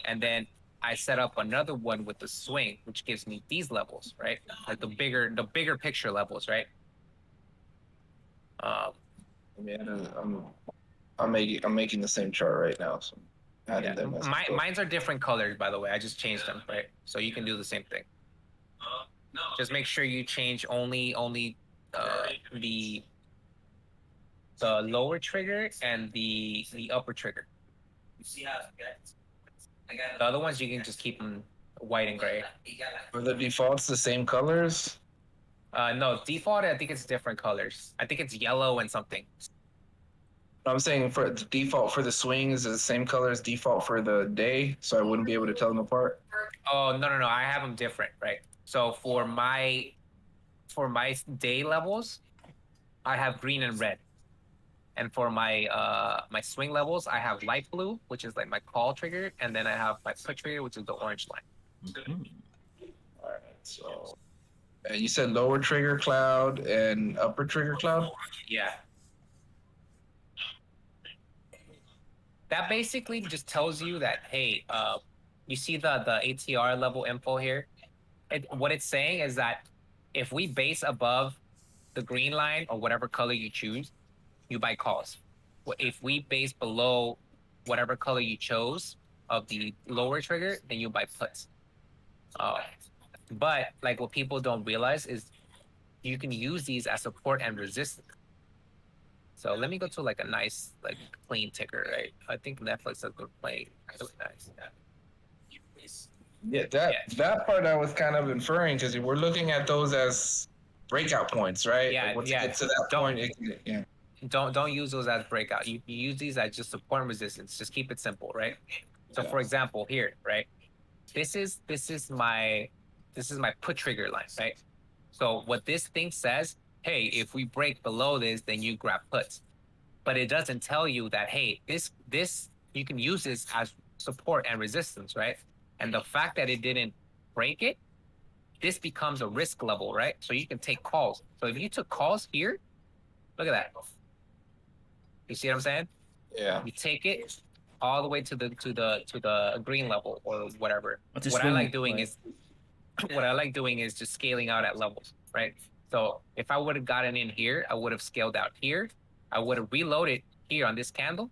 And then I set up another one with the swing, which gives me these levels, right? Like the bigger picture levels, right? I'm making the same chart right now, so adding them. Mine's are different colors, by the way. I just changed them, right? So you can do the same thing. Just make sure you change only the lower trigger and the upper trigger. The other ones you can just keep them white and gray. Are the defaults the same colors? No, default I think it's different colors. I think it's yellow and something. I'm saying for the default for the swings is the same color as default for the day, so I wouldn't be able to tell them apart. Oh no, I have them different, right? So for my day levels, I have green and red. And for my my swing levels, I have light blue, which is like my call trigger, and then I have my put trigger, which is the orange line. Mm-hmm. All right, so and you said lower trigger cloud and upper trigger cloud? Yeah. That basically just tells you that, hey, you see the ATR level info here? What it's saying is that if we base above the green line or whatever color you choose, you buy calls. If we base below whatever color you chose of the lower trigger, then you buy puts. But like what people don't realize is you can use these as support and resistance. So let me go to like a nice like clean ticker, right? I think Netflix has been playing really nice. Yeah, that part I was kind of inferring because we're looking at those as breakout points, right? Yeah, like once yeah. you get to that point, yeah. Don't use those as breakout. You use these as just support and resistance. Just keep it simple, right? So for example, here, right? This is my put trigger line, right? So what this thing says, hey, if we break below this, then you grab puts. But it doesn't tell you that, hey, this you can use this as support and resistance, right? And the fact that it didn't break it, this becomes a risk level, right? So you can take calls. So if you took calls here, look at that. You see what I'm saying? Yeah. You take it all the way to the green level or whatever. What I like doing is just scaling out at levels, right? So if I would have gotten in here, I would have scaled out here. I would have reloaded here on this candle,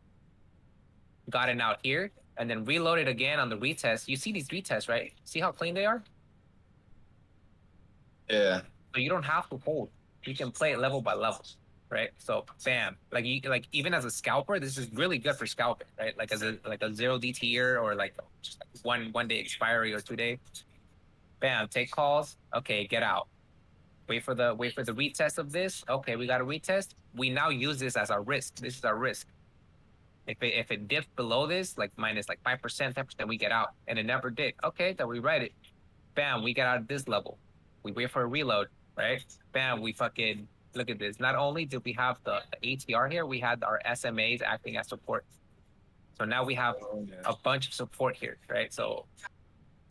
gotten out here, and then reloaded again on the retest. You see these retests, right? See how clean they are? Yeah. So you don't have to hold. You can play it level by level, right? So bam, like even as a scalper, this is really good for scalping, right? Like as a 0 DTer or like just like one day expiry or 2 day. Bam, take calls. Okay, get out. Wait for the retest of this. Okay, we got a retest. We now use this as our risk. This is our risk. If it dips below this, like minus like 5%, 10%, we get out. And it never did. Okay, then we write it. Bam, we get out of this level. We wait for a reload, right? Bam, we fucking look at this. Not only did we have the ATR here, we had our SMAs acting as support. So now we have a bunch of support here, right? So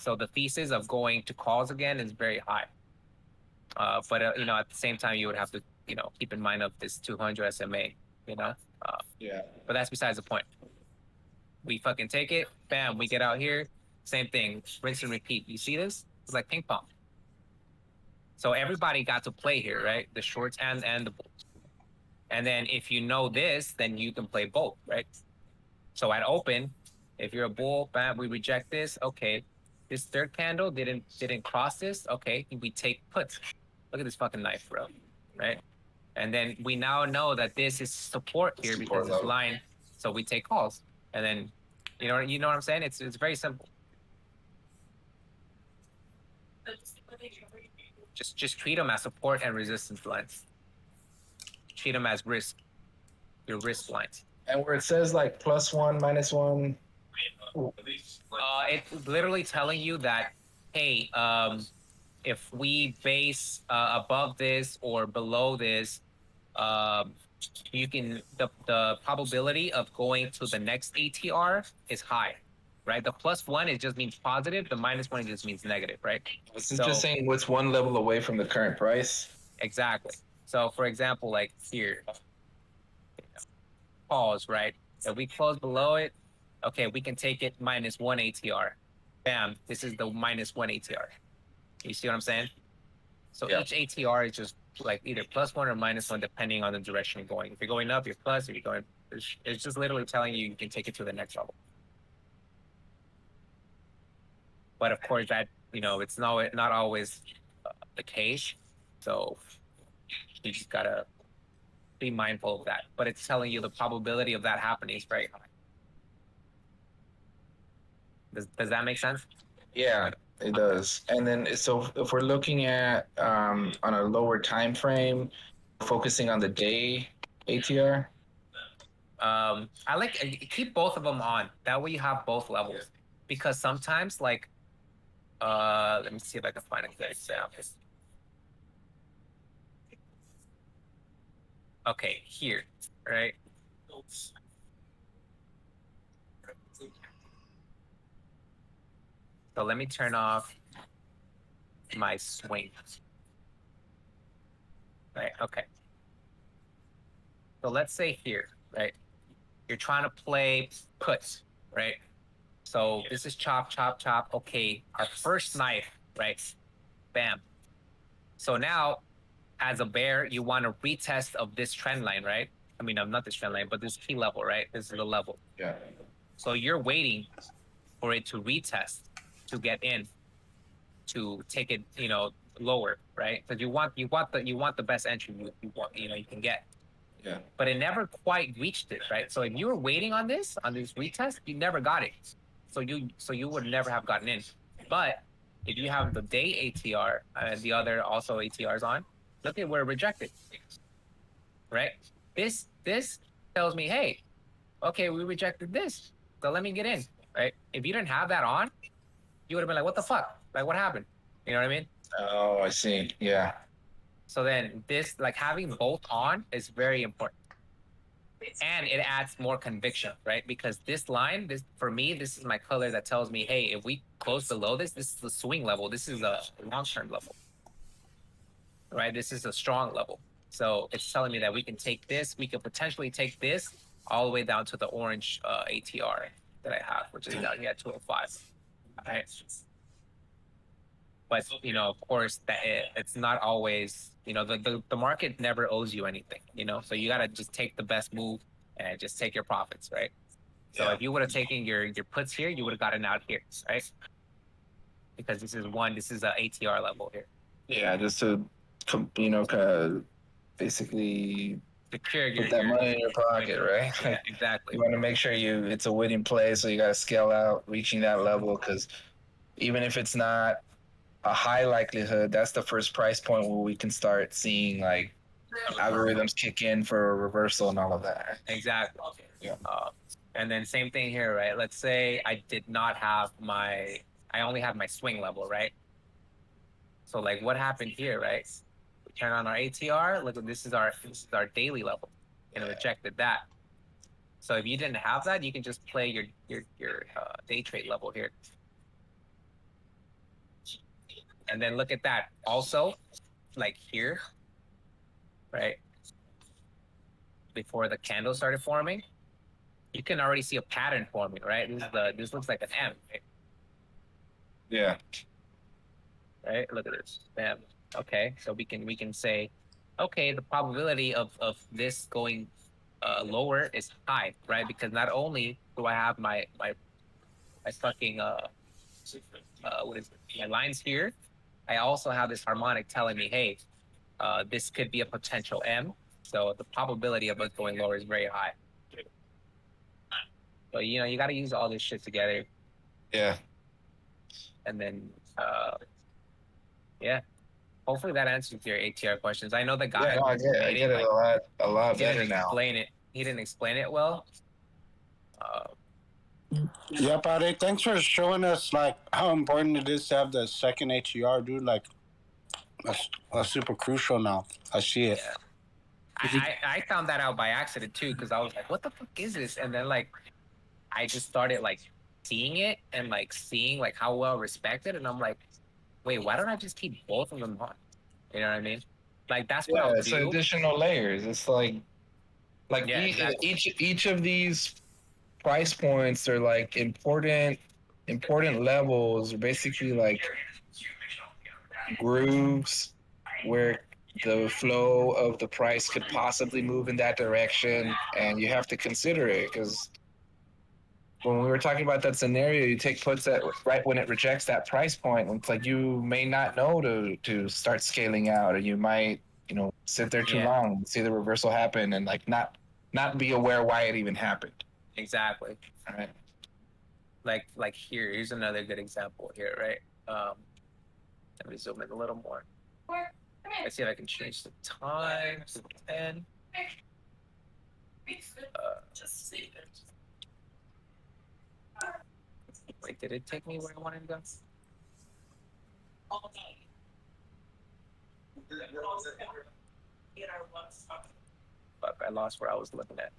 the thesis of going to calls again is very high. But at the same time, you would have to keep in mind of this 200 SMA. Yeah. But that's besides the point. We fucking take it. Bam, we get out here. Same thing. Rinse and repeat. You see this? It's like ping pong. So everybody got to play here, right? The shorts and the bulls. And then if you know this, then you can play both, right? So at open, if you're a bull, bam, we reject this. Okay. This third candle didn't cross this. Okay, we take puts. Look at this fucking knife, bro. Right? And then we now know that this is support here because it's line. So we take calls. And then you know what I'm saying? It's very simple. Just treat them as support and resistance lines. Treat them as risk. risk lines. And where it says like +1, -1. It's literally telling you that, hey, if we base above this or below this, you can the probability of going to the next ATR is high, right? The +1 it just means positive. The -1 just means negative, right? This is just saying what's one level away from the current price. Exactly. So, for example, like here, pause, right? If we close below it, okay, we can take it -1 ATR. Bam, this is the -1 ATR. You see what I'm saying? So Yeah. each ATR is just like either +1 or -1, depending on the direction you're going. If you're going up, you're plus. If you're going, it's just literally telling you can take it to the next level. But of course, that it's not always the case. So you just gotta be mindful of that. But it's telling you the probability of that happening is very high. Does that make sense? Yeah, it does. And then so if we're looking at on a lower time frame, focusing on the day ATR. I like keep both of them on. That way you have both levels. Because sometimes like let me see if I can find a good example. Okay, here, right? So let me turn off my swing. Right, okay. So let's say here, right? You're trying to play puts, right? So this is chop, chop, chop. Okay, our first knife, right? Bam. So now, as a bear, you want a retest of this trend line, right? I mean, not this trend line, but this key level, right? This is the level. Yeah. So you're waiting for it to retest to get in, to take it, lower, right? Because you want the best entry you want, you can get. Yeah. But it never quite reached it, right? So if you were waiting on this retest, you never got it. So you would never have gotten in. But if you have the day ATR and the other also ATRs on, look at where it rejected, right? This tells me, hey, okay, we rejected this, so let me get in, right? If you didn't have that on, you would have been like, what the fuck? Like, what happened? You know what I mean? Oh, I see. Yeah. So then this, like having both on is very important. And it adds more conviction, right? Because this line, for me, this is my color that tells me, hey, if we close below this is the swing level. This is a long-term level, right? This is a strong level. So it's telling me that we can take this, we could potentially take this all the way down to the orange ATR that I have, which is down here at 205. All right. But of course, that it's not always, the market never owes you anything, so you gotta just take the best move and just take your profits, right? So if you would have taken your puts here, you would have gotten out here, right? Because this is a ATR level here. Yeah, just to kind of basically Secure put that money in your pocket, right? Yeah, exactly. You want to make sure it's a winning play, so you got to scale out, reaching that level, because even if it's not a high likelihood, that's the first price point where we can start seeing like algorithms kick in for a reversal and all of that. Exactly. Yeah. And then same thing here, right? Let's say I only have my swing level, right? So like what happened here, right? We turn on our ATR. Look, this is our daily level, and it rejected that. So if you didn't have that, you can just play your day trade level here. And then look at that. Also, like here, right? Before the candle started forming, you can already see a pattern forming, right? This looks like an M, right? Yeah. Right? Look at this. Bam. Okay, so we can say, okay, the probability of this going lower is high, right? Because not only do I have my fucking what is it? My lines here, I also have this harmonic telling me, hey, this could be a potential M. So the probability of it going lower is very high. So you got to use all this shit together. Yeah. And then yeah. Hopefully that answers your ATR questions. I know the guy I get it a lot better didn't now. explain it explain it well. Yeah, buddy. Thanks for showing us like how important it is to have the second ATR, dude. Like, that's super crucial now. I see it. Yeah. Is it I found that out by accident too, because I was like, what the fuck is this? And then like I just started like seeing it and like seeing like how well respected, and I'm like, wait, why don't I just keep both of them on? You know what I mean? Like that's what Yeah, I'll it's do. additional layers. It's like Yeah, exactly. each of these price points are like important levels, are basically like grooves where the flow of the price could possibly move in that direction, and you have to consider it because when we were talking about that scenario, you take puts at right when it rejects that price point. It's like you may not know to start scaling out, or you might sit there too Yeah. long, see the reversal happen, and like not be aware why it even happened. Exactly. All right. Like here's another good example here, right? Let me zoom in a little more. Let's see if I can change the time to 10. Just see it. Wait, did it take me where I wanted to go? Fuck, I lost where I was looking at.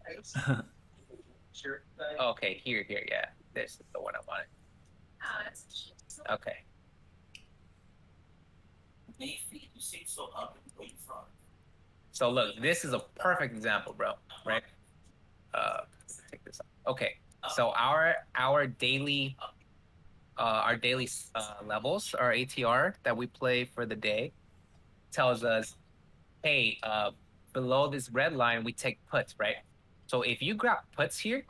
Okay, here, yeah. This is the one I wanted. Okay. So look, this is a perfect example, bro. Right? Take this off. Okay. So our daily levels, our ATR that we play for the day, tells us, hey, below this red line we take puts, right? So if you grab puts here,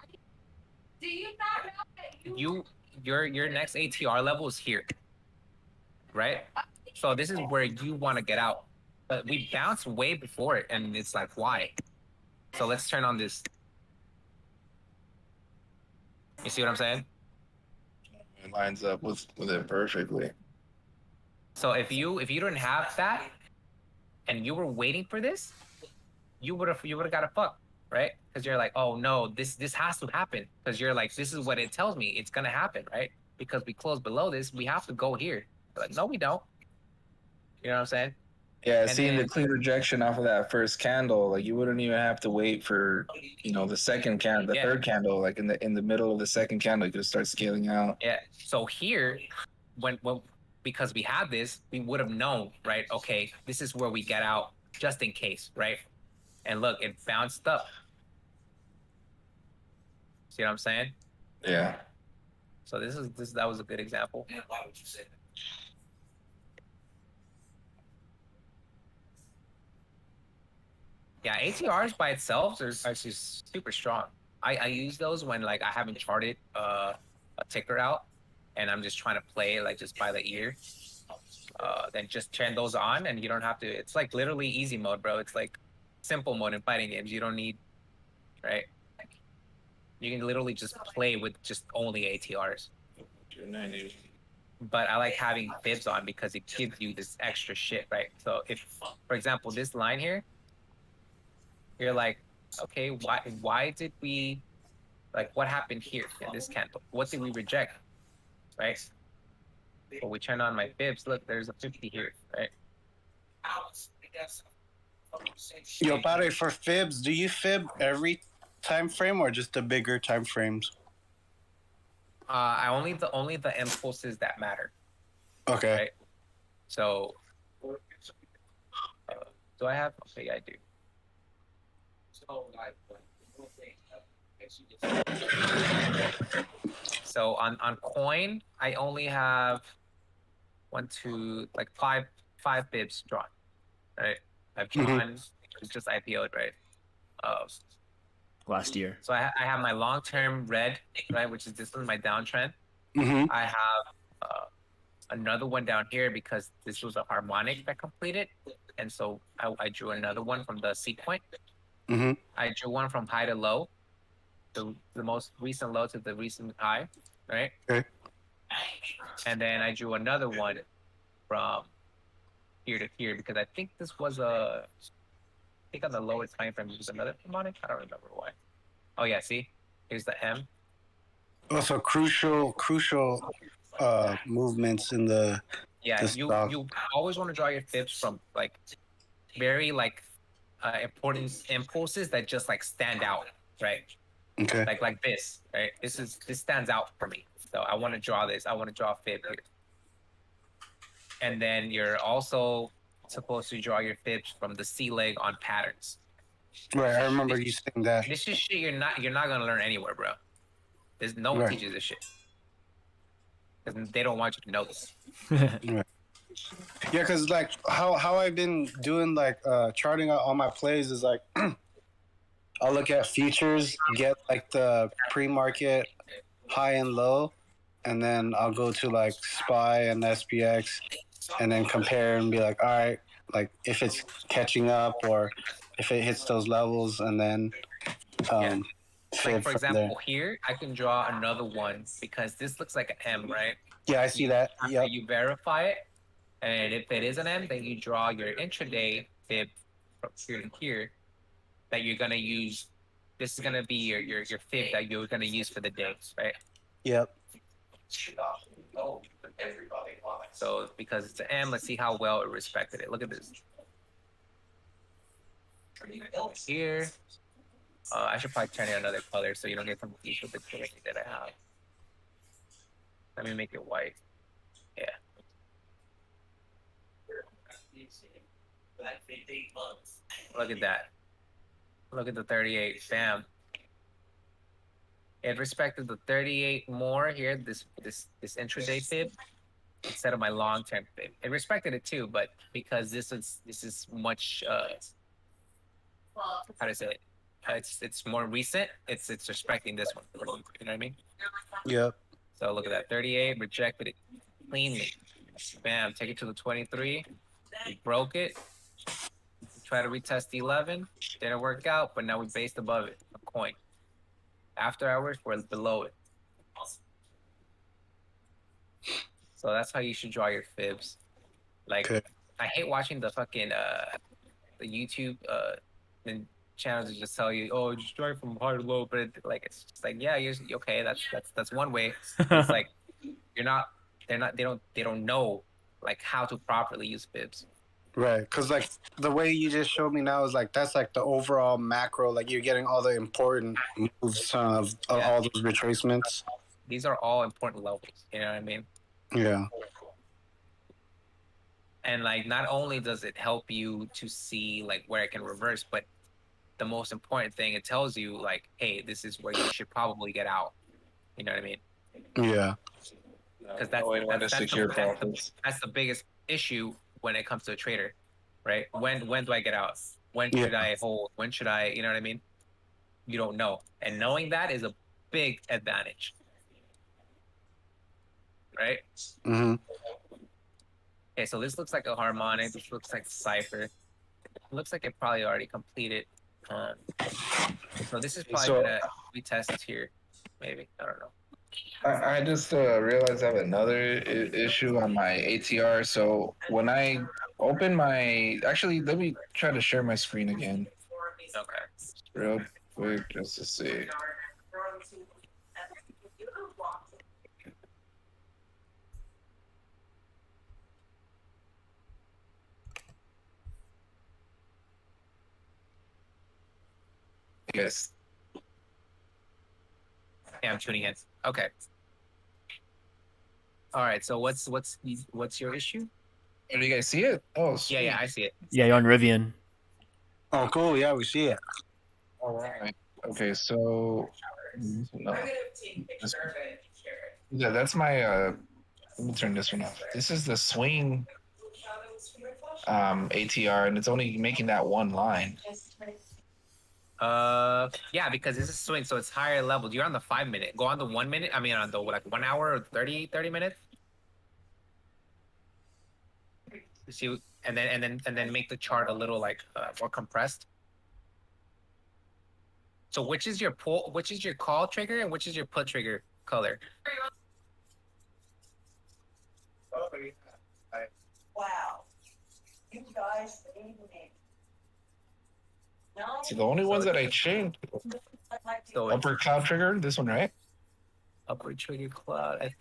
Do you not know that your next ATR level is here, right? So this is where you want to get out. But we bounced way before it, and it's like, why? So let's turn on this. You see what I'm saying? It lines up with it perfectly. So if you didn't have that, and you were waiting for this, you would have got a fuck, right? Because you're like, oh no, this has to happen. Because you're like, this is what it tells me, it's gonna happen, right? Because we close below this, we have to go here. You're like, no, we don't. You know what I'm saying? Yeah, And seeing then- the clean rejection off of that first candle, like you wouldn't even have to wait for the second candle, the Yeah. third candle, like in the middle of the second candle, you could start scaling out. Yeah. So here, when because we had this, we would have known, right? Okay, this is where we get out just in case, right? And look, it bounced up. See what I'm saying? Yeah. So that was a good example. Why would you say that? Yeah, ATRs by itself are actually super strong. I use those when like I haven't charted a ticker out and I'm just trying to play it like just by the ear. Then just turn those on and you don't have to. It's like literally easy mode, bro. It's like simple mode in fighting games. You don't need, right? You can literally just play with just only ATRs. But I like having fibs on because it gives you this extra shit, right? So if, for example, this line here, you're like, okay, why did we, like, what happened here in this candle? What did we reject, right? Well, we turn on my fibs. Look, there's a 50 here, right? Yo, buddy, for fibs, do you fib every time frame or just the bigger time frames? I only the impulses that matter. Okay. Right. So, do I have? Okay, yeah, I do. So on coin, I only have five bibs drawn. Right. I've drawn. It's just IPO'd, right? last year? So I have my long-term red, right, which is this is my downtrend. Mm-hmm. I have another one down here because this was a harmonic that completed, and so I drew another one from the C point. Mm-hmm. I drew one from high to low, the most recent low to the recent high, right? Okay. And then I drew another one from here to here because I think this was a think on the lower time frame there's another Manic. I don't remember why. Oh yeah, see, here's the M. Also, crucial movements in the Yeah, the you stock. you always want to draw your fibs from like very like important impulses that just like stand out, right? Okay. Like this, right? This stands out for me. So I want to draw this. I want to draw a fib here. And then you're also supposed to draw your fibs from the C leg on patterns. Right. I remember you saying that. This is shit you're not gonna learn anywhere, bro. There's no one Right. teaches this shit. Because they don't want you to know this. Right. Yeah, because like how I've been doing like charting out all my plays is like I'll look at futures, get like the pre-market high and low, and then I'll go to like SPY and SPX, and then compare and be like, all right, like if it's catching up or if it hits those levels, and then like for example, here I can draw another one because this looks like an M, right? Yeah, I see that. After you verify it, and if it is an M, then you draw your intraday fib from here to here that you're gonna use. This is gonna be your fib that you're gonna use for the day, right? Yep. So because it's an M, let's see how well it respected it. Look at this. Here, I should probably turn it another color so you don't get confused with the color that I have. Let me make it white. Yeah. Look at that. Look at the 38. Bam. It respected the 38 more here, this intraday fib, instead of my long-term fib. It respected it too, but because this is much how to say it? It's more recent. It's respecting this one. You know what I mean? Yep. So look at that. 38 rejected it cleanly. Bam. Take it to the 23. We broke it. Try to retest the 11. Didn't work out, but now we based above it. A coin. After hours, we're below it. So that's how you should draw your fibs. Like, Okay. I hate watching the fucking the YouTube and channels that just tell you, oh, just draw from high to low, but it's just like, yeah, you're okay. That's one way. It's like they don't know like how to properly use fibs. Right, because like the way you just showed me now is like that's like the overall macro. Like you're getting all the important moves of all those retracements. These are all important levels. You know what I mean? Yeah. And like, not only does it help you to see like where it can reverse, but the most important thing, it tells you like, hey, this is where you should probably get out. You know what I mean? Yeah. Because that's the biggest issue when it comes to a trader, right? When do I get out? When should I hold? When should I? You know what I mean? You don't know, and knowing that is a big advantage, right? Mm-hmm. Okay, so this looks like a harmonic. This looks like a cipher. It looks like it probably already completed. So this is probably gonna be tested here, maybe. I don't know. I just realized I have another issue on my ATR. So when I open actually, let me try to share my screen again. Okay. Real quick, just to see. Yes. Yeah, I'm tuning in. Okay. All right. So what's your issue? Do you guys see it? Oh, sweet. Yeah, I see it. Yeah, you're on Rivian. Oh, cool. Yeah, we see it. All right. Okay, so no. Yeah, that's my. Let me turn this one off. This is the swing ATR, and it's only making that one line. Yeah, because this is swing, so it's higher level. You're on the 5 minute. Go on the 1 minute. I mean, on the like 1 hour or 30 minutes. See, and then make the chart a little like more compressed. So which is your pull? Which is your call trigger, and which is your put trigger color? Wow. You guys, believe me. So the only ones that I changed, So upper cloud trigger, this one, right? upper trigger cloud. I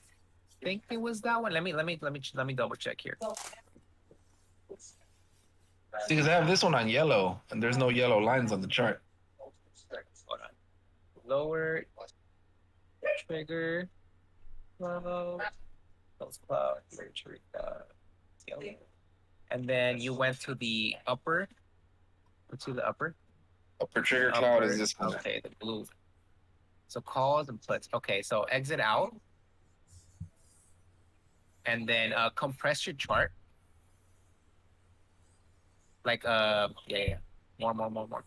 think it was that one. Let me double check here. See, because I have this one on yellow, and there's no yellow lines on the chart. Hold on. Lower trigger cloud. Close cloud. Lower trigger cloud. Yellow. And then you went to the upper. To the upper. Upper trigger cloud Upper, is this one. okay, the blue. So calls and puts. Okay, so exit out. And then compress your chart. Like yeah. More.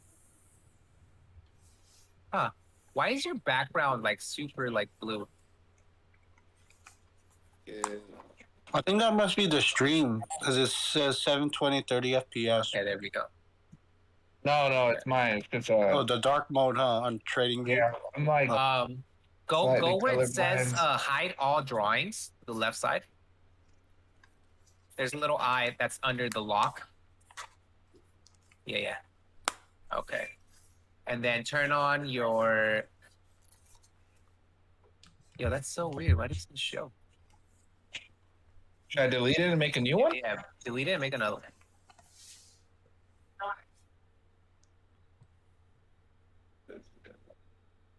Huh. Why is your background like super like blue? I think that must be the stream because it says 720 30 FPS. Okay, there we go. No, it's mine. It's Oh, the dark mode, huh? On Trading View. yeah. I'm like, Go Slightly where it says colorblind. hide all drawings, the left side. There's a little eye that's under the lock. Yeah. Okay. And then turn on your. Yo, that's so weird. Why does it show? should I delete it and make a new one? Yeah, delete it and make another one.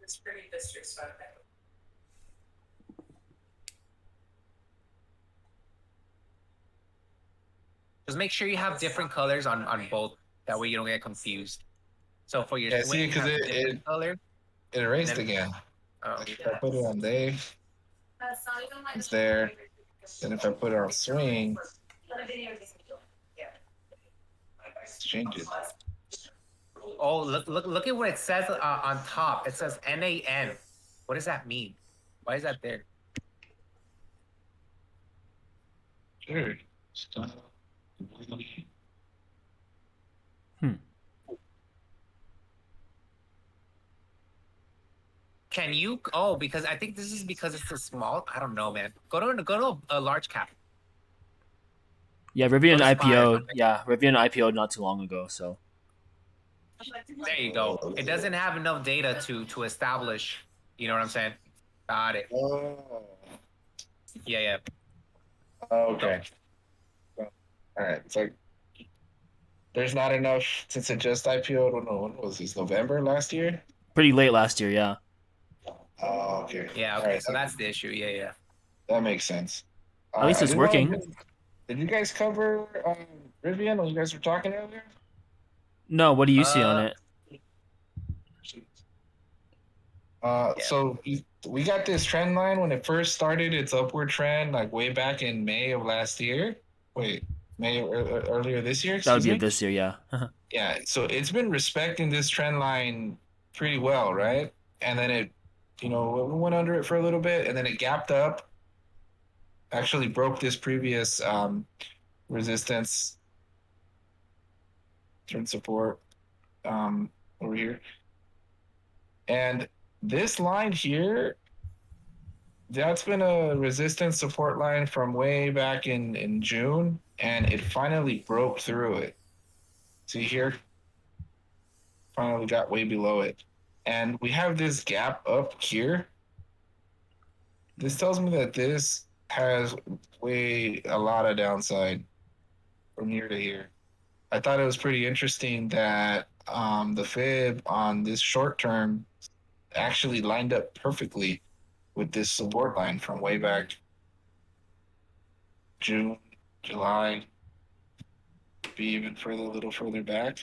It's pretty disrespectful. Just make sure you have different colors on both. That way you don't get confused. So for your Yeah, swing, see, you 'cause have it- different color. It erased Then- again. Oh, Like if I put it on day, That's not even like it's there. Then if I put it on swing, it's changes. oh, look at what it says on top. It says NAN. What does that mean? Why is that there? Sure. Can you? Oh, because I think this is because it's a small. I don't know, man. Go to a large cap. Yeah, Rivian Those IPO. five. Yeah, Rivian IPO not too long ago. So There you go. It doesn't have enough data to establish. You know what I'm saying? Got it. Oh. Yeah. Okay. All right. It's like there's not enough since it just IPO. I don't know when was this? November last year. pretty late last year. Yeah. Oh, okay. Yeah. All Okay. right, So that's the issue. Yeah. that makes sense. At least I it's did wanna working. Did you guys cover Rivian when you guys were talking earlier? No, what do you see on it? Yeah. So we got this trend line when it first started its upward trend, like way back in May of last year. Wait, May or earlier this year? That would Excuse be me? of this year. Yeah. Yeah, so it's been respecting this trend line pretty well, right? And then it, we went under it for a little bit, and then it gapped up. Actually, broke this previous resistance, turn support over here, and this line here, that's been a resistance support line from way back in June, and it finally broke through it. See here? Finally got way below it. And we have this gap up here. This tells me that this has a lot of downside from here to here. I thought it was pretty interesting that the fib on this short term actually lined up perfectly with this support line from way back June, July, be even a little further back.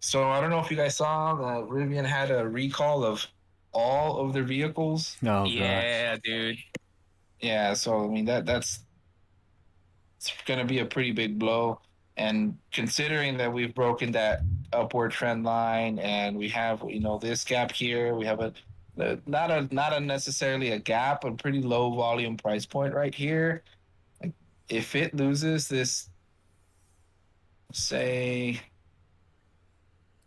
So I don't know if you guys saw that Rivian had a recall of all of their vehicles. Oh, Yeah, dude. Yeah, so I mean that's it's gonna be a pretty big blow. And considering that we've broken that upward trend line and we have this gap here, we have not a necessarily a gap, a pretty low volume price point right here. Like if it loses this, say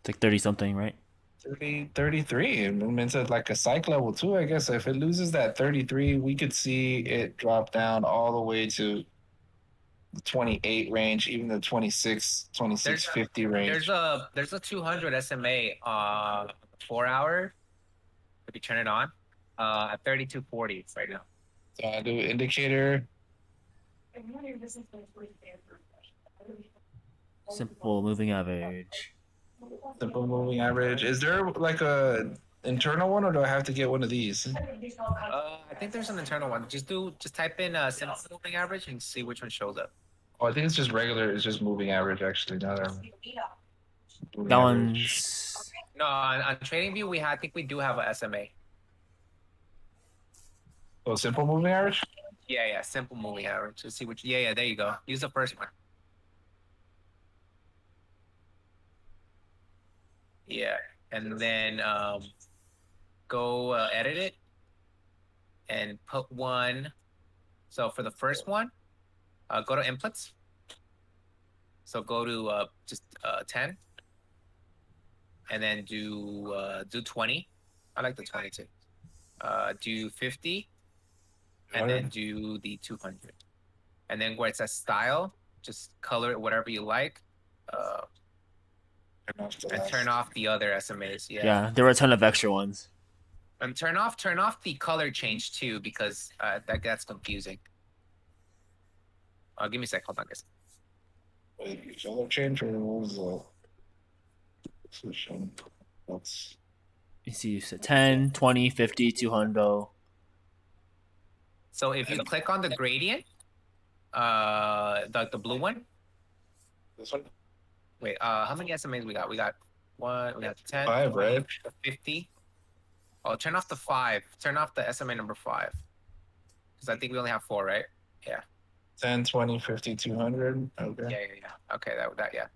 it's like 30 something, right? 30, 33. I mean, it's like a psych level too, I guess. If it loses that 33, we could see it drop down all the way to the 28 range, even the 2650 range. There's a 200 SMA 4 hour. If you turn it on, at 3240 right now. So I do indicator. Simple moving average. Simple moving average. Is there like a internal one, or do I have to get one of these? I think there's an internal one. Just type in simple moving average and see which one shows up. Oh, I think it's just regular. It's just moving average, actually. Now that That one's No, on TradingView I think we do have a SMA. Oh, simple moving average. Yeah, simple moving average. Let's see which. Yeah, there you go. Use the first one. Yeah, and then go edit it and put one. So for the first one, go to inputs. So go to just 10, and then do 20. I like the 20 too. Do 50, and then do the 200. And then where it says style, just color it whatever you like. And turn off the other SMAs. yeah. There were a ton of extra ones. And turn off the color change too, because that gets confusing. Give me a sec. Hold on, guys. Wait, color change, or what was the position? That's You see, you said 10, 20, 50, 200. So if you click on the gradient, the blue one. this one. Wait, how many SMAs we got? We got 10, 5, 20, right? 50. Oh, turn off the 5. Turn off the SMA number 5. Because I think we only have 4, right? Yeah. 10, 20, 50, 200. Okay. Yeah. Okay, that yeah.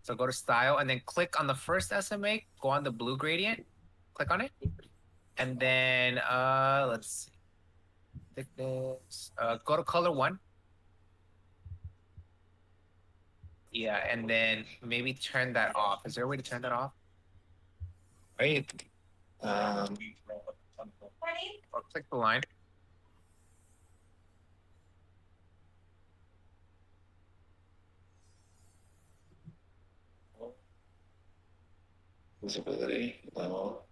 So go to style and then click on the first SMA. Go on the blue gradient. Click on it, and then let's see. Thickness. Go to color 1. Yeah, and then maybe turn that off. Is there a way to turn that off? Wait. Or click the line. Visibility level.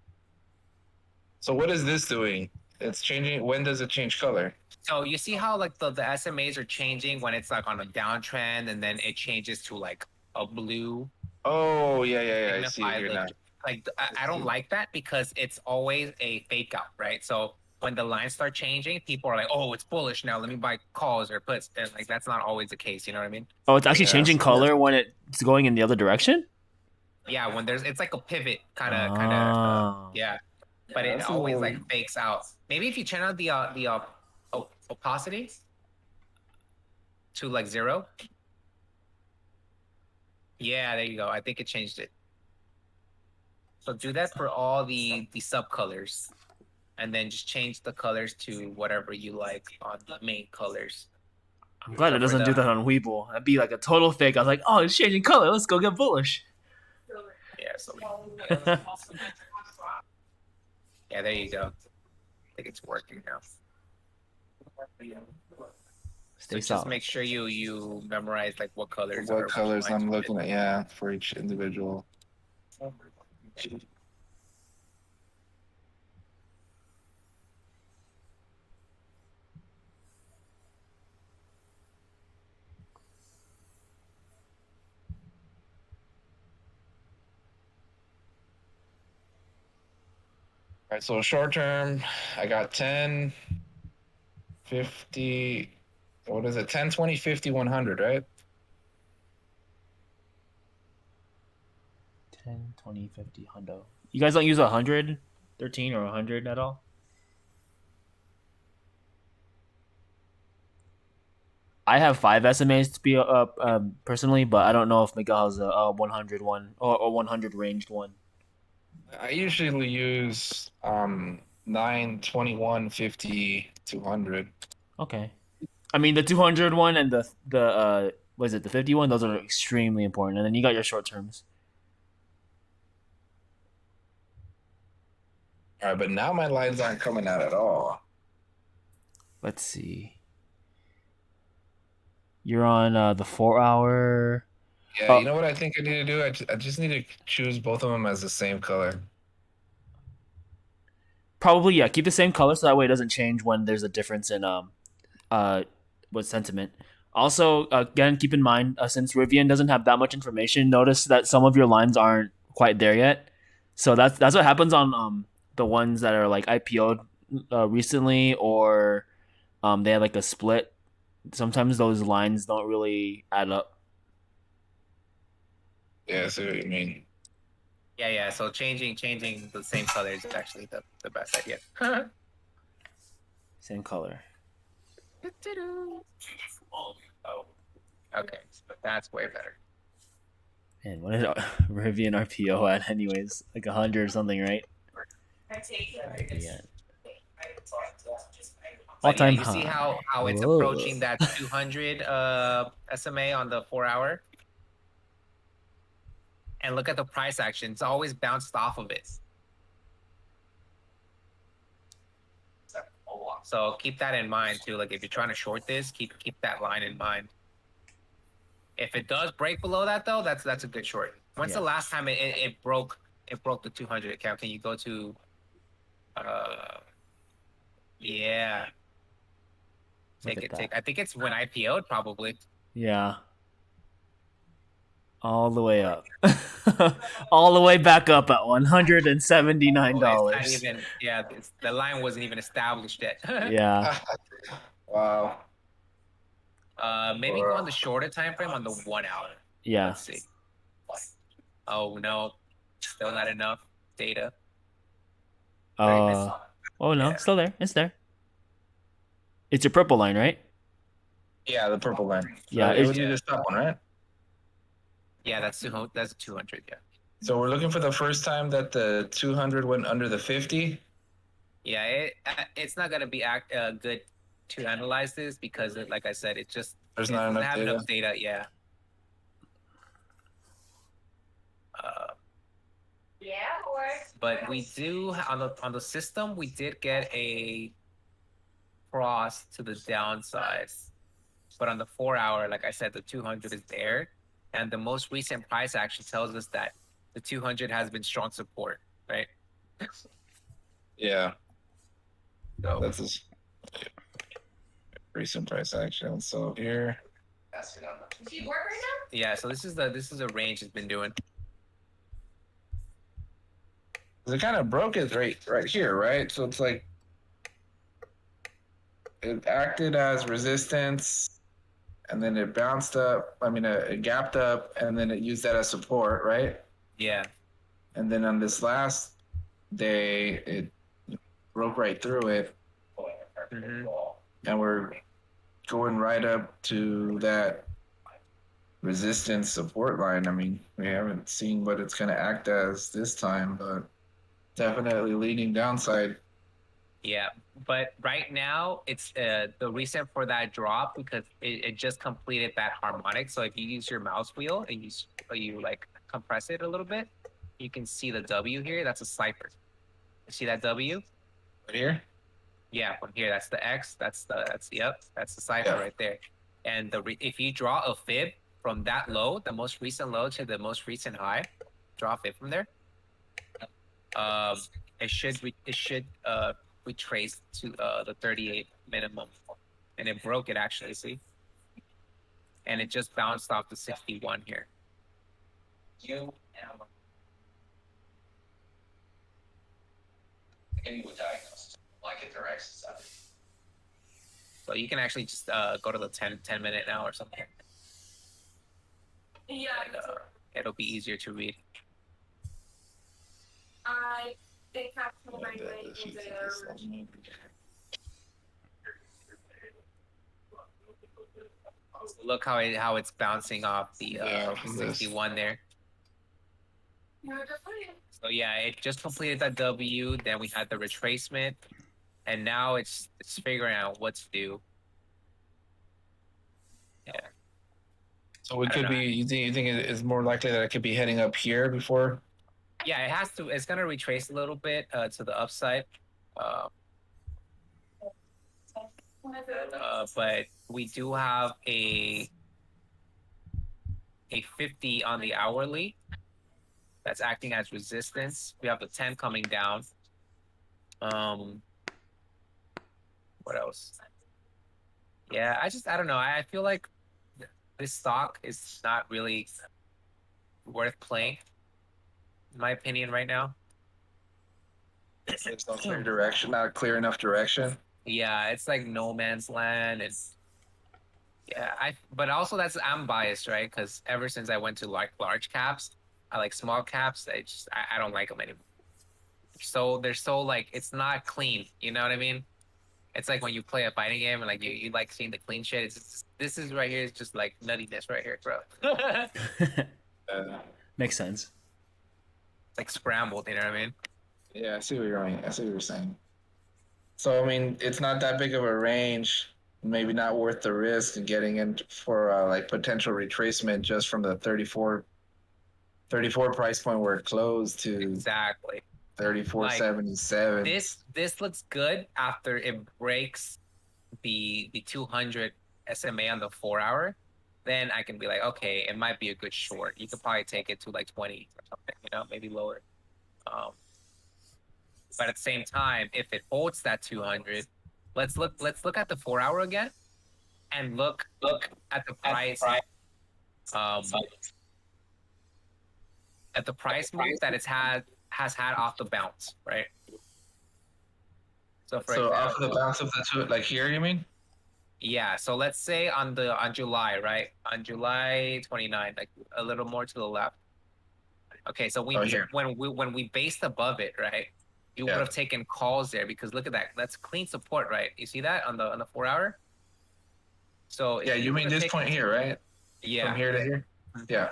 So what is this doing? It's changing. When does it change color? So you see how like the SMAs are changing when it's like on a downtrend, and then it changes to like a blue. Oh, yeah. I see it here now. Like I don't like that, because it's always a fake out, right? So when the lines start changing, people are like, "Oh, it's bullish now. Let me buy calls or puts." And like that's not always the case. You know what I mean? Oh, it's actually changing color when it's going in the other direction? Yeah, when it's like a pivot kind of Oh. yeah, but it That's always cool. like fakes out. Maybe if you turn on the opacity to like 0. Yeah, there you go. I think it changed it. So do that for all the sub colors, and then just change the colors to whatever you like on the main colors. I'm glad it doesn't do that on Weeble. That'd be like a total fake. I was like, oh, it's changing color. Let's go get bullish. Yeah, so yeah, there you go. I think it's working now. Stay So just solid. make sure you memorize like what colors. What colors I'm looking at? Yeah, for each individual. All right, so short term, I got 10, 50, what is it? 10, 20, 50, 100, right? 10, 20, 50, hundo. You guys don't use 100, 13, or 100 at all? I have 5 SMAs to be personally, but I don't know if Miguel has a 100 one or 100 ranged one. I usually use 9, 21, 50, 200. Okay. I mean, the 200 one and the what is it, the 50 one? Those are extremely important. And then you got your short terms. All right, but now my lines aren't coming out at all. Let's see. You're on the 4 hour. Yeah, Oh. you know what I think I need to do? I just need to choose both of them as the same color. Probably, yeah. Keep the same color so that way it doesn't change when there's a difference in what sentiment. Also, again, keep in mind since Rivian doesn't have that much information, notice that some of your lines aren't quite there yet. So that's what happens on the ones that are like IPO'd recently, or they have like a split. Sometimes those lines don't really add up. Yeah, I see what you mean. Yeah. So changing the same color is actually the best idea. Same color. Oh, okay. That's way better. And what is Rivian RPO at anyways? Like 100 or something, right? Yeah. All But yeah, time you see high. how it's Whoa. approaching that 200 SMA on the 4 hour? And look at the price action. It's always bounced off of it. So keep that in mind too. Like if you're trying to short this, keep that line in mind. If it does break below that though, that's a good short. When's the last time it broke the 200 account? Can you go to yeah. Take I think it's when IPO'd probably. Yeah. All the way up. All the way back up at $179. The line wasn't even established yet. Yeah. Wow. Maybe go on the shorter time frame on the 1 hour. Yeah. Let's see. Oh no, still not enough data. Oh no, Yeah. still there. It's there. It's your purple line, right? Yeah, the purple line. Yeah, it would be this top one, right? Yeah, that's 200. Yeah. So we're looking for the first time that the 200 went under the 50. Yeah, it's not gonna be good to analyze this because, like I said, it just There's it not doesn't enough have data. enough data. Yeah. But we do on the system we did get a cross to the downside, but on the 4 hour, like I said, the 200 is there, and the most recent price action tells us that the 200 has been strong support, right? Yeah. So That's a recent price action. So here. yeah, so this is a range it's been doing. It kind of broke it right here, right? So it's like it acted as resistance, and then it bounced up. I mean, it gapped up, and then it used that as support, right? Yeah. And then on this last day, it broke right through it, and we're going right up to that resistance support line. I mean, we haven't seen what it's going to act as this time, but definitely leaning downside. Yeah, but right now it's the reason for that drop because it just completed that harmonic. So if you use your mouse wheel and you like compress it a little bit, you can see the W here. That's a cipher. You see that W? Right here? Yeah, from here. That's the X. That's the cipher right there. And if you draw a fib from that low, the most recent low to the most recent high, draw a fib from there. It should retrace to the 38 minimum, and it broke it actually. See, and it just bounced off the 61 here. So you can actually just go to the 10 minute now or something. Yeah. It'll be easier to read. I think capital my way in there. Look how it's bouncing off the 61 there. So yeah, it just completed that W. Then we had the retracement, and now it's figuring out what to do. Yeah. So it could be. You think it is more likely that it could be heading up here before? Yeah, it has to. It's gonna retrace a little bit to the upside, but we do have a a 50 on the hourly that's acting as resistance. We have the 10 coming down. What else? Yeah, I don't know. I feel like this stock is not really worth playing, in my opinion, right now. There's no clear direction, not a clear enough direction. Yeah, it's like no man's land. But also I'm biased, right? Because ever since I went to like large caps, I like small caps. I don't like them anymore. So they're so like it's not clean. You know what I mean? It's like when you play a fighting game and like you like seeing the clean shit. It's just, this is right here. It's just like nuttiness right here, bro. Makes sense. It's like scrambled. You know what I mean? Yeah, I see what you're saying. So I mean, it's not that big of a range. Maybe not worth the risk of getting in for like potential retracement just from the 34 price point where it closed to Exactly. 34.77. This looks good after it breaks the 200 SMA on the 4 hour. Then I can be like, okay, it might be a good short. You could probably take it to like 20 or something, you know, maybe lower. But at the same time, if it holds that 200, let's look at the 4 hour again and look at the price at the price move that has had off the bounce, right? So for example, off of the bounce of the two, like here, you mean? Yeah, so let's say on July, right? On July 29, like a little more to the left. Okay, so when we based above it, right? You would have taken calls there because look at that. That's clean support, right? You see that on the 4 hour? So yeah, you mean this point here, right? Yeah. From here to here? Yeah.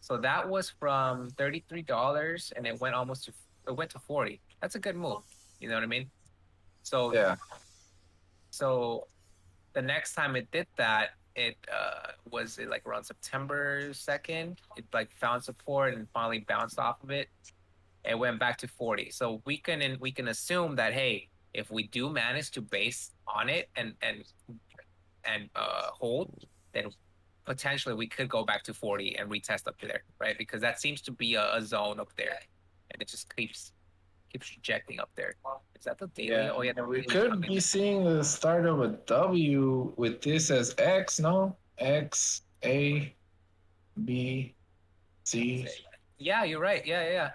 So that was from $33 and it went to 40. That's a good move. You know what I mean? So yeah. So the next time it did that, it was it like around September 2nd. It like found support and finally bounced off of it. It went back to 40. So we can assume that hey, if we do manage to base on it and hold, then potentially we could go back to 40 and retest up to there, right? Because that seems to be a zone up there, and it just keeps rejecting up there. Is that the daily? Yeah. Oh yeah, We could be seeing the start of a W with this as X, no? X, A, B, C. Yeah, you're right. Yeah.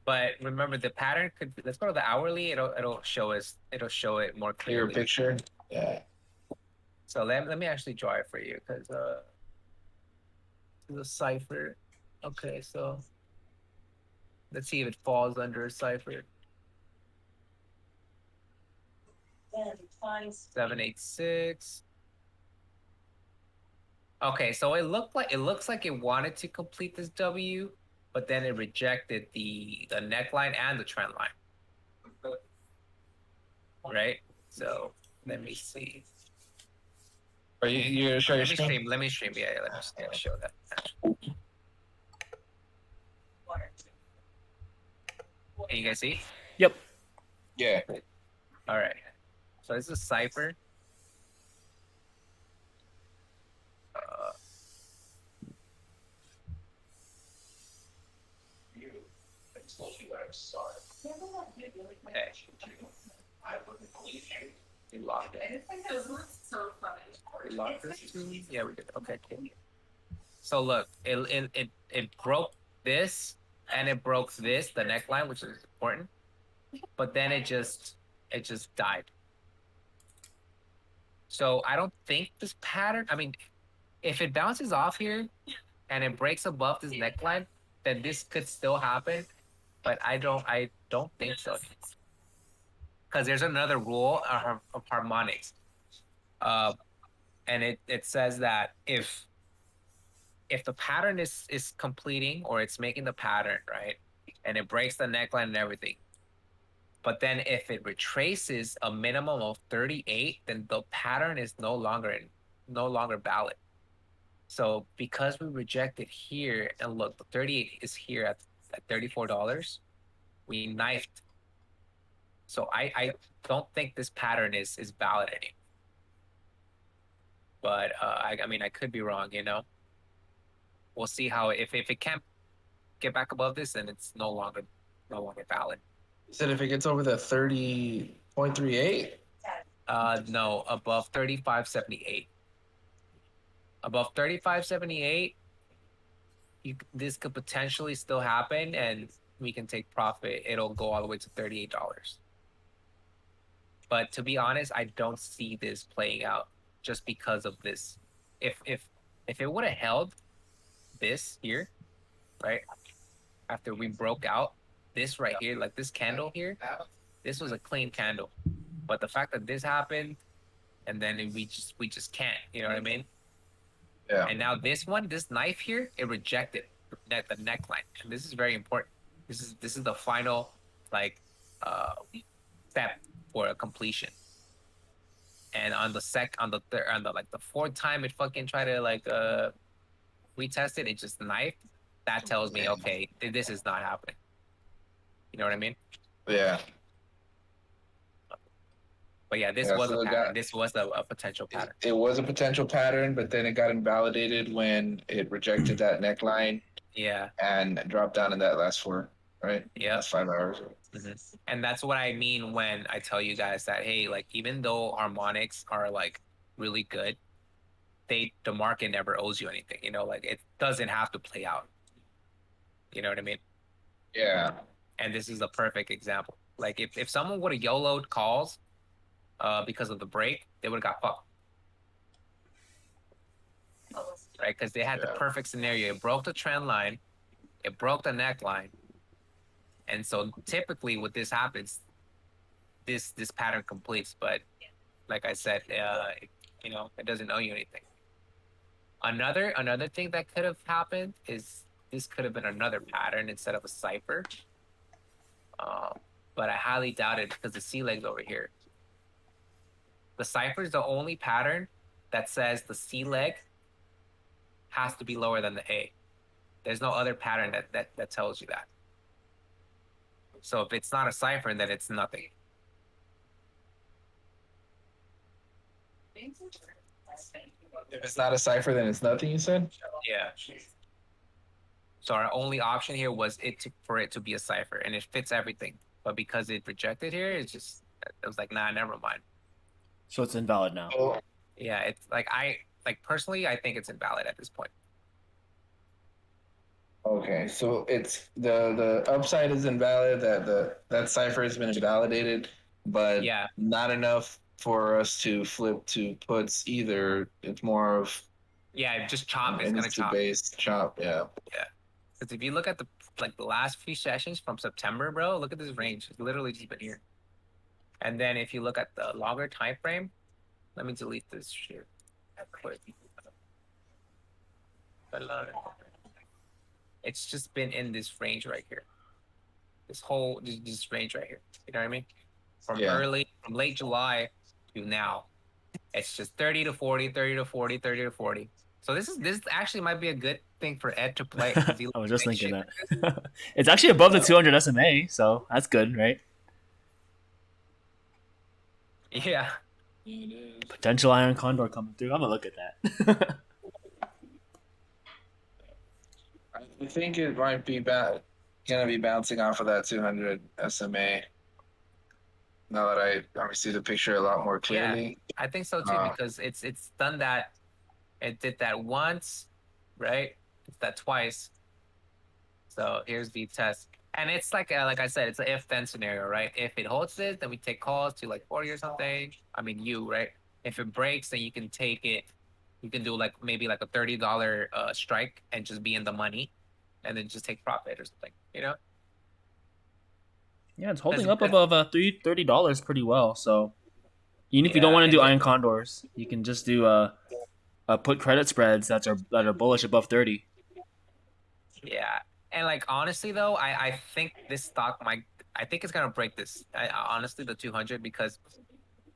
But remember, the pattern could. Let's go to the hourly. It'll show it more Clear clearly. picture. Yeah. So let me actually draw it for you because this is a cipher. Okay, so let's see if it falls under a cipher. 786. Okay, so it looks like it wanted to complete this W, but then it rejected the neckline and the trend line. Right? So let me see. Are you sure? Let me stream. Yeah, let me show that. Can you guys see? Yep. Yeah. All right. So this is a cipher. Okay. We locked it. So funny. We locked this too? Yeah, we did. Okay, cool. So look, it broke this and it broke this, the neckline, which is important. But then it just died. So I don't think this pattern, I mean, if it bounces off here and it breaks above this neckline, then this could still happen. But I don't think so. Because there's another rule of harmonics. And it says that if the pattern is completing or it's making the pattern, right? And it breaks the neckline and everything. But then if it retraces a minimum of 38, then the pattern is no longer valid. So because we rejected here, and look, the 38 is here at $34, we knifed. So I don't think this pattern is valid anymore. but I mean, I could be wrong. We'll see how if it can't get back above this, then it's no longer valid. You said if it gets over the 30.38. No, above 35.78. Above 35.78, this could potentially still happen, and we can take profit. It'll go all the way to $38. But to be honest, I don't see this playing out just because of this. If it would have held this here, right? After we broke out this right here, like this candle here, this was a clean candle. But the fact that this happened, and then we just can't, you know what I mean? Yeah. And now this one, this knife here, it rejected the neckline, and this is very important. This is the final step for a completion. And on the fourth time it fucking tried to retest it, it just knifed. That tells me, okay, this is not happening. You know what I mean? Yeah. But yeah, this was a pattern. This was a potential pattern. It was a potential pattern, but then it got invalidated when it rejected that neckline. Yeah. And dropped down in that last floor, right? Yeah. That's 5 hours. Mm-hmm. And that's what I mean when I tell you guys that, hey, like, even though harmonics are like really good, the market never owes you anything. Like, it doesn't have to play out. You know what I mean? Yeah. And this is a perfect example. Like, if someone would have YOLO'd calls because of the break, they would have got fucked. Right? Because they had the perfect scenario. It broke the trend line, it broke the neckline. And so typically what this happens, this pattern completes. But like I said, it doesn't owe you anything. Another thing that could have happened is this could have been another pattern instead of a cipher. But I highly doubt it because the C leg's over here. The cipher is the only pattern that says the C leg has to be lower than the A. There's no other pattern that tells you that. So if it's not a cipher, then it's nothing. If it's not a cipher, then it's nothing, you said? Yeah. So our only option here was for it to be a cipher, and it fits everything. But because it rejected here, it was like, nah, never mind. So it's invalid now. Yeah, it's like personally, I think it's invalid at this point. Okay, so it's the upside is invalid, that cipher has been invalidated, but not enough for us to flip to puts either. It's more of just chop. It's gonna chop. Base chop, yeah. Yeah, because if you look at the last few sessions from September, bro, look at this range. It's literally just been here. And then if you look at the longer time frame, let me delete this shit. It's just been in this range right here. This range right here. You know what I mean? From late July to now. It's just 30 to 40, 30 to 40, 30 to 40. So this actually might be a good thing for Ed to play. I was just thinking that. It's actually above the 200 SMA, so that's good, right? Yeah. Potential iron condor coming through. I'm gonna look at that. I think it might be gonna be bouncing off of that 200 SMA. Now that I see the picture a lot more clearly. Yeah, I think so too, because it's done that. It did that once, right? It's that twice. So here's the test. And it's like I said, it's an if-then scenario, right? If it holds this, then we take calls to like 40 or something. I mean, right? If it breaks, then you can take it. You can do maybe a $30 strike and just be in the money, and then just take profit or something, Yeah, it's holding up above $30 pretty well. So even if you don't want to do iron condors, you can just do put credit spreads that are bullish above 30. Yeah. And honestly though, I think this stock I think it's gonna break this. Honestly, the 200, because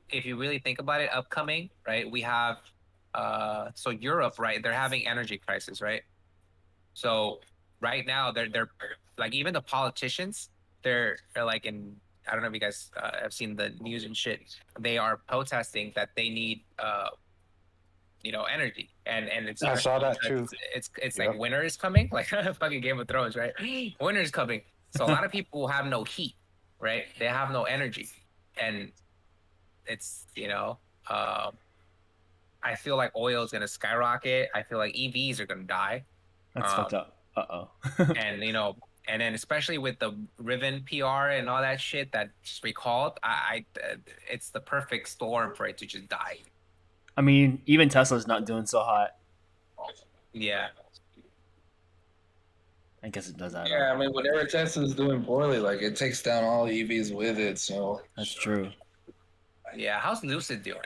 if you really think about it, upcoming, right? We have so Europe, right? They're having energy crisis, right? So right now they're even the politicians, they're in, I don't know if you guys have seen the news and shit. They are protesting that they need energy, and it's I saw that too. it's Yep. like winter is coming, like fucking Game of Thrones, right? Winter is coming, so a lot of people have no heat, right? They have no energy, and it's I feel like oil is gonna skyrocket. I feel like EVs are gonna die. That's fucked up. And and then especially with the Riven PR and all that shit that just recalled, it's the perfect storm for it to just die. I mean, even Tesla's not doing so hot. Yeah. I guess it does that. Yeah, I mean, whenever Tesla's doing poorly, like it takes down all EVs with it. So That's true. Yeah. How's Lucid doing?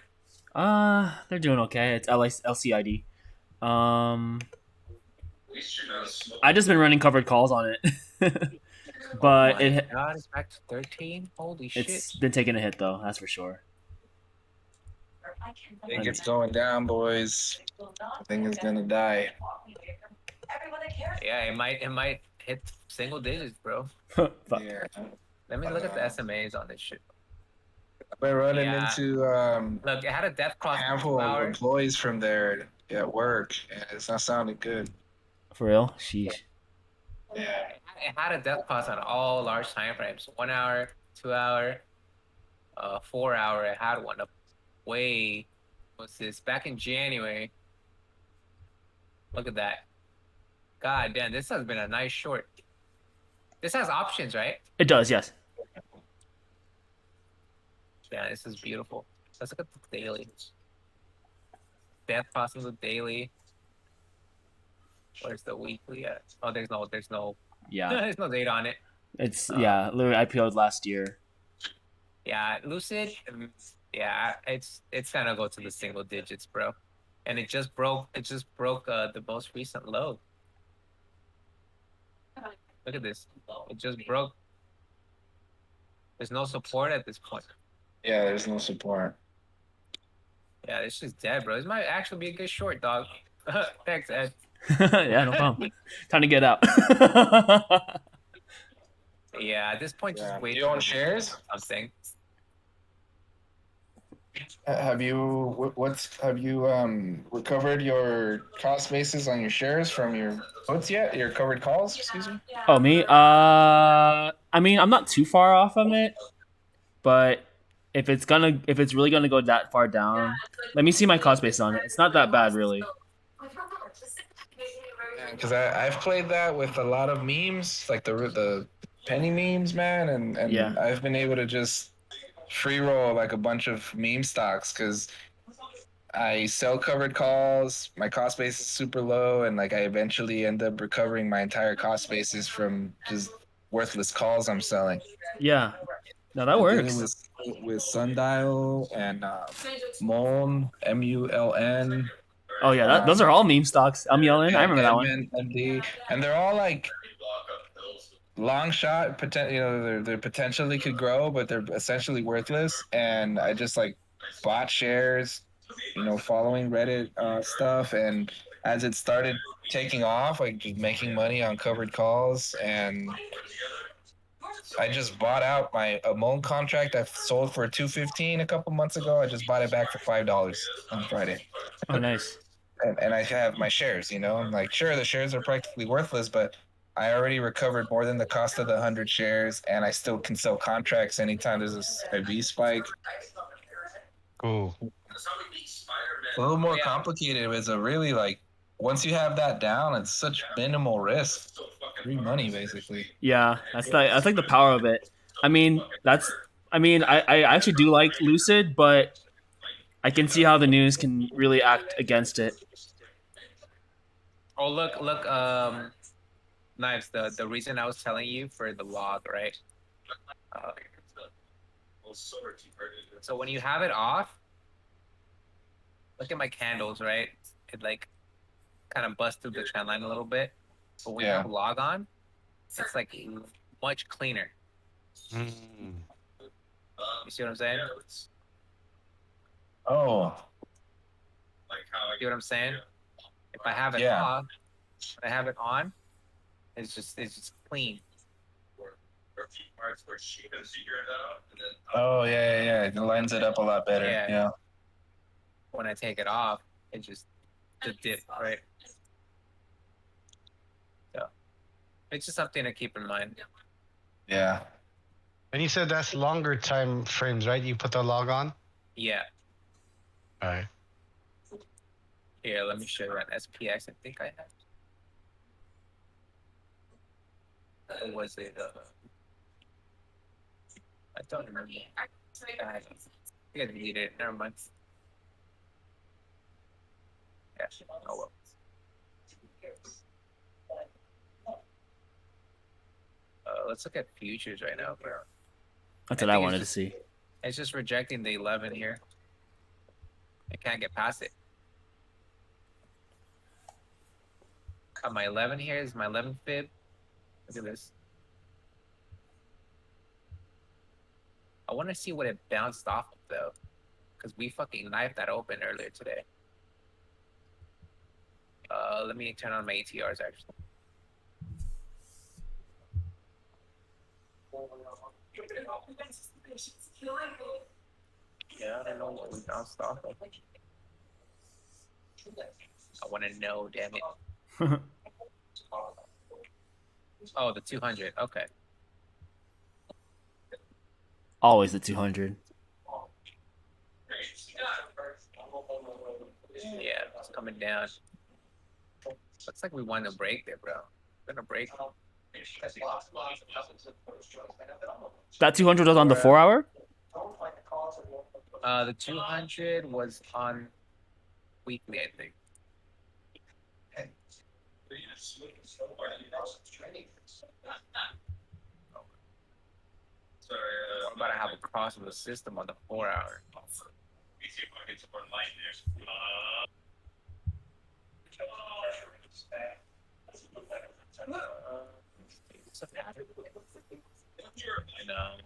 They're doing okay. It's LCID. I just been running covered calls on it, but God, it's back to 13. Holy shit! It's been taking a hit though. That's for sure. I think it's going down, boys. I think it's gonna die. Yeah, it might hit single digits, bro. Yeah. Let me look at the SMAs on this shit. I've been running into Look, it had a death cross a handful of employees from there at work, and it's not sounding good. For real? Sheesh. Yeah. It had a death cross on all large time frames. 1 hour, 2 hour, 4 hour. It had one up way. What's this? Back in January. Look at that. God damn, this has been a nice short. This has options, right? It does, yes. Yeah, this is beautiful. Let's look at the daily. Death crossing the daily. Where's the weekly at? Oh, there's no Yeah. there's no date on it. It's literally IPO'd last year. Yeah, Lucid. Yeah, it's gonna go to the single digits, bro. And it just broke the most recent low. Look at this. It just broke. There's no support at this point. Yeah, there's no support. Yeah, this is dead, bro. This might actually be a good short, dog. Thanks, Ed. Yeah, no problem. Time to get out. Yeah, at this point, just wait. You own shares? Something. Have you recovered your cost basis on your shares from your puts yet? Your covered calls, excuse me? Oh, me? I mean, I'm not too far off from it, but if it's really gonna go that far down, let me see my cost base on it. It's not that bad, really. Because I've played that with a lot of memes, like the penny memes, man, and Yeah. I've been able to just free roll like a bunch of meme stocks because I sell covered calls. My cost base is super low, and like I eventually end up recovering my entire cost basis from just worthless calls I'm selling. Yeah. No, that works. With Sundial and Muln, MULN. Oh yeah, those are all meme stocks. I'm yelling. I remember that one. MD, and they're all like long shot. They potentially could grow, but they're essentially worthless. And I just like bought shares, following Reddit stuff, and as it started taking off, like just making money on covered calls, and I just bought out my Muln contract I sold for $215 a couple months ago. I just bought it back for $5 on Friday. Oh, nice. And I have my shares, I'm like, sure, the shares are practically worthless, but I already recovered more than the cost of the 100 shares, and I still can sell contracts anytime there's a V spike. Cool. A little more complicated. It's a really once you have that down, it's such minimal risk. Free money, basically. Yeah, that's like the power of it. I actually do like Lucid, but I can see how the news can really act against it. Oh, look, Knives, the reason I was telling you for the log, right? So when you have it off, look at my candles, right? It kind of busts through the trend line a little bit. But when you have log on, it's much cleaner. You see what I'm saying? Oh. See what I'm saying? If I have it off, when I have it on, it's just clean. Oh yeah. It lines it up a lot better. Yeah. When I take it off, It's just the dip, right? So it's just something to keep in mind. Yeah. And you said that's longer time frames, right? You put the log on? Yeah. All right. Here, let me show you an SPX. I think I have. Or was it? I don't remember. I think I deleted it. Never mind. Yeah. Oh well. Let's look at futures right now, bro. That's what I wanted to see. It's just rejecting the 11 here. I can't get past it. My 11 here is my 11 fib. Look at this. I want to see what it bounced off of though, because we fucking knifed that open earlier today. Let me turn on my ATRs actually. Yeah, I don't know what we bounced off of. I want to know, damn it. Oh, the 200. Okay. Always the 200. Yeah, it's coming down. Looks like we want to break there, bro. We're gonna break. That 200 was on the 4 hour? The 200 was on weekly, I think. I'm about to have a cross of the system on the 4 hour. I know.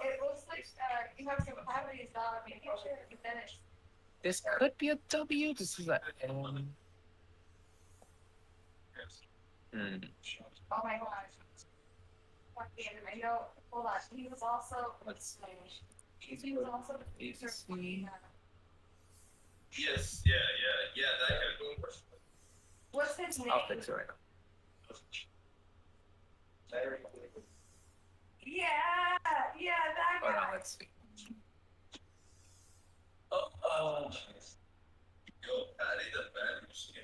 It looks like you have some cavities down in your picture, but then it's. This could be a W. This is a Oh my gosh. Fuck the end. I know. Hold on. He was also. Let's He was also the producer. Yes, yeah, that guy. What's his name? I'll fix it right now. Yeah, that Hold on, guy. let's see. Yo, Patty the bad skin.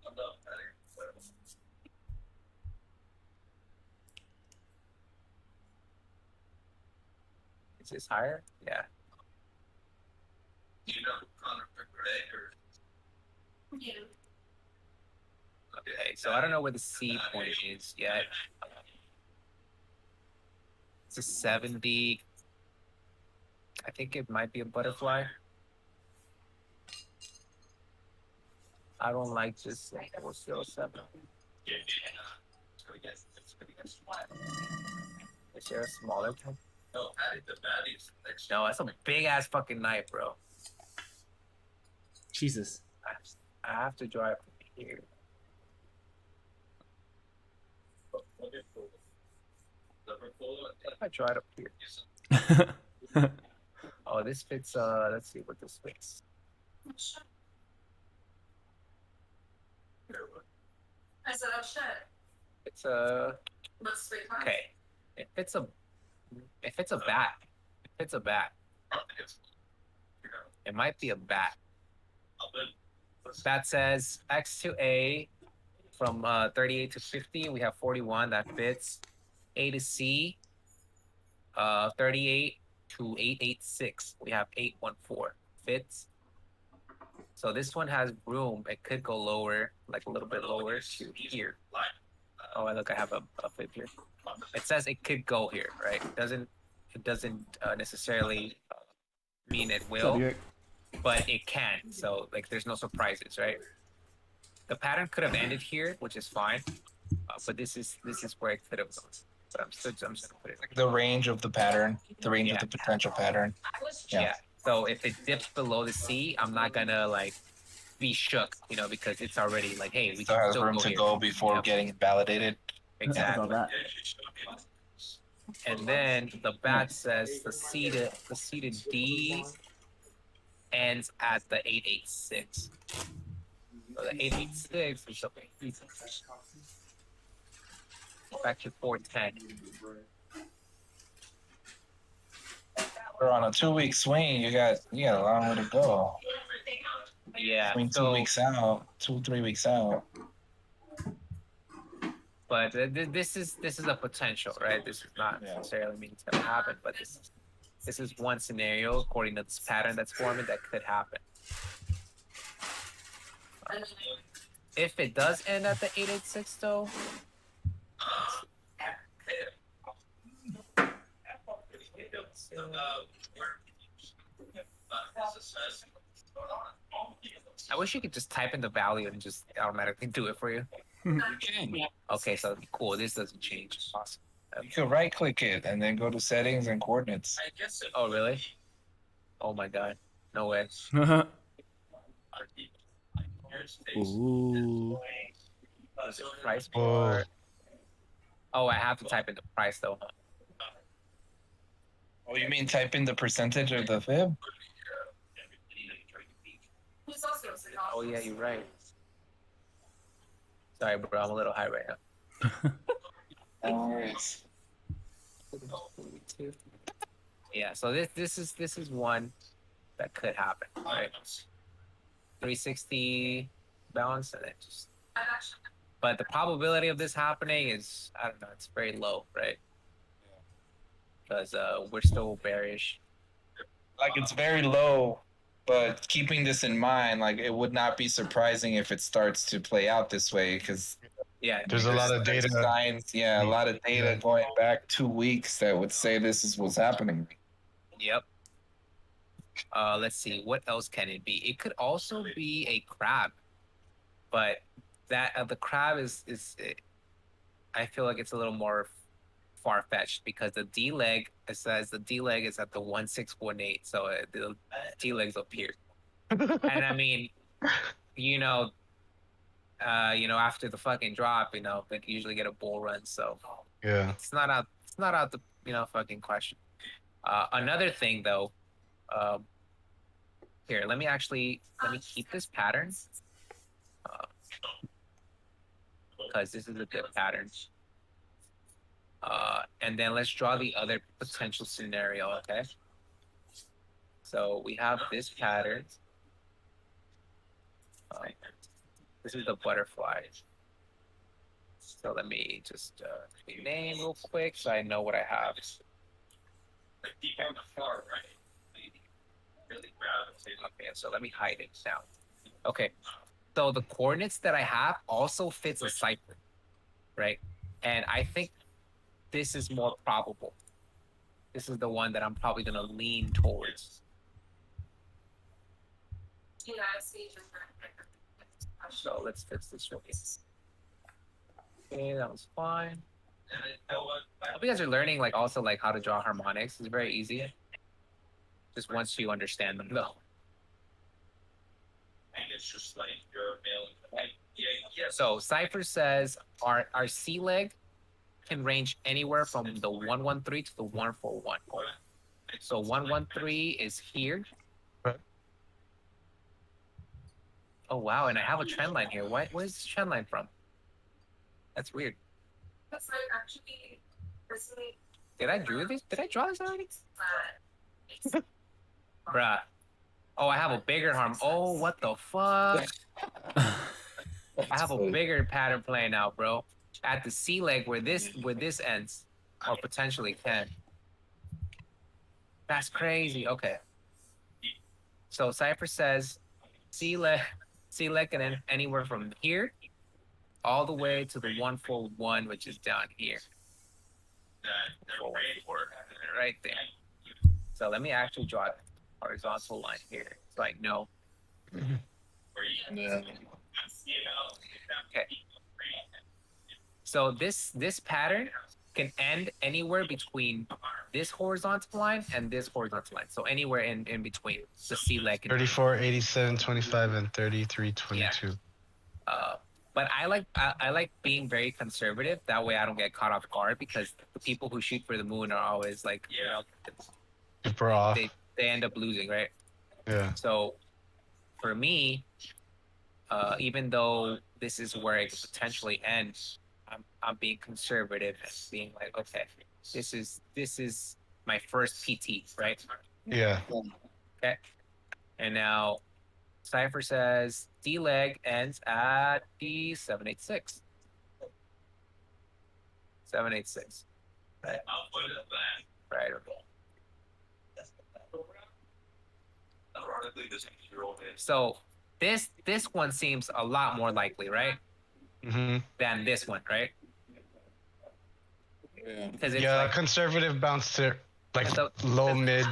I'm not Patty. Is this higher? Yeah. Do you know who Conor McGregor? Yeah. Okay, so I don't know where the C point is yet. It's a 70. I think it might be a butterfly. I don't like this 407. Is there a smaller one? No, Patty the baddies. No, that's a big ass fucking knife, bro. Jesus. I have to drive here. What if I drive up here? Oh, this fits. Let's see what this fits. I said, oh shit. It's a Let's speak time. okay. If it's a bat, if it's a bat, it might be a bat. That says X to A from 38 to 50. We have 41 that fits. A to C, 38 to 886. We have 814 fits. So this one has room. It could go lower, like a little bit lower to here. Oh, and look, I have a flip here. It says it could go here, right? It doesn't necessarily mean it will, but it can. So like, there's no surprises, right? The pattern could have ended here, which is fine, but this is where it could have gone. But I'm just gonna put it. The range of the pattern, the range Yeah. of the potential pattern. Yeah. So if it dips below the C, I'm not gonna like be shook, because it's already like, hey, we Still can has still room go to here. go before Yep. getting it validated. Exactly. About that. And then the bat says the C to D ends at the 886. So the 886 is okay. Back to 410. We're on a 2 week swing. You got a long way to go. Yeah. Swing 2 So, weeks out, 3 weeks out. but this is a potential, right? This does not necessarily mean it's gonna happen, but this is one scenario according to this pattern that's forming that could happen. If it does end at the 886 though, I wish you could just type in the value and just automatically do it for you. You can. Okay, so cool. This doesn't change. Awesome. You can right click it and then go to settings and coordinates. Oh, really? Oh my god. No way. Ooh. Price Whoa. for... Oh, I have to type in the price though. Oh, you mean type in the percentage of the fib? Oh yeah, you're right. Sorry, bro. I'm a little high right now. Nice. Yeah. So this is one that could happen, right? 360 bounce and then just. But the probability of this happening is, I don't know, it's very low, right? Because we're still bearish. Like it's very low, but keeping this in mind, like it would not be surprising if it starts to play out this way because Yeah. There's a lot of data. signs, a lot of data going back 2 weeks that would say this is what's happening. Yep. Let's see. What else can it be? It could also be a crab, but that the crab is I feel like it's a little more far fetched because the D leg, it says the D leg is at the 1618, so the D leg's up here. And I mean, after the fucking drop, they usually get a bull run, so Yeah. it's not out the fucking question. Another thing though, here, let me keep this pattern. Because this is a good pattern. And then let's draw the other potential scenario, okay? So we have this pattern. This is the butterfly. So let me just rename real quick so I know what I have. Okay, so let me hide it now. Okay. So the coordinates that I have also fits a cipher, right? And I think this is more probable. This is the one that I'm probably gonna lean towards. So let's fix this real quick. Okay, that was fine. I hope you guys are learning also how to draw harmonics. It's very easy. Just once you understand them though. It's just like you're mailing. So Cypher says our C leg can range anywhere from the 113 to the 141. So 113 is here. Right. Oh wow, and I have a trend line here. What is this trend line from? That's weird. That's like actually personally. Did I draw this already? Bruh. Oh, I have a bigger harm. Oh, what the fuck? I have a bigger pattern playing out, bro. At the C leg where this ends, or potentially can. That's crazy. Okay. So Cypher says C leg can end anywhere from here all the way to the 141, which is down here. Right there. So let me actually draw a horizontal line here. So I know. Yeah. Okay. So this pattern can end anywhere between this horizontal line and this horizontal line. So anywhere in between the C leg. 34, 87, 25, and 33, 22. But I like being very conservative. That way I don't get caught off guard because the people who shoot for the moon are always like, you know, Super off. they end up losing, right? Yeah. So for me, even though this is where it could potentially end, I'm being conservative and being like, okay, this is my first PT, right? Yeah. Okay. And now Cypher says D leg ends at the 786. 786. Right. I'll put it back. Right. Okay. Ironically, this 8-year-old is So this one seems a lot more likely, right? Mm-hmm. Than this one, right? Yeah. Because it's Yeah, like conservative bounce to like So- low mid.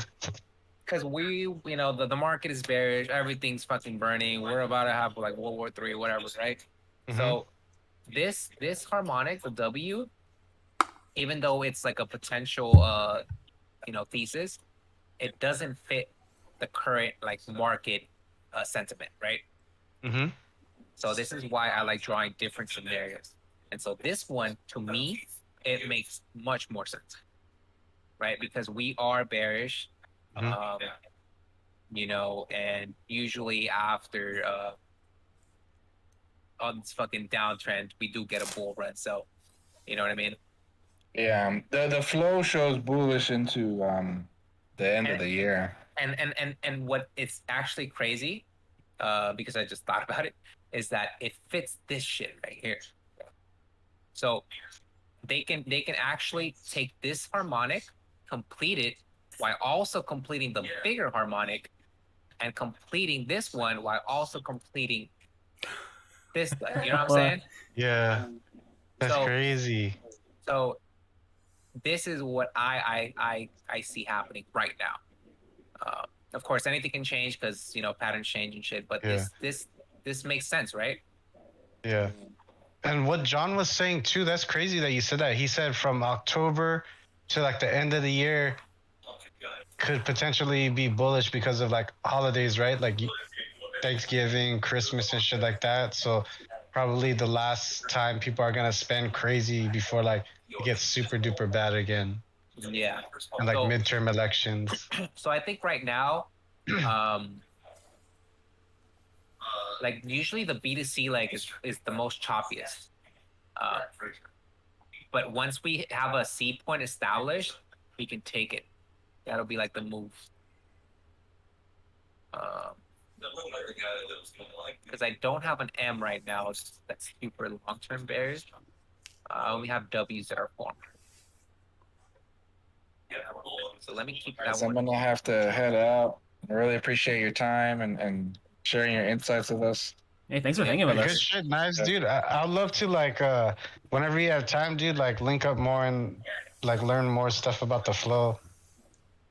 because you know, the market is bearish, everything's fucking burning. We're about to have like World War III, whatever, right? So this harmonic, the W, even though it's like a potential you know, thesis, it doesn't fit the current like market sentiment, right? Mm-hmm. So this is why I like drawing different scenarios. And so this one, to me, it makes much more sense, right? Because we are bearish, you know, and usually after on this fucking downtrend, we do get a bull run. So, you know what I mean? Yeah, the flow shows bullish into the end of the year. And what it's actually crazy, because I just thought about it, is that it fits this shit right here. So they can actually take this harmonic, complete it while also completing the bigger harmonic, and completing this one while also completing this. You know what I'm saying? Yeah. That's So- crazy. So this is what I see happening right now. Of course, anything can change because you know patterns change and shit. But Yeah. this makes sense, right? Yeah. And what John was saying too, that's crazy that you said that. He said from October to like the end of the year could potentially be bullish because of like holidays, right? Like Thanksgiving, Christmas, and shit like that. So probably the last time people are gonna spend crazy before like it gets super duper bad again. Yeah. And like So- midterm elections. So I think right now, like usually the B2C leg is the most choppiest. But once we have a C point established, we can take it. That'll be like the move. Because I don't have an M right now that's super long-term bearish. I only have W's that are formed. So let me keep that So I'm one. gonna have to head out. I really appreciate your time and sharing your insights with us. Hey, thanks for hanging with Good us. shit, nice dude. I'd love to like whenever you have time, dude, like link up more and like learn more stuff about the flow.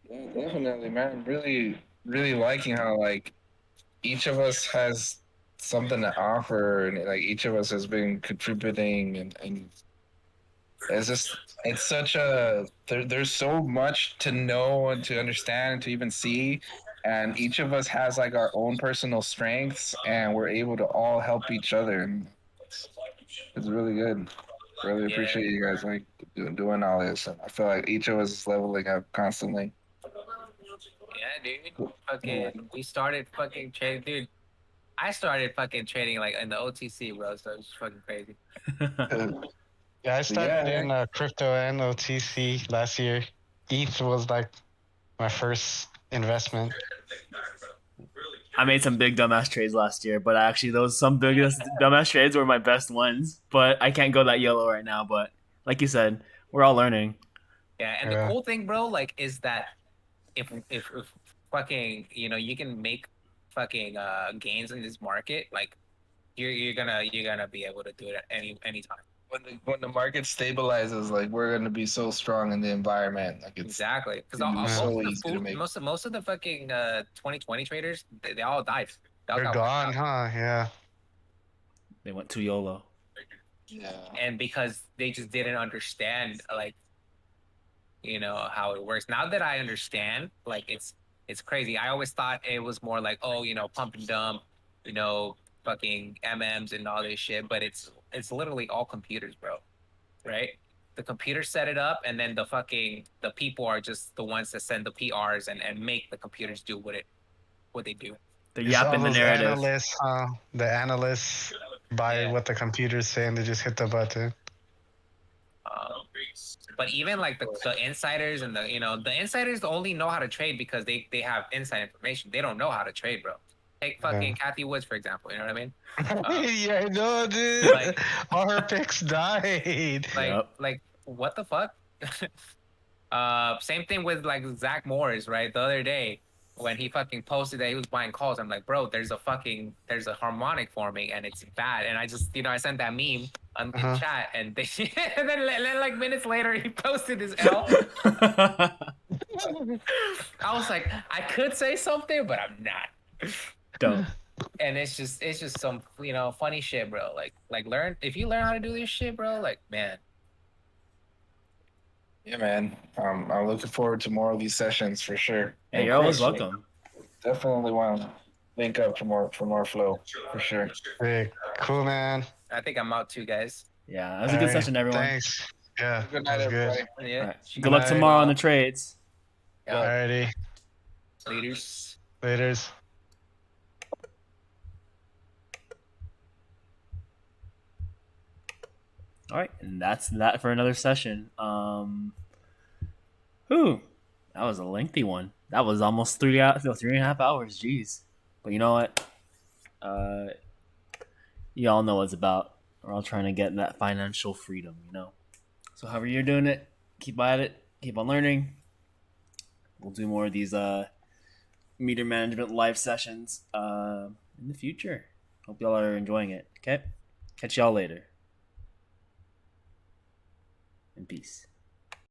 Yeah, definitely, man. Really, really liking how like each of us has something to offer, and like each of us has been contributing, and it's such a there's so much to know and to understand and to even see, and each of us has like our own personal strengths, and we're able to all help each other, and it's really good. Really appreciate you guys like doing all this. And I feel like each of us is leveling up constantly. Yeah, dude. Fucking, we started fucking trading, dude. I started fucking trading like in the OTC, bro. So it's fucking crazy. Yeah, I started Yeah. in crypto and OTC last year. ETH was like my first investment. I made some big dumbass trades last year, but actually some big dumbass trades were my best ones. But I can't go that yellow right now. But like you said, we're all learning. Yeah, and the cool thing, bro, like, is that if fucking, you know, you can make fucking gains in this market, like you're gonna be able to do it at any time. When the market stabilizes, like we're gonna be so strong in the environment. Like it's Exactly, because gonna be so most easy to of the make. most of the fucking 2020 traders, they all died. They all They're got gone, wiped out. huh? Yeah. They went too YOLO. Yeah. And because they just didn't understand, like, you know, how it works. Now that I understand, like, it's crazy. I always thought it was more like, oh, you know, pump and dump, you know, fucking MMs and all this shit, but it's literally all computers, bro. Right? The computer set it up, and then the people are just the ones that send the PRs and make the computers do what they do. They're It's all yapping the those narrative. analysts, the analysts buy Yeah. what the computer's saying. They just hit the button. But even like the insiders and the insiders only know how to trade because they have inside information. They don't know how to trade, bro. Take fucking Kathy Woods, for example. You know what I mean? Yeah, I know, dude. Like- All her picks died. Yep. Like what the fuck? Same thing with like Zach Morris, right? The other day when he fucking posted that he was buying calls, I'm like, bro, there's a harmonic forming and it's bad. And I just, I sent that meme on in chat, and they and then like minutes later he posted his L. I was like, I could say something, but I'm not. Dope. And it's just some funny shit, bro. Like if you learn how to do this shit, bro, like, man. Yeah, man. I'm looking forward to more of these sessions for sure. Hey, And you're always Chris, welcome. Definitely want to link up for more flow for sure. Hey, cool, man. I think I'm out too, guys. Yeah, that was a good session, everyone. Thanks. Yeah, Good that night, was good. everybody. Yeah. All right. Good luck tomorrow on the trades. Alrighty. Leaders. Laters. All right, and that's that for another session. Whew, that was a lengthy one. That was almost 3.5 hours. Jeez, but you know what? You all know what it's about. We're all trying to get that financial freedom, So however you're doing it, keep at it. Keep on learning. We'll do more of these meter management live sessions in the future. Hope y'all are enjoying it. Okay, catch y'all later. And peace.